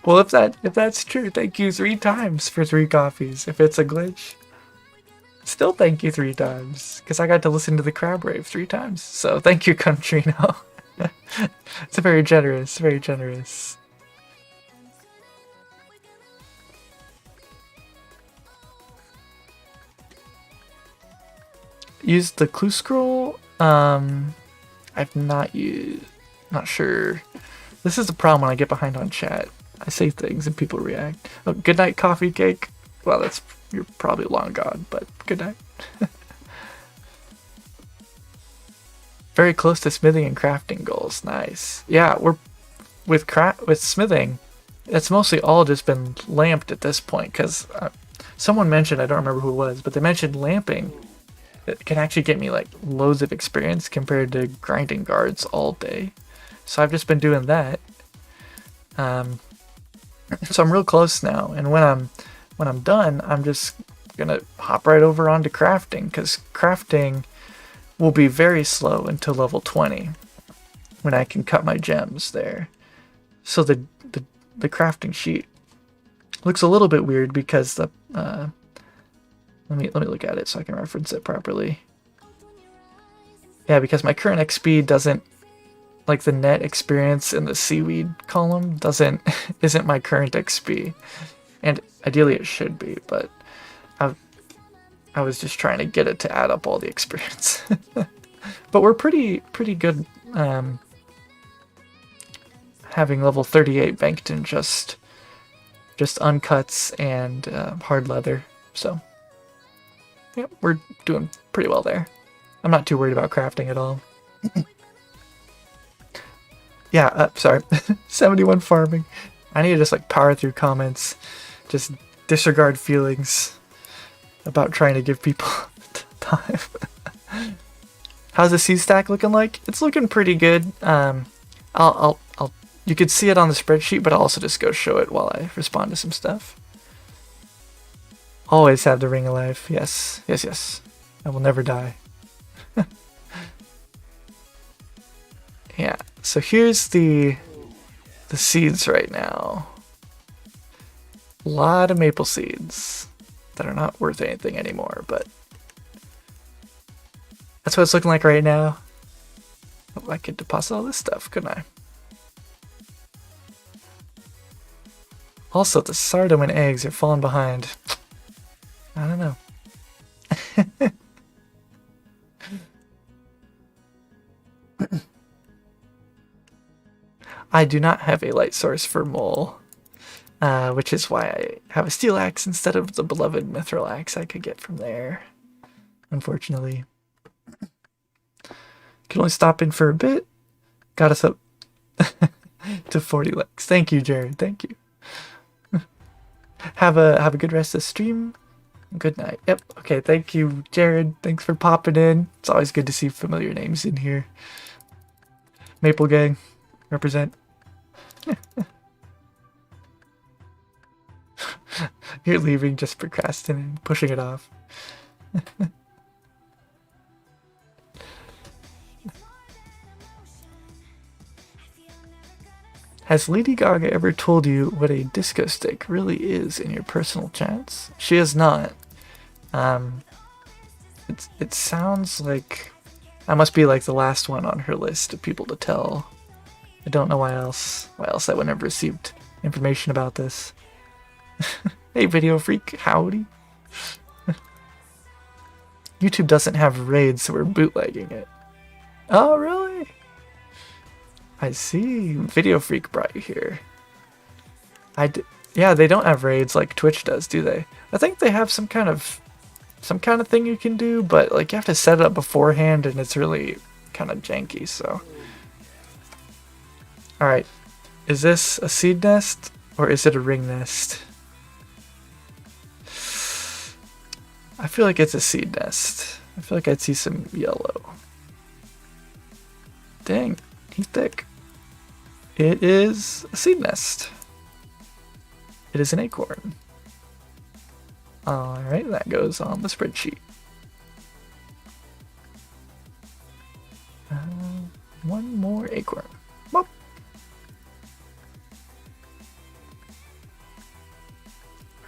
Well, if that's true, thank you 3 times for 3 coffees. If it's a glitch, still thank you 3 times, because I got to listen to the crab rave 3 times. So thank you, Contrino. It's very generous, very generous. Used the clue scroll. I've not used. Not sure. This is the problem when I get behind on chat. I say things and people react. Oh, good night, coffee cake. Well, you're probably long gone, but good night. Very close to smithing and crafting goals. Nice. Yeah, we're with smithing. It's mostly all just been lamped at this point, because someone mentioned, I don't remember who it was, but they mentioned lamping. It can actually get me like loads of experience compared to grinding guards all day. So I've just been doing that. So I'm real close now, and when I'm when I'm done, I'm just gonna hop right over onto crafting, because crafting will be very slow until level 20 when I can cut my gems there. So the crafting sheet looks a little bit weird because the let me look at it so I can reference it properly. Yeah, because my current XP doesn't, like the net experience in the seaweed column isn't my current XP, and ideally it should be, but I was just trying to get it to add up all the experience. But we're pretty good having level 38 banked in just uncuts and hard leather. So yeah, we're doing pretty well there. I'm not too worried about crafting at all. Yeah, sorry. 71 farming. I need to just like power through comments, just disregard feelings about trying to give people time. How's the seed stack looking like? It's looking pretty good. You could see it on the spreadsheet, but I'll also just go show it while I respond to some stuff. Always have the ring of life. Yes, yes, yes. I will never die. Yeah. So here's the seeds right now. A lot of maple seeds that are not worth anything anymore, but that's what it's looking like right now. Oh, I could deposit all this stuff, couldn't I? Also, the sardine and eggs are falling behind. I don't know. I do not have a light source for mole, which is why I have a steel axe instead of the beloved mithril axe I could get from there, unfortunately. Can only stop in for a bit. Got us up to 40 likes. Thank you, Jared. Thank you. Have a good rest of the stream. Good night. Yep. Okay. Thank you, Jared. Thanks for popping in. It's always good to see familiar names in here. Maple Gang, represent. You're leaving, just procrastinating, pushing it off. Has Lady Gaga ever told you what a disco stick really is in your personal chats? She has not. It sounds like I must be like the last one on her list of people to tell. I don't know why else I would have received information about this. Hey, Video Freak, howdy. YouTube doesn't have raids, so we're bootlegging it. Oh, really? I see. Video Freak brought you here. Yeah, they don't have raids like Twitch does, do they? I think they have some kind of thing you can do, but like you have to set it up beforehand, and it's really kind of janky. So, all right, is this a seed nest or is it a ring nest? I feel like it's a seed nest. I feel like I'd see some yellow. Dang, he's thick. It is a seed nest. It is an acorn. Alright, that goes on the spreadsheet. One more acorn. Bop.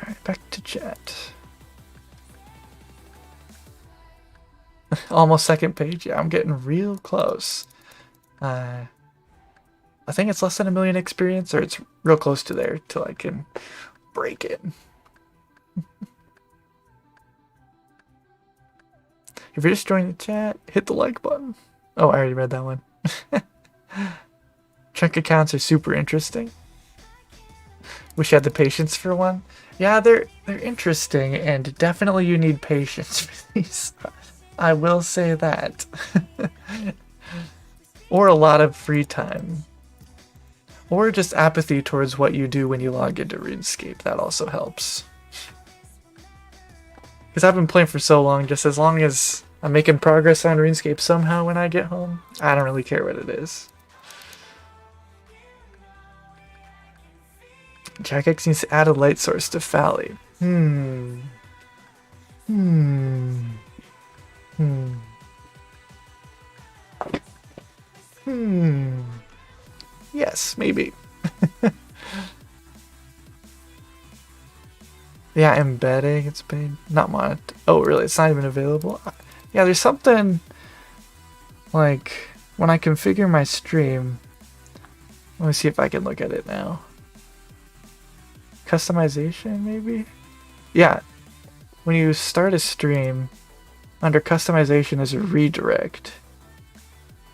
Alright, back to chat. Almost second page. Yeah, I'm getting real close. I think it's less than 1 million experience, or it's real close to there till I can break it. If you're just joining the chat, hit the like button. Oh, I already read that one. Chunk accounts are super interesting. Wish you had the patience for one. Yeah, they're interesting, and definitely you need patience for these. I will say that. Or a lot of free time. Or just apathy towards what you do when you log into RuneScape. That also helps. Because I've been playing for so long, just as long as I'm making progress on RuneScape somehow when I get home, I don't really care what it is. Jack X needs to add a light source to Fally. Hmm. Hmm. Hmm. Hmm. Yes, maybe. Yeah, embedding, it's paid. Not mod. Oh, really? It's not even available? Yeah, there's something like when I configure my stream. Let me see if I can look at it now. Customization, maybe? Yeah, when you start a stream, under customization is a redirect.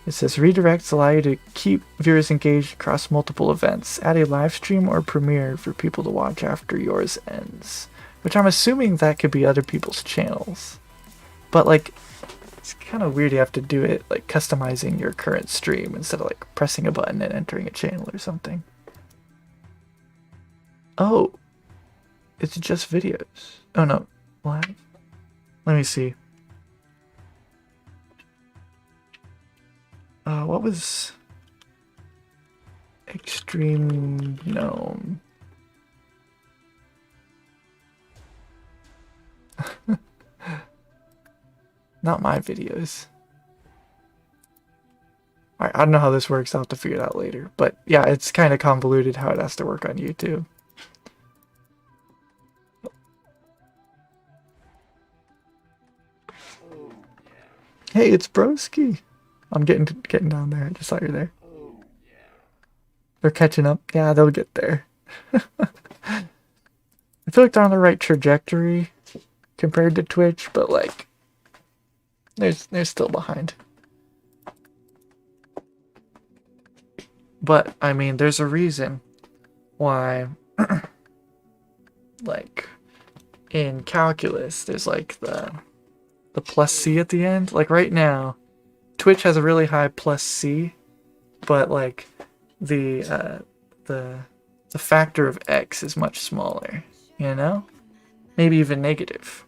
It says redirects allow you to keep viewers engaged across multiple events. Add a live stream or premiere for people to watch after yours ends. Which I'm assuming that could be other people's channels. But like, it's kind of weird you have to do it like customizing your current stream instead of like pressing a button and entering a channel or something. Oh, it's just videos. Oh no, live. Let me see. What was Extreme Gnome? Not my videos. Alright, I don't know how this works. I'll have to figure it out later. But yeah, it's kind of convoluted how it has to work on YouTube. Hey, it's Broski. I'm getting down there. I just saw you there. They're catching up. Yeah, they'll get there. I feel like they're on the right trajectory compared to Twitch, but like they're still behind. But I mean, there's a reason why like in calculus there's like the plus C at the end. Like right now, Twitch has a really high plus C, but like the factor of X is much smaller, you know? Maybe even negative.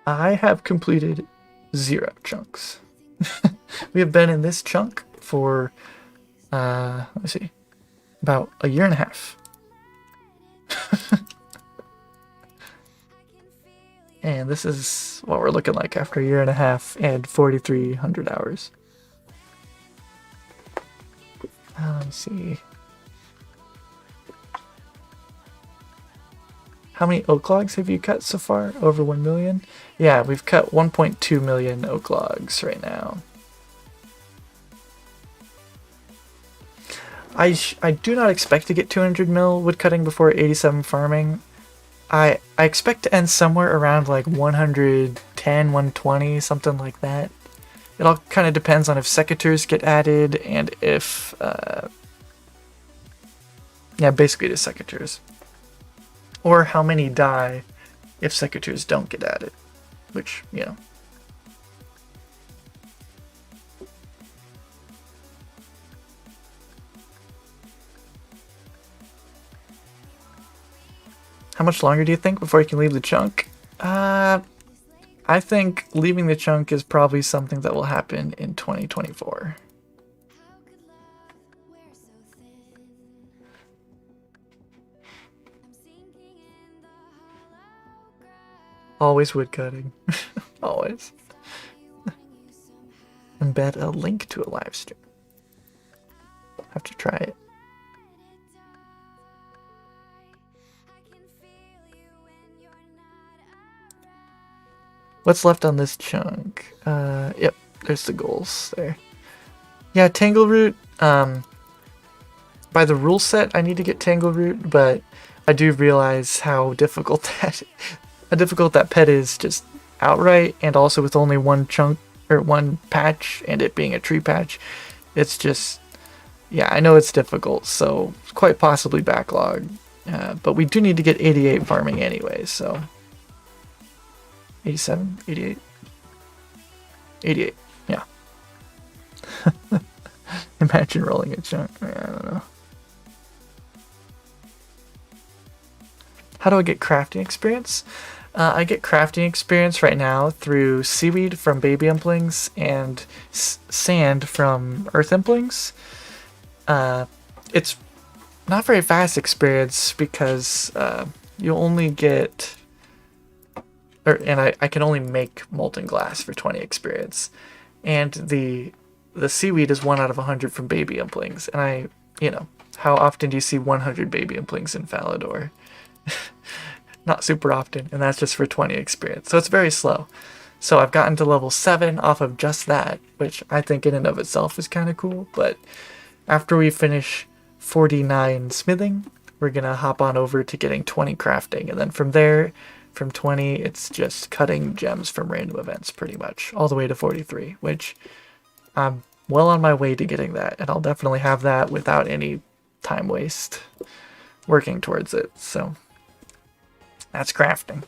I have completed 0 chunks. We have been in this chunk for, let me see, about a year and a half. And this is what we're looking like after a year and a half and 4,300 hours. Let me see. How many oak logs have you cut so far? Over 1 million? Yeah, we've cut 1.2 million oak logs right now. I do not expect to get 200 mil wood cutting before 87 farming. I expect to end somewhere around like 110, 120, something like that. It all kind of depends on if secateurs get added and if, yeah, basically the secateurs. Or how many die if secateurs don't get added, which, you know. How much longer do you think before you can leave the chunk? I think leaving the chunk is probably something that will happen in 2024. Always wood cutting. Always. Embed a link to a live stream. Have to try it. What's left on this chunk? Yep, there's the goals there. Yeah, Tangleroot. By the rule set, I need to get Tangleroot, but I do realize how difficult that pet is just outright, and also with only one chunk or one patch, and it being a tree patch, it's just, yeah, I know it's difficult, so quite possibly backlog. But we do need to get 88 farming anyway, so 87, 88, 88, yeah. Imagine rolling a chunk. I don't know. How do I get crafting experience? I get crafting experience right now through seaweed from baby implings and sand from earth implings. It's not very fast experience because you only get, and I can only make molten glass for 20 experience, and the seaweed is 1 out of 100 from baby implings, and how often do you see 100 baby implings in Falador? Not super often, and that's just for 20 experience, so it's very slow. So I've gotten to level 7 off of just that, which I think in and of itself is kind of cool, but after we finish 49 smithing, we're gonna hop on over to getting 20 crafting, and then from there, from 20, it's just cutting gems from random events pretty much, all the way to 43, which I'm well on my way to getting that, and I'll definitely have that without any time waste working towards it, so that's crafting.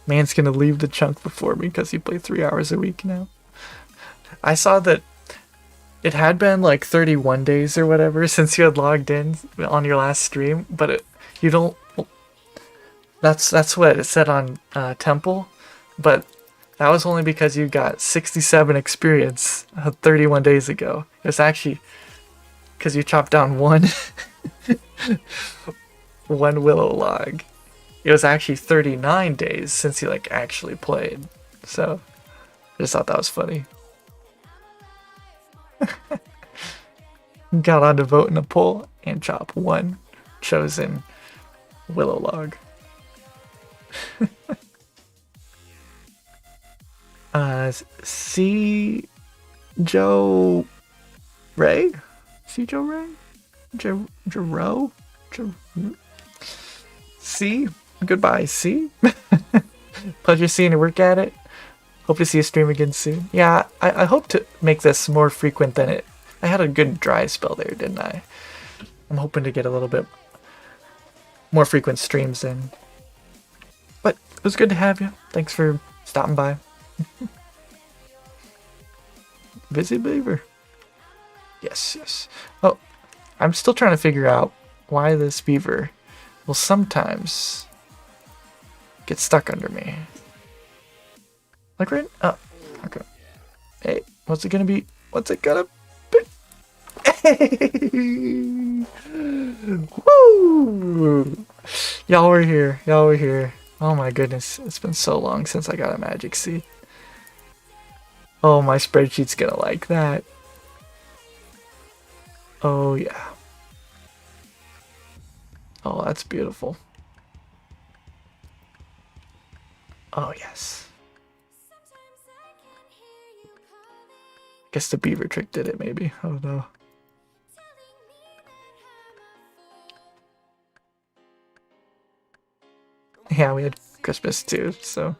Man's gonna leave the chunk before me because he plays 3 hours a week now. I saw that it had been like 31 days or whatever since you had logged in on your last stream, but you don't. That's what it said on Temple, but that was only because you got 67 experience 31 days ago. It was actually because you chopped down one willow log. It was actually 39 days since you like actually played. So I just thought that was funny. Got on to vote in a poll and chop one chosen willow log. C. Joe Ray? C. Joe Ray? Jero? C. Goodbye, C. Pleasure seeing you work at it. Hope to see you stream again soon. Yeah, I hope to make this more frequent than it. I had a good dry spell there, didn't I? I'm hoping to get a little bit more frequent streams in. But it was good to have you. Thanks for stopping by. Busy beaver. Yes, yes. Oh, I'm still trying to figure out why this beaver will sometimes get stuck under me. Like right? Oh, okay. Hey, what's it gonna be? What's it gonna be? Hey! Woo! Y'all were here. Y'all were here. Oh my goodness. It's been so long since I got a magic seed. Oh, my spreadsheet's gonna like that. Oh yeah. Oh, that's beautiful. Oh yes. Guess the beaver trick did it, maybe. I don't know. Yeah, we had Christmas too, so.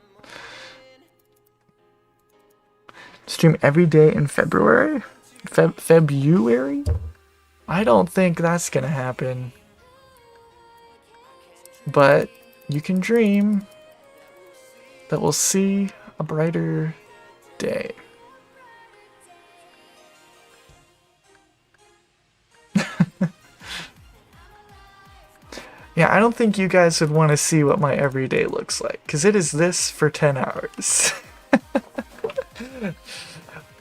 Stream every day in February? February? I don't think that's gonna happen. But you can dream that we'll see a brighter day. Yeah, I don't think you guys would want to see what my everyday looks like, because it is this for 10 hours.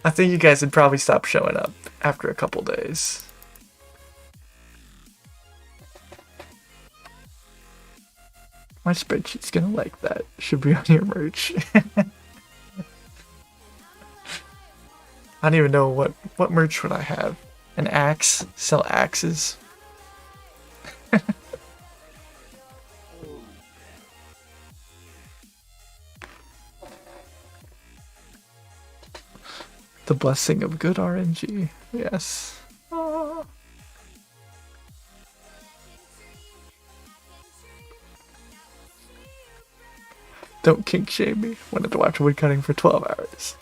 I think you guys would probably stop showing up after a couple days. My spreadsheet's gonna like that. Should be on your merch. I don't even know what merch would I have. An axe? Sell axes? The blessing of good RNG. Yes. Ah. Don't kink shame me. Wanted to watch woodcutting for 12 hours.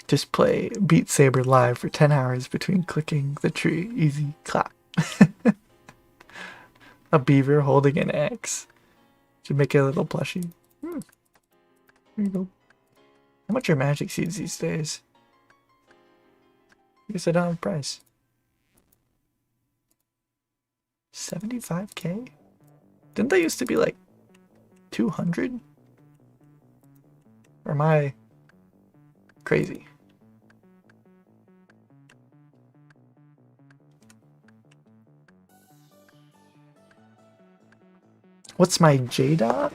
Just play Beat Saber live for 10 hours between clicking the tree. Easy clap. A beaver holding an axe. Should make it a little plushie. There you go. How much are magic seeds these days? I guess I don't have a price. 75k? Didn't they used to be like 200? Or am I crazy? What's my J-Dot?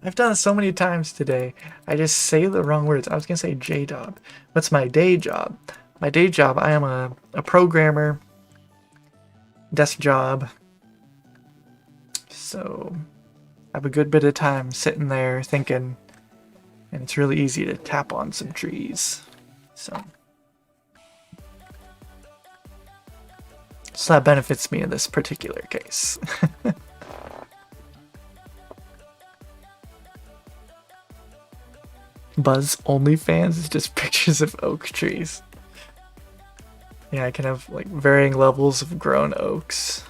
I've done it so many times today. I just say the wrong words. I was gonna say J-Job. What's my day job? My day job, I am a programmer. Desk job. So I have a good bit of time sitting there thinking, and it's really easy to tap on some trees. So that benefits me in this particular case. Buzz OnlyFans is just pictures of oak trees. Yeah, I can have like varying levels of grown oaks.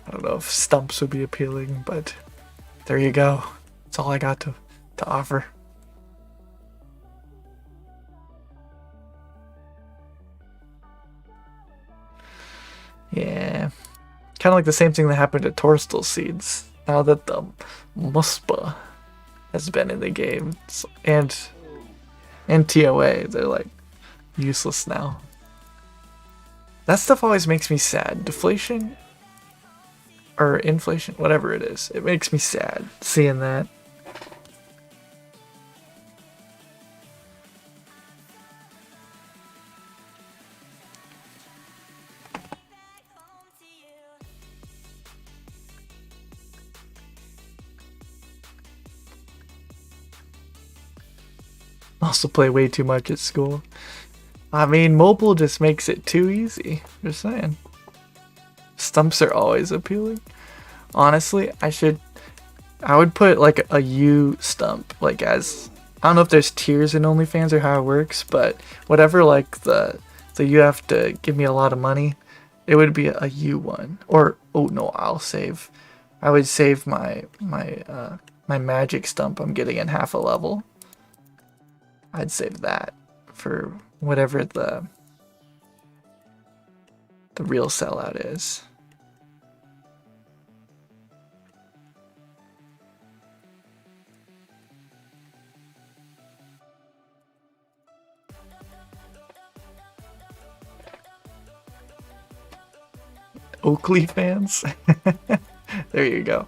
I don't know if stumps would be appealing, but there you go. That's all I got to offer. Yeah. Kind of like the same thing that happened to Torstal seeds. Now that the Muspa has been in the game and TOA, they're like useless now. That stuff always makes me sad. Deflation or inflation, whatever it is, it makes me sad seeing that. Also play way too much at school. I mean, mobile just makes it too easy. Just saying. Stumps are always appealing. Honestly, I would put like a U stump, like as, I don't know if there's tiers in OnlyFans or how it works, but whatever, like the you have to give me a lot of money, it would be a U one. Or, oh no, I would save my magic stump I'm getting in half a level. I'd save that for whatever the real sellout is. Oakley fans? There you go.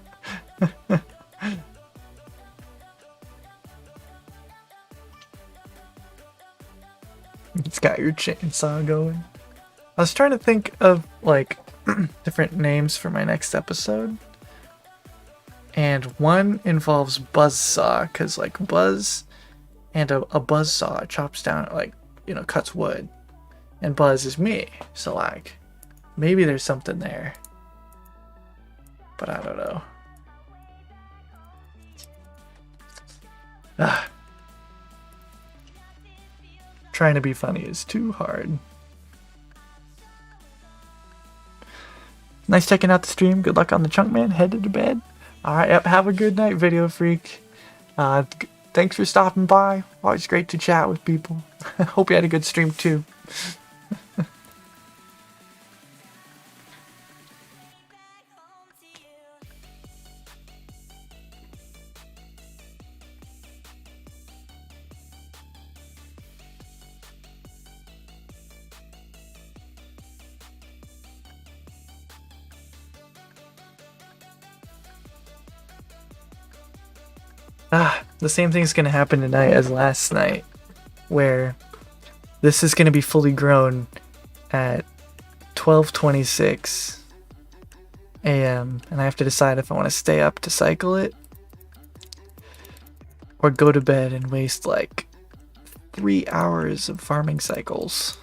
It's got your chainsaw going. I was trying to think of like different names for my next episode. And one involves buzzsaw, because like buzz and a buzzsaw chops down, like, you know, cuts wood. And buzz is me. So like, maybe there's something there. But I don't know. Ah. Trying to be funny is too hard. Nice checking out the stream. Good luck on the chunk, man. Headed to bed. Alright, yep, have a good night, Video Freak. Thanks for stopping by. Always great to chat with people. Hope you had a good stream too. The same thing's gonna happen tonight as last night, where this is gonna be fully grown at 12:26 a.m. and I have to decide if I want to stay up to cycle it or go to bed and waste like 3 hours of farming cycles.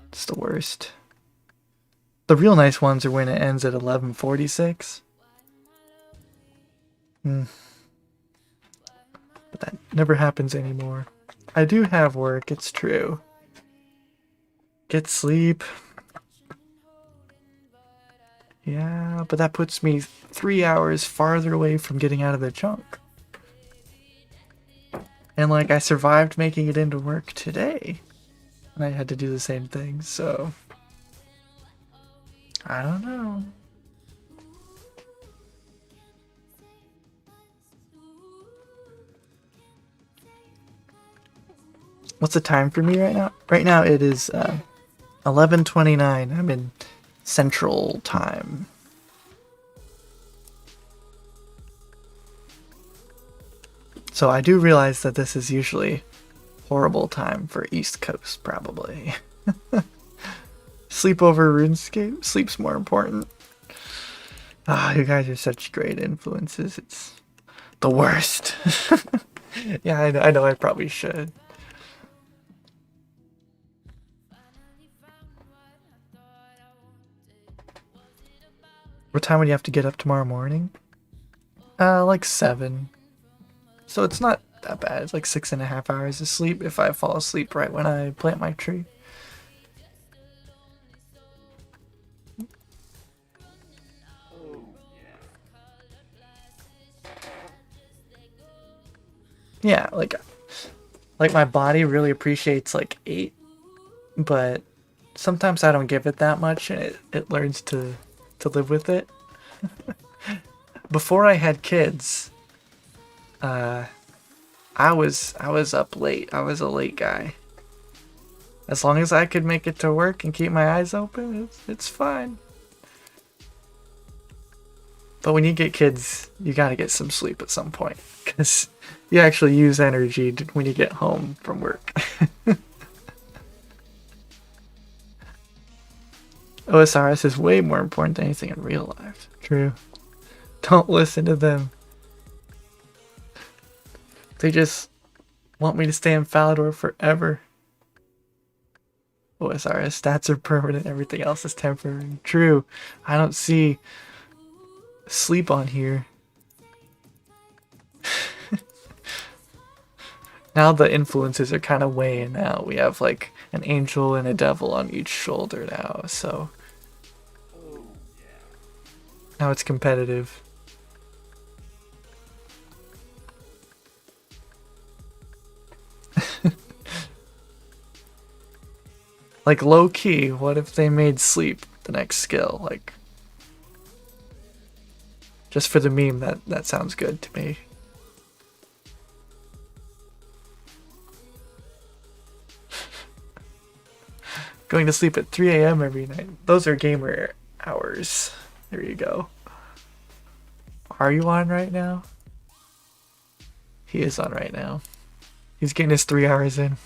It's the worst. The real nice ones are when it ends at 11:46. But that never happens anymore. I do have work, it's true. Get sleep. Yeah, but that puts me 3 hours farther away from getting out of the chunk. And like I survived making it into work today. And I had to do the same thing, so I don't know. What's the time for me right now? Right now it is 11:29. I'm in Central Time. So I do realize that this is usually horrible time for East Coast, probably. Sleep over RuneScape? Sleep's more important. Ah, you guys are such great influences. It's the worst. Yeah, I know I probably should. What time would you have to get up tomorrow morning? Like 7. So it's not that bad. It's like 6.5 hours of sleep if I fall asleep right when I plant my tree. Yeah, like my body really appreciates like 8, but sometimes I don't give it that much and it learns to live with it. Before I had kids, I was up late. I was a late guy. As long as I could make it to work and keep my eyes open, it's fine. But when you get kids, you gotta get some sleep at some point, because you actually use energy when you get home from work. OSRS is way more important than anything in real life. True. Don't listen to them. They just want me to stay in Falador forever. OSRS stats are permanent, everything else is temporary. True. I don't see sleep on here. Now the influences are kind of weighing out. We have like an angel and a devil on each shoulder now, so now it's competitive. Like low key, what if they made sleep the next skill? Like, just for the meme, that sounds good to me. Going to sleep at 3 a.m. every night. Those are gamer hours. There you go. Are you on right now? He is on right now. He's getting his 3 hours in.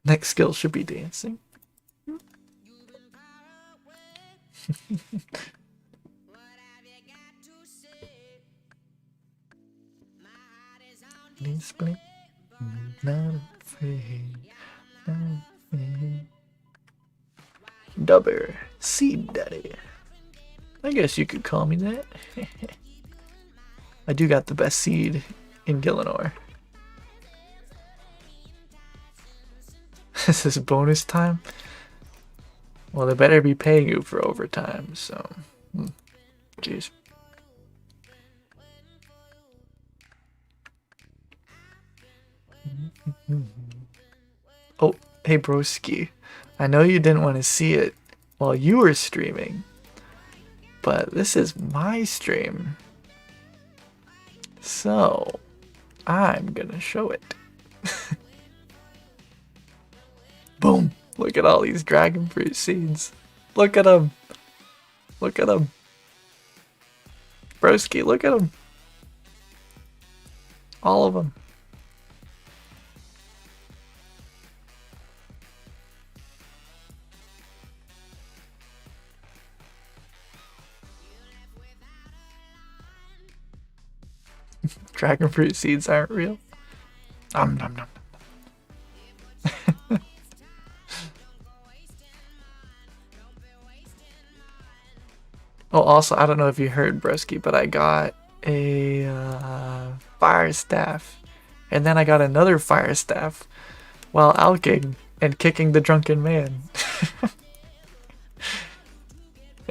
Next skill should be dancing. Not afraid, not afraid. Dubber, Seed Daddy. I guess you could call me that. I do got the best seed in Gillinor. This is bonus time? Well, they better be paying you for overtime, so... Jeez. Oh, hey broski. I know you didn't want to see it while you were streaming, but this is my stream. So, I'm gonna show it. Boom! Look at all these dragon fruit seeds. Look at them. Look at them. Broski, look at them. All of them. Dragon fruit seeds aren't real. Nom nom nom. Oh, also, I don't know if you heard, broski, but I got a fire staff, and then I got another fire staff while alking and kicking the drunken man.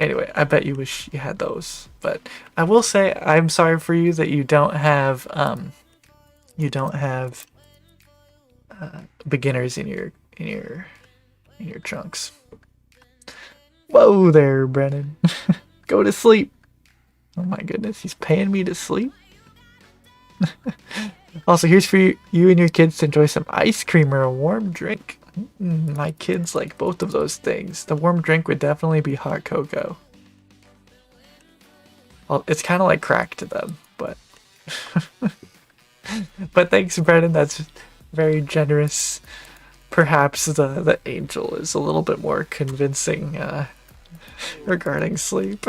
Anyway, I bet you wish you had those. But I will say I'm sorry for you that you don't have beginners in your trunks. Whoa there, Brennan. Go to sleep. Oh my goodness, he's paying me to sleep. Also, here's for you and your kids to enjoy some ice cream or a warm drink. My kids like both of those things. The warm drink would definitely be hot cocoa. Well, it's kind of like crack to them, but but thanks, Brennan. That's very generous. Perhaps the angel is a little bit more convincing regarding sleep.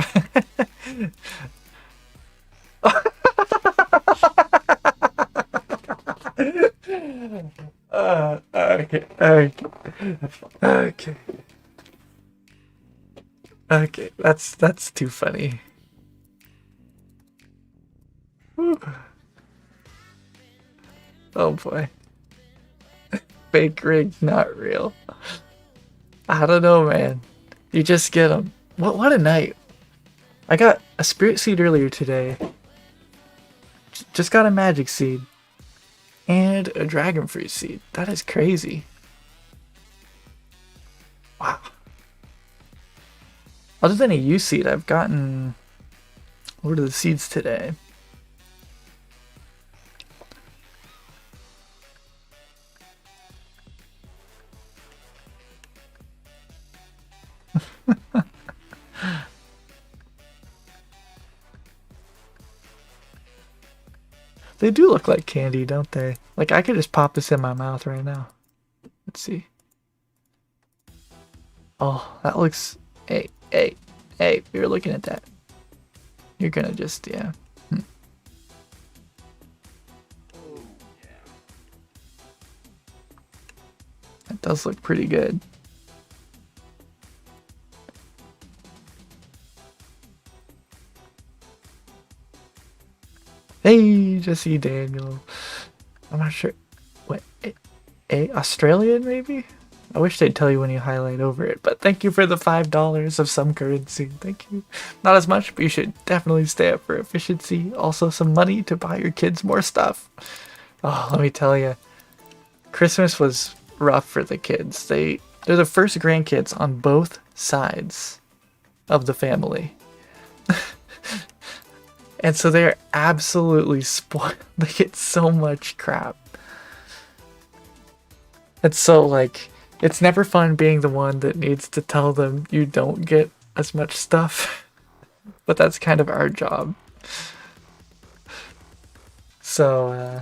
Okay, okay, okay. That's too funny. Whew. Oh boy. Fake rig, not real. I don't know, man. You just get them. What a night. I got a spirit seed earlier today. Just got a magic seed. And a dragon fruit seed. That is crazy. Wow. Other than a U seed, I've gotten... What are the seeds today? They do look like candy, don't they? Like, I could just pop this in my mouth right now. Let's see. Oh, that looks... Hey, you're looking at that. You're gonna just, yeah. That does look pretty good. Hey, Jesse Daniel. I'm not sure. What? Australian, maybe? I wish they'd tell you when you highlight over it, but thank you for the $5 of some currency. Thank you. Not as much, but you should definitely stay up for efficiency. Also, some money to buy your kids more stuff. Oh, let me tell you. Christmas was rough for the kids. They're the first grandkids on both sides of the family. And so they're absolutely spoiled. They get so much crap. It's so like, it's never fun being the one that needs to tell them you don't get as much stuff. But that's kind of our job. So,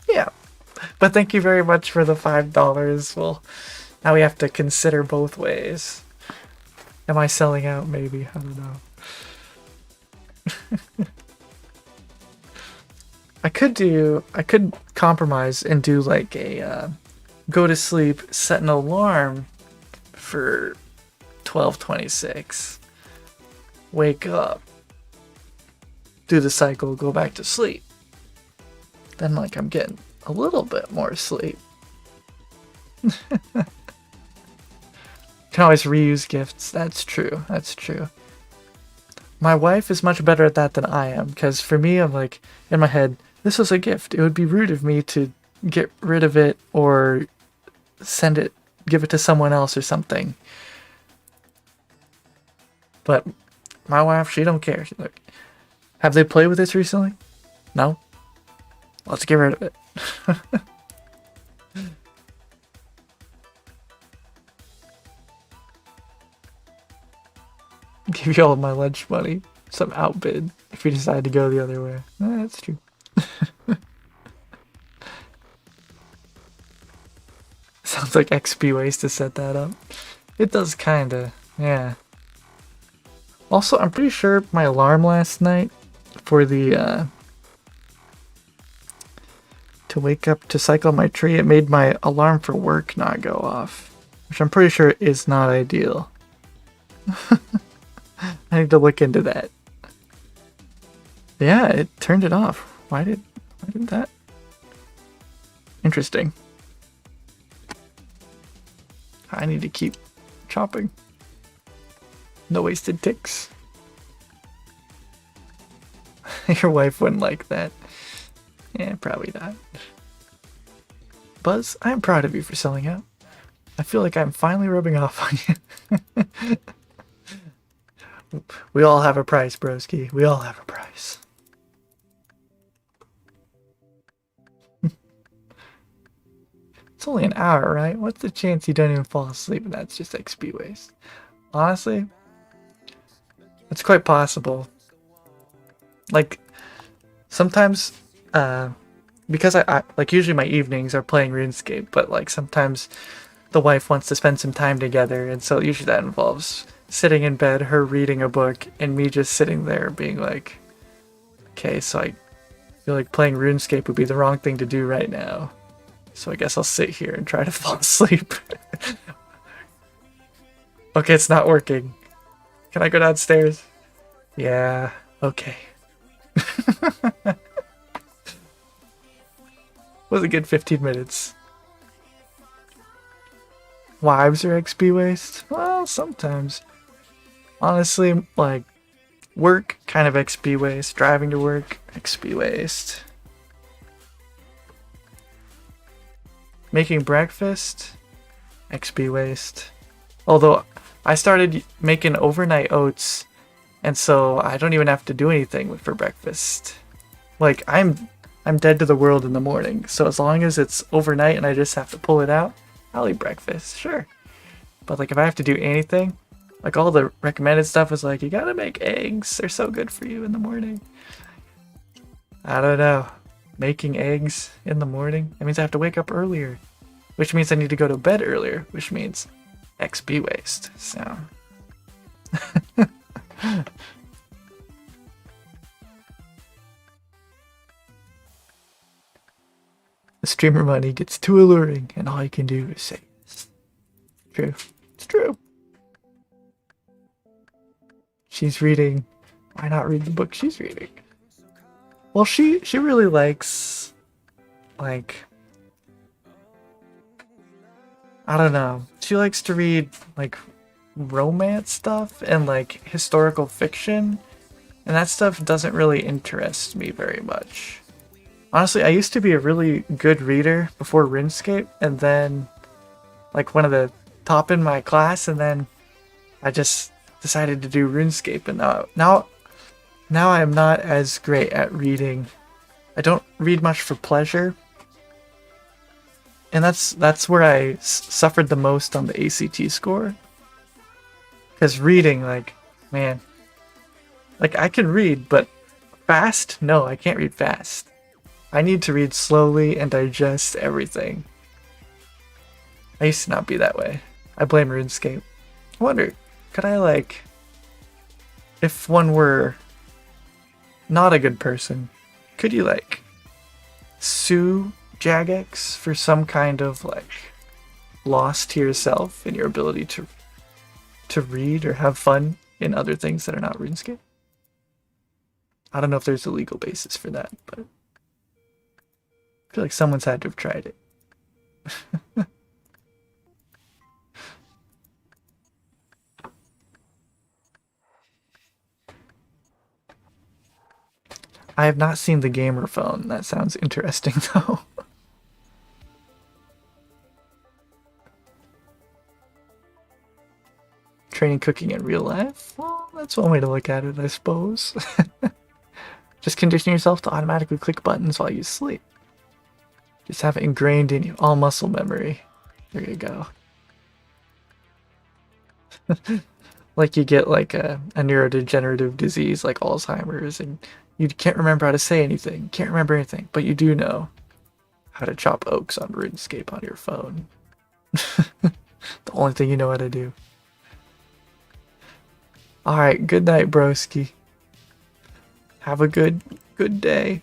yeah. But thank you very much for the $5. Well, now we have to consider both ways. Am I selling out? Maybe. I don't know. I could compromise and do like a go to sleep, set an alarm for 12:26. Wake up, do the cycle, go back to sleep. Then like I'm getting a little bit more sleep. Can always reuse gifts. That's true. That's true. My wife is much better at that than I am, because for me, I'm like, in my head, this was a gift. It would be rude of me to get rid of it or give it to someone else or something. But my wife, she don't care. She's like, have they played with this recently? No? Let's get rid of it. Give you all my lunch money. Some outbid if you decide to go the other way. That's true. Sounds like XP ways to set that up. It does kinda, yeah. Also, I'm pretty sure my alarm last night for the to wake up to cycle my tree, it made my alarm for work not go off, which I'm pretty sure is not ideal. I need to look into that. Yeah, it turned it off. Why did that? Interesting. I need to keep chopping. No wasted ticks. Your wife wouldn't like that. Yeah, probably not. Buzz, I am proud of you for selling out. I feel like I'm finally rubbing off on you. We all have a price, broski. We all have a price. It's only an hour, right? What's the chance you don't even fall asleep and that's just XP waste? Honestly, it's quite possible. Like, sometimes, because I like usually my evenings are playing RuneScape, but like sometimes the wife wants to spend some time together, and so usually that involves sitting in bed, her reading a book, and me just sitting there being like, okay, so I feel like playing RuneScape would be the wrong thing to do right now. So I guess I'll sit here and try to fall asleep. Okay, it's not working. Can I go downstairs? Yeah, okay. Was a good 15 minutes. Wives are XP waste? Well, sometimes. Honestly, like, work, kind of XP waste. Driving to work, XP waste. Making breakfast, XP waste. Although, I started making overnight oats, and so I don't even have to do anything for breakfast. Like, I'm dead to the world in the morning, so as long as it's overnight and I just have to pull it out, I'll eat breakfast, sure. But like, if I have to do anything, like all the recommended stuff is like, you gotta make eggs, they're so good for you in the morning. I don't know. Making eggs in the morning? That means I have to wake up earlier. Which means I need to go to bed earlier, which means XP waste, so... The streamer money gets too alluring, and all you can do is say yes. True. It's true. She's reading. Why not read the book she's reading? Well, she really likes, like, I don't know. She likes to read, like, romance stuff and, like, historical fiction. And that stuff doesn't really interest me very much. Honestly, I used to be a really good reader before RuneScape, and then, like, one of the top in my class, and then I just decided to do RuneScape, and now I am not as great at reading. I don't read much for pleasure, and that's where I suffered the most on the ACT score. Because reading, like, man, like, I can read, but fast? No, I can't read fast. I need to read slowly and digest everything. I used to not be that way. I blame RuneScape. I wonder, could I, like, if one were not a good person, could you, like, sue Jagex for some kind of, like, loss to yourself in your ability to read or have fun in other things that are not RuneScape? I don't know if there's a legal basis for that, but I feel like someone's had to have tried it. I have not seen the gamer phone. That sounds interesting, though. Training cooking in real life? Well, that's one way to look at it, I suppose. Just condition yourself to automatically click buttons while you sleep. Just have it ingrained in you, all muscle memory. There you go. Like you get like a neurodegenerative disease like Alzheimer's, and you can't remember how to say anything, can't remember anything, but you do know how to chop oaks on RuneScape on your phone. The only thing you know how to do. Alright, good night, broski. Have a good day.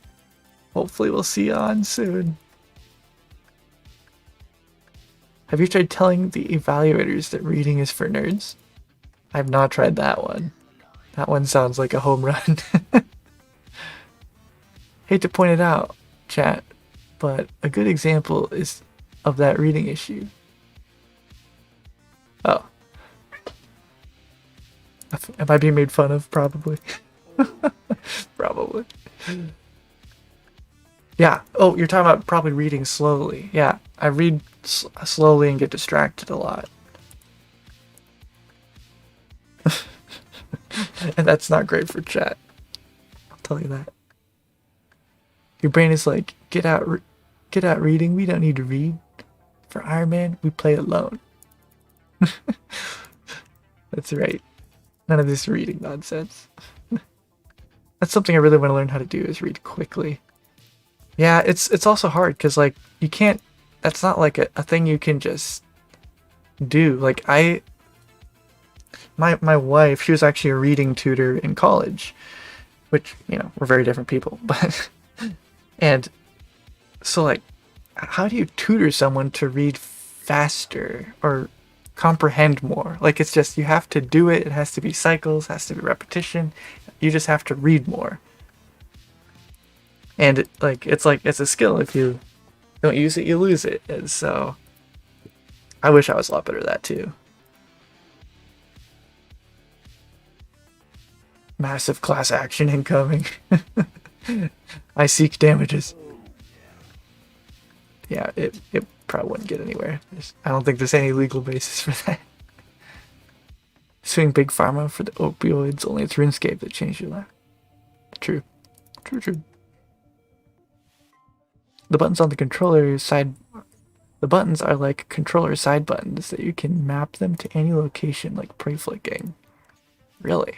Hopefully we'll see you on soon. Have you tried telling the evaluators that reading is for nerds? I have not tried that one. That one sounds like a home run. Hate to point it out, chat, but a good example is of that reading issue. Oh. Am I being made fun of? Probably. Probably. Yeah. Oh, you're talking about probably reading slowly. Yeah, I read slowly and get distracted a lot. And that's not great for chat. I'll tell you that. Your brain is like, get out reading. We don't need to read. For Ironman, we play alone. That's right. None of this reading nonsense. That's something I really want to learn how to do, is read quickly. Yeah, it's also hard because like you can't. That's not like a thing you can just do. Like my wife, she was actually a reading tutor in college, which, you know, we're very different people, but and so like, how do you tutor someone to read faster or comprehend more? Like, it's just, you have to do it. It has to be cycles, has to be repetition. You just have to read more. And it's a skill. If you don't use it, you lose it. And so I wish I was a lot better at that too. Massive class action incoming. I seek damages. Yeah, it probably wouldn't get anywhere. I don't think there's any legal basis for that. Suing Big Pharma for the opioids, only it's RuneScape that changed your life. True. True. The buttons on the controller side... The buttons are like controller side buttons that you can map them to any location, like prey flicking. Really?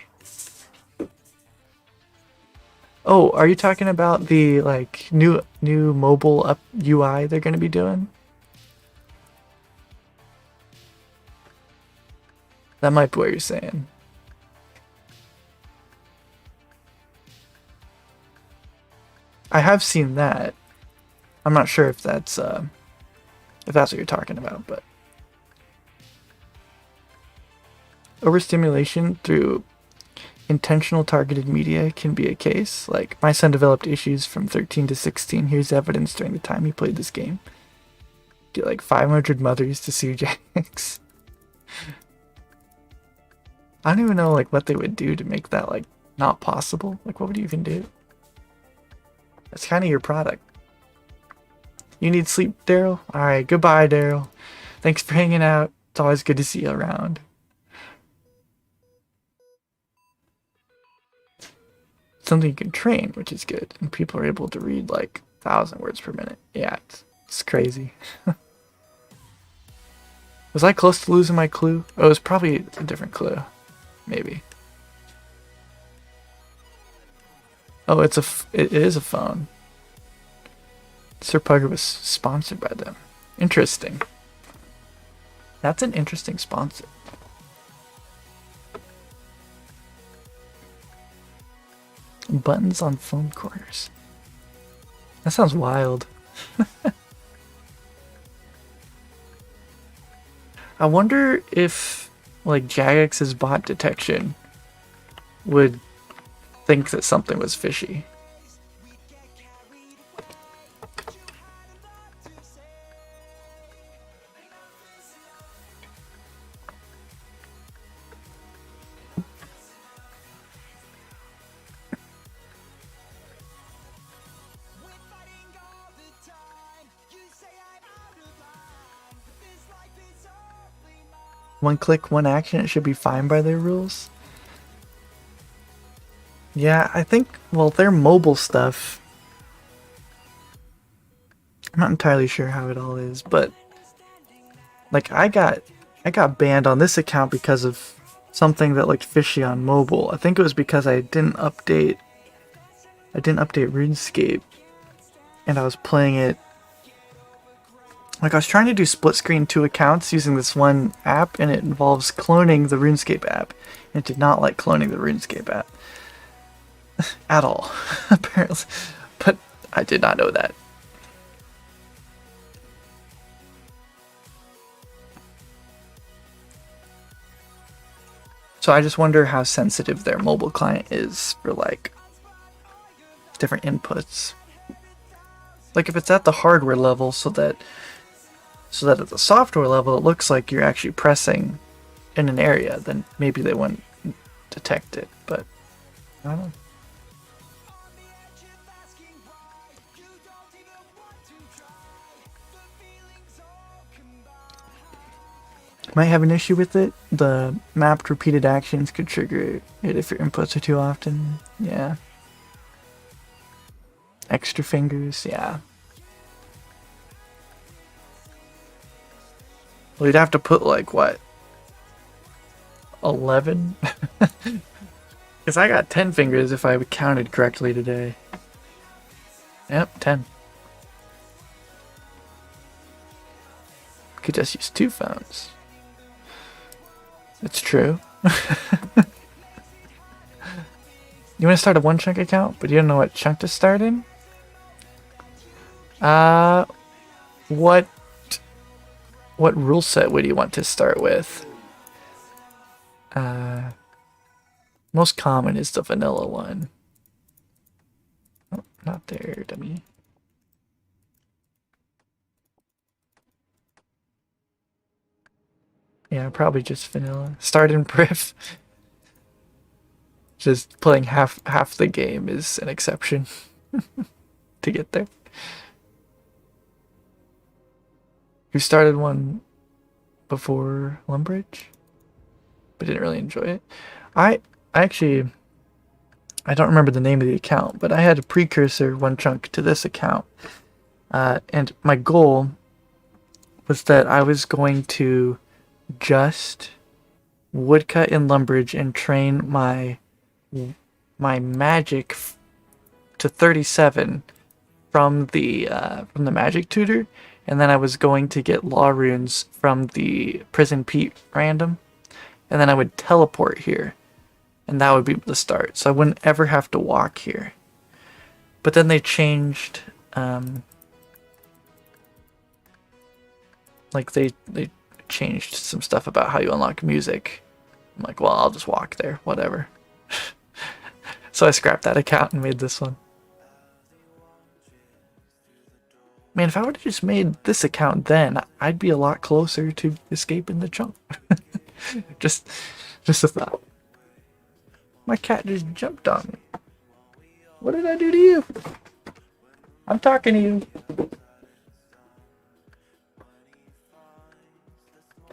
Oh, are you talking about the like new mobile up UI they're going to be doing? That might be what you're saying. I have seen that. I'm not sure if that's what you're talking about, but overstimulation through intentional targeted media can be a case. Like, my son developed issues from 13 to 16. Here's evidence during the time he played this game. Get like 500 mothers to sue Jax. I don't even know like what they would do to make that like not possible. Like, what would you even do? That's kind of your product. You need sleep, Daryl? Alright, goodbye, Daryl. Thanks for hanging out. It's always good to see you around. Something you can train, which is good. And people are able to read like 1,000 words per minute. Yeah, it's crazy. Was I close to losing my clue? Oh, it was probably a different clue. Maybe. Oh, it is a phone. Sir Pugger was sponsored by them. Interesting. That's an interesting sponsor. Buttons on phone corners. That sounds wild. I wonder if like Jagex's bot detection would think that something was fishy. One click, one action, it should be fine by their rules. Yeah, I think, well, their mobile stuff, I'm not entirely sure how it all is, but like I got banned on this account because of something that looked fishy on mobile. I think it was because I didn't update RuneScape, and I was playing it. Like, I was trying to do split screen 2 accounts using this one app, and it involves cloning the RuneScape app. And it did not like cloning the RuneScape app. At all, apparently. But I did not know that. So I just wonder how sensitive their mobile client is for, like, different inputs. Like, if it's at the hardware level so that at the software level it looks like you're actually pressing in an area, then maybe they wouldn't detect it, but I don't know. Might have an issue with it. The mapped repeated actions could trigger it if your inputs are too often. Yeah. Extra fingers, yeah. Well, you'd have to put like what? 11? Because I got 10 fingers if I counted correctly today. Yep, 10. Could just use 2 phones. It's true. You want to start a OneChunk account, but you don't know what chunk to start in? What rule set would you want to start with? Most common is the vanilla one. Oh, not there, dummy. Yeah, probably just vanilla. Start in Priv. Just playing half the game is an exception to get there. You started one before Lumbridge, but didn't really enjoy it. I actually, I don't remember the name of the account, but I had a precursor OneChunk to this account, and my goal was that I was going to just woodcut in Lumbridge and train my magic to 37 from the magic tutor, and then I was going to get law runes from the Prison Pete random, and then I would teleport here, and that would be the start, so I wouldn't ever have to walk here. But then they changed, like they changed some stuff about how you unlock music. I'm like, well, I'll just walk there, whatever. So I scrapped that account and made this one. Man, if I would have just made this account then, I'd be a lot closer to escaping the chunk. just a thought. My cat just jumped on me. What did I do to you? I'm talking to you.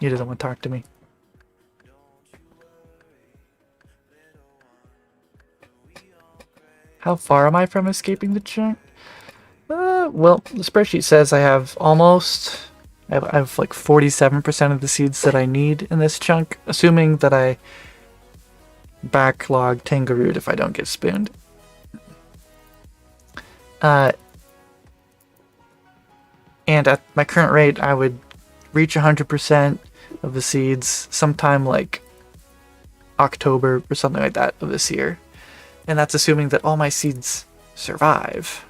He doesn't want to talk to me. How far am I from escaping the chunk? Well, the spreadsheet says I have almost... I have like 47% of the seeds that I need in this chunk, assuming that I backlog Tangaroot if I don't get spooned. And at my current rate, I would reach 100% of the seeds sometime like October or something like that of this year. And that's assuming that all my seeds survive.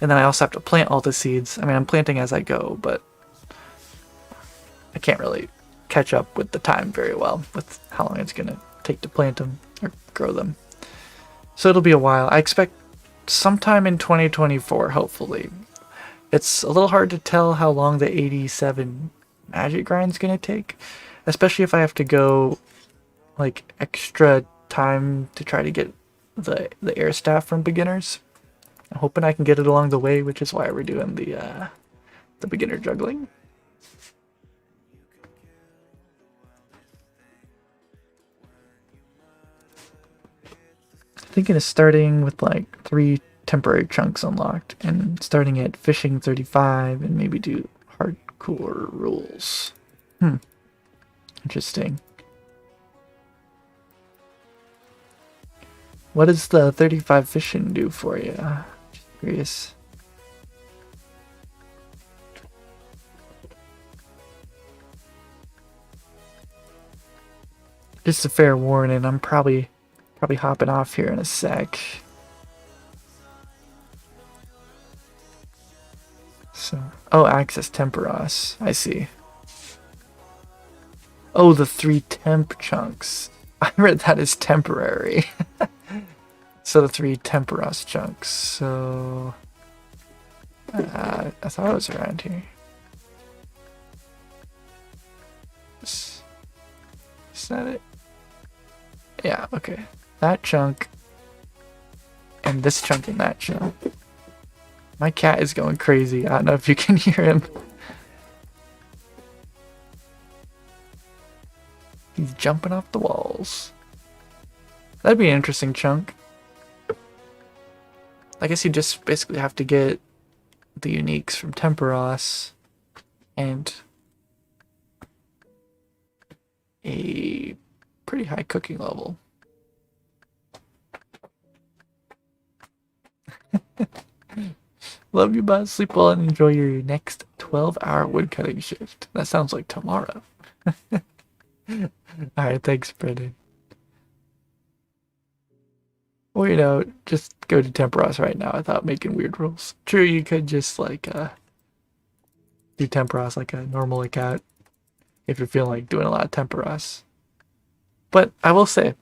And then I also have to plant all the seeds. I mean, I'm planting as I go, but I can't really catch up with the time very well with how long it's going to take to plant them or grow them. So it'll be a while. I expect sometime in 2024, hopefully. It's a little hard to tell how long the 87 magic grind's going to take, especially if I have to go like extra time to try to get the air staff from beginners. I'm hoping I can get it along the way, which is why we're doing the beginner juggling. Thinking of starting with like 3 temporary chunks unlocked and starting at fishing 35 and maybe do hardcore rules. Interesting. What does the 35 fishing do for you? Just curious. Just a fair warning, I'm probably hopping off here in a sec. So, oh, access Temperos. I see. Oh, the 3 temp chunks. I read that as temporary. So the 3 Temperos chunks. So I thought it was around here. Is that it? Yeah. Okay, that chunk and this chunk and that chunk. My cat is going crazy. I don't know if you can hear him. He's jumping off the walls. That'd be an interesting chunk. I guess you just basically have to get the uniques from Temperos and a pretty high cooking level. Love you, bud. Sleep well and enjoy your next 12-hour woodcutting shift. That sounds like tomorrow. Alright, thanks, Brendan. Well, you know, just go to Temperos right now without making weird rules. True, you could just, like, do Temperos like a normal account if you're feeling like doing a lot of Temperos. But I will say,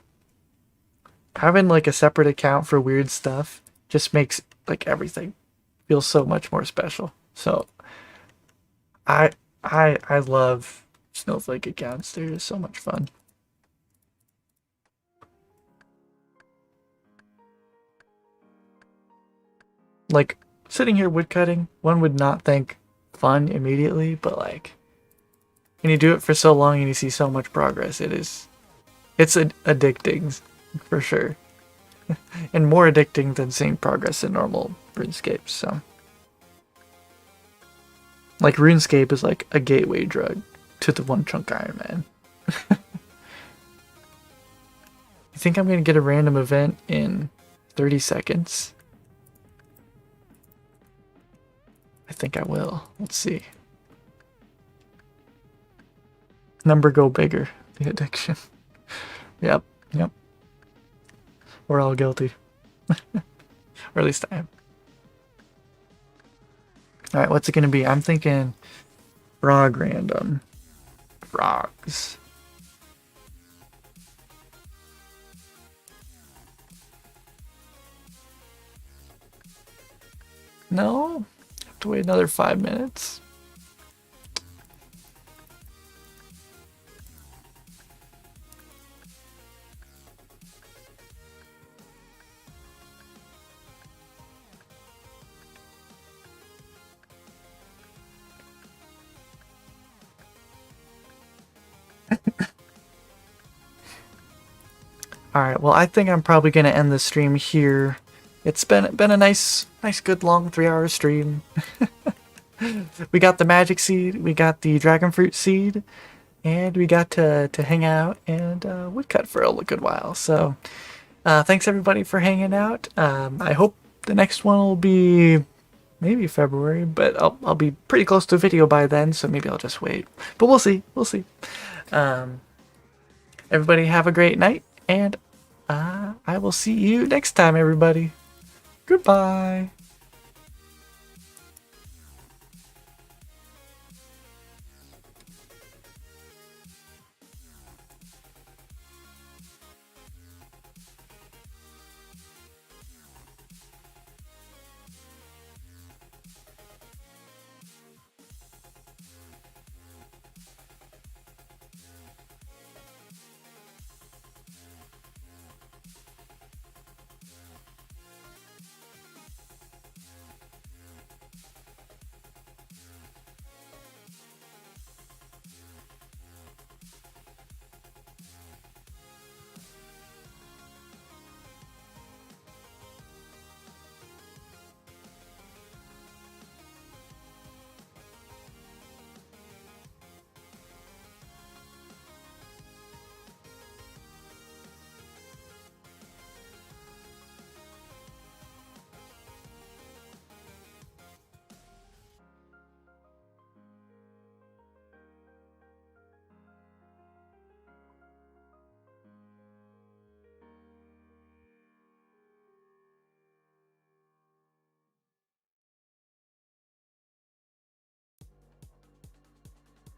having, like, a separate account for weird stuff just makes, like, everything feel so much more special. So, I love Snowflake accounts. They're just so much fun. Like, sitting here woodcutting, one would not think fun immediately, but like, when you do it for so long and you see so much progress, it's addicting, for sure. And more addicting than seeing progress in normal RuneScape, so. Like, RuneScape is like a gateway drug to the OneChunk Ironman. You think I'm gonna get a random event in 30 seconds? I think I will. Let's see. Number go bigger. The addiction. Yep. We're all guilty. Or at least I am. Alright, what's it gonna be? I'm thinking frog random. Frogs. No? Have to wait another 5 minutes. Alright, well, I think I'm probably going to end the stream here. It's been a nice good long 3-hour stream. We got the magic seed, we got the dragon fruit seed, and we got to hang out and woodcut for a good while. So thanks everybody for hanging out. I hope the next one will be maybe February, but I'll be pretty close to a video by then, so maybe I'll just wait. But we'll see. Everybody have a great night, and I will see you next time, everybody. Goodbye.